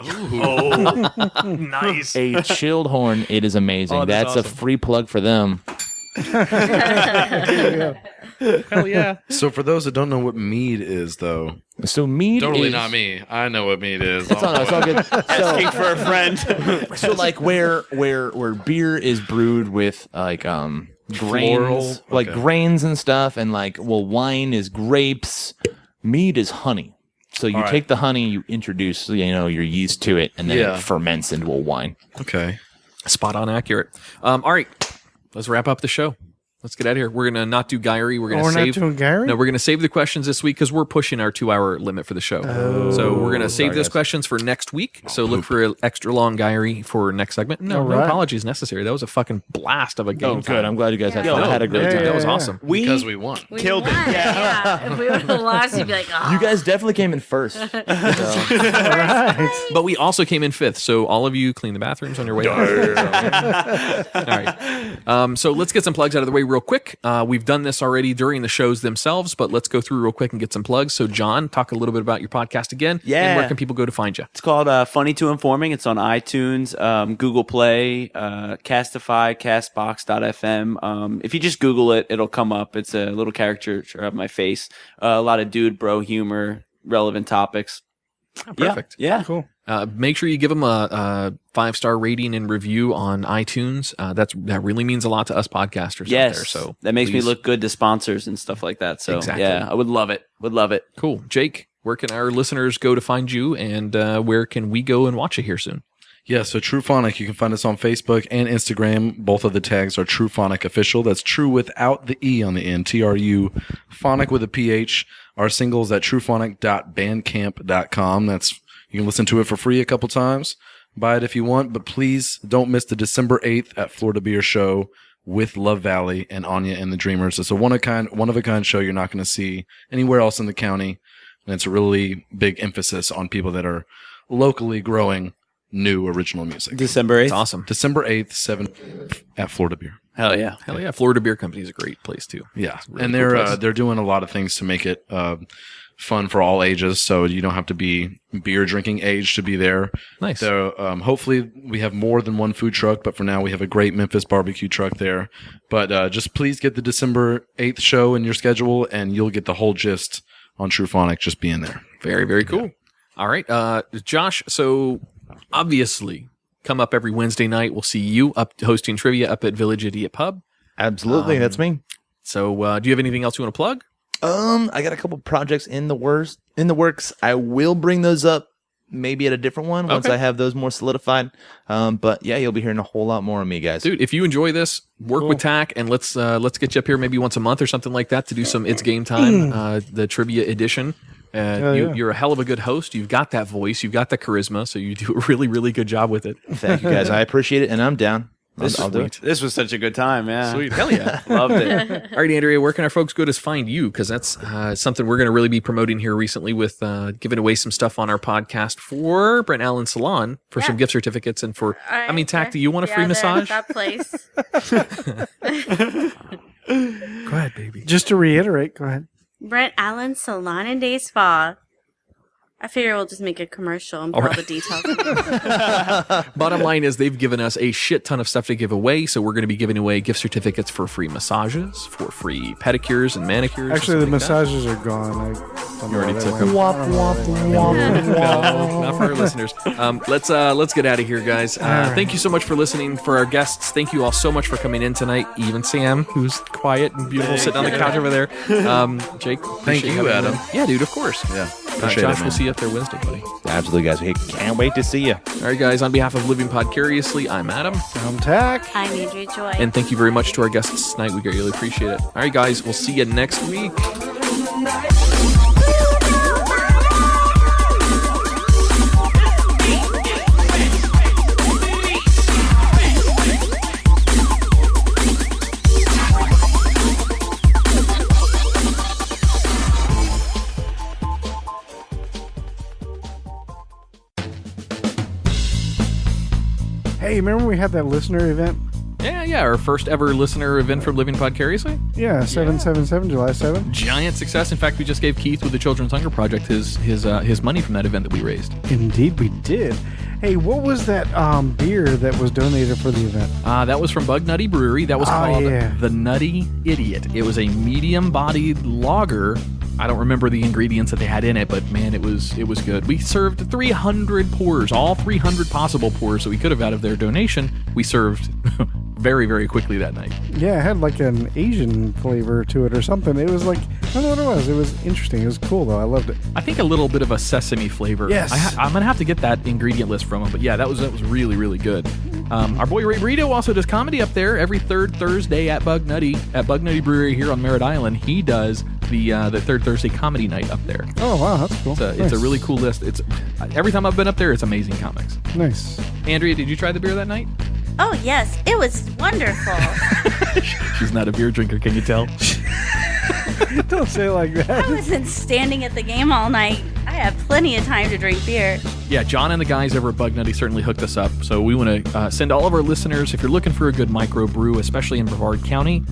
Oh, nice. A chilled horn. It is amazing. Oh, that's awesome. a free plug for them. Hell yeah. So for those that don't know what mead is, though, So mead Totally is not me. I know what mead is. It's all good. Asking for a friend. So like where beer is brewed with like grains, Floral? like Okay. grains and stuff, and like wine is grapes, mead is honey. So you All right. take the honey, you introduce your yeast to it, and then Yeah. it ferments into a wine. Okay. Spot on accurate. All right, let's wrap up the show. Let's get out of here. We're gonna not do Guyry. We're gonna we're save. not doing Guyry? No, we're gonna save the questions this week because we're pushing our 2-hour limit for the show. So we're gonna save sorry, those guys. questions for next week. So look for an extra long Guyry for next segment. No, All no right. apologies necessary. That was a fucking blast of a game. Oh, good. I'm glad you guys had No, fun. I had a great time. That was awesome. Because we won. We Killed it. won. Yeah. If we would have lost, you'd be like, oh. You guys definitely came in first. But we also came in 5th. So all of you clean the bathrooms on your way. All right. So let's get some plugs out of the way real quick. We've done this already during the shows themselves, but let's go through real quick and get some plugs. So John, talk a little bit about your podcast again. Yeah. And where can people go to find you? It's called Funny to Informing. It's on iTunes, Google Play, Castify, Castbox.fm. If you just Google it, it'll come up. It's a little caricature of my face. A lot of dude bro humor, relevant topics. Perfect. Yeah. Cool. Make sure you give them a 5-star rating and review on iTunes. That really means a lot to us podcasters out Yes. there. So that makes please. me look good to sponsors and stuff like that. So Exactly. yeah, I would love it. Would love it. Cool. Jake, where can our listeners go to find you, and where can we go and watch it here soon? Yeah, so TruPhonic, you can find us on Facebook and Instagram. Both of the tags are TruPhonic Official. That's true without the E on the end. TRU, Phonic with a PH. Our singles at truphonic.bandcamp.com. You can listen to it for free a couple times. Buy it if you want, but please don't miss the December 8th at Florida Beer Show with Love Valley and Anya and the Dreamers. It's a one of a kind show you're not going to see anywhere else in the county. And it's a really big emphasis on people that are locally growing new original music. December 8th. It's awesome. December 8th, 7 at Florida Beer. Hell yeah. Hell yeah. Florida Beer Company is a great place too. Yeah. really And cool place. they're doing a lot of things to make it fun for all ages, so you don't have to be beer drinking age to be there. Nice. So hopefully we have more than one food truck, but for now we have a great Memphis barbecue truck there. But just please get the December 8th show in your schedule, and you'll get the whole gist on TruPhonic just being there. Very, very cool. All right. Josh, so obviously come up every Wednesday night. We'll see you up hosting trivia up at Village Idiot Pub. Absolutely, that's me. So do you have anything else you want to plug? I got a couple projects in the works. I will bring those up maybe at a different one once Okay. I have those more solidified. But yeah, you'll be hearing a whole lot more of me, guys. Dude, if you enjoy this, work with Tach, and let's get you up here maybe once a month or something like that to do some It's Game Time, the trivia edition. You're a hell of a good host. You've got that voice. You've got the charisma. So you do a really, really good job with it. Thank you, guys. I appreciate it, and I'm down. I'll do it. This was such a good time. Yeah. Sweet. Hell yeah. Loved it. All right, Andrea, where can our folks go to find you? Because that's something we're going to really be promoting here recently with giving away some stuff on our podcast for Brent Allen Salon for some gift certificates and for, Tach, do you want a free massage? That place. Go ahead, baby. Just to reiterate, go ahead. Brent Allen Salon and Day Spa. I figure we'll just make a commercial and put all the details. Bottom line is they've given us a shit ton of stuff to give away, so we're going to be giving away gift certificates for free massages, for free pedicures and manicures. Actually, the and stuff like that. massages are gone. You already took them. No, not for our listeners. Let's get out of here, guys. Thank you so much for listening. For our guests, thank you all so much for coming in tonight. Even Sam, who's quiet and beautiful, sitting on the couch over there. Jake, Thank you, Adam. Yeah, dude, of course. Yeah. Appreciate Josh, it, we'll man. see you up there Wednesday, buddy. Absolutely, guys. We can't wait to see you. All right, guys. On behalf of Living Podcariously, I'm Adam. I'm Tach. I'm Andrea Joy. And thank you very much to our guests tonight. We really appreciate it. All right, guys. We'll see you next week. Hey, remember we had that listener event? Yeah, our first ever listener event from Living Podcariously. Yeah, 777, July 7th. Giant success. In fact, we just gave Keith with the Children's Hunger Project his money from that event that we raised. Indeed, we did. Hey, what was that beer that was donated for the event? That was from Bug Nutty Brewery. That was called the Nutty Idiot. It was a medium-bodied lager. I don't remember the ingredients that they had in it, but man, it was good. We served 300 pours, all 300 possible pours that we could have out of their donation. We served very, very quickly that night. Yeah, it had like an Asian flavor to it or something. It was like, I don't know what it was. It was interesting. It was cool though. I loved it. I think a little bit of a sesame flavor. Yes. I'm going to have to get that ingredient list from them, but yeah, that was really, really good. Our boy Ray Burrito also does comedy up there every third Thursday at Bug Nutty Brewery here on Merritt Island. He does the third Thursday comedy night up there. Oh wow, that's cool. It's a really cool list. It's every time I've been up there, it's amazing comics. Nice. Andrea, did you try the beer that night? Oh, yes. It was wonderful. She's not a beer drinker, can you tell? Don't say it like that. I wasn't standing at the game all night. I had plenty of time to drink beer. Yeah, John and the guys over at Bug Nutty certainly hooked us up. So we want to send all of our listeners, if you're looking for a good micro brew, especially in Brevard County,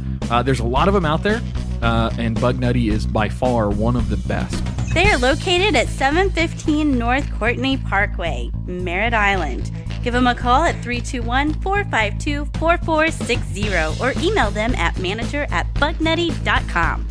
there's a lot of them out there, and Bug Nutty is by far one of the best. They are located at 715 North Courtney Parkway, Merritt Island. Give them a call at 321-452-4460 or email them at manager@bugnutty.com.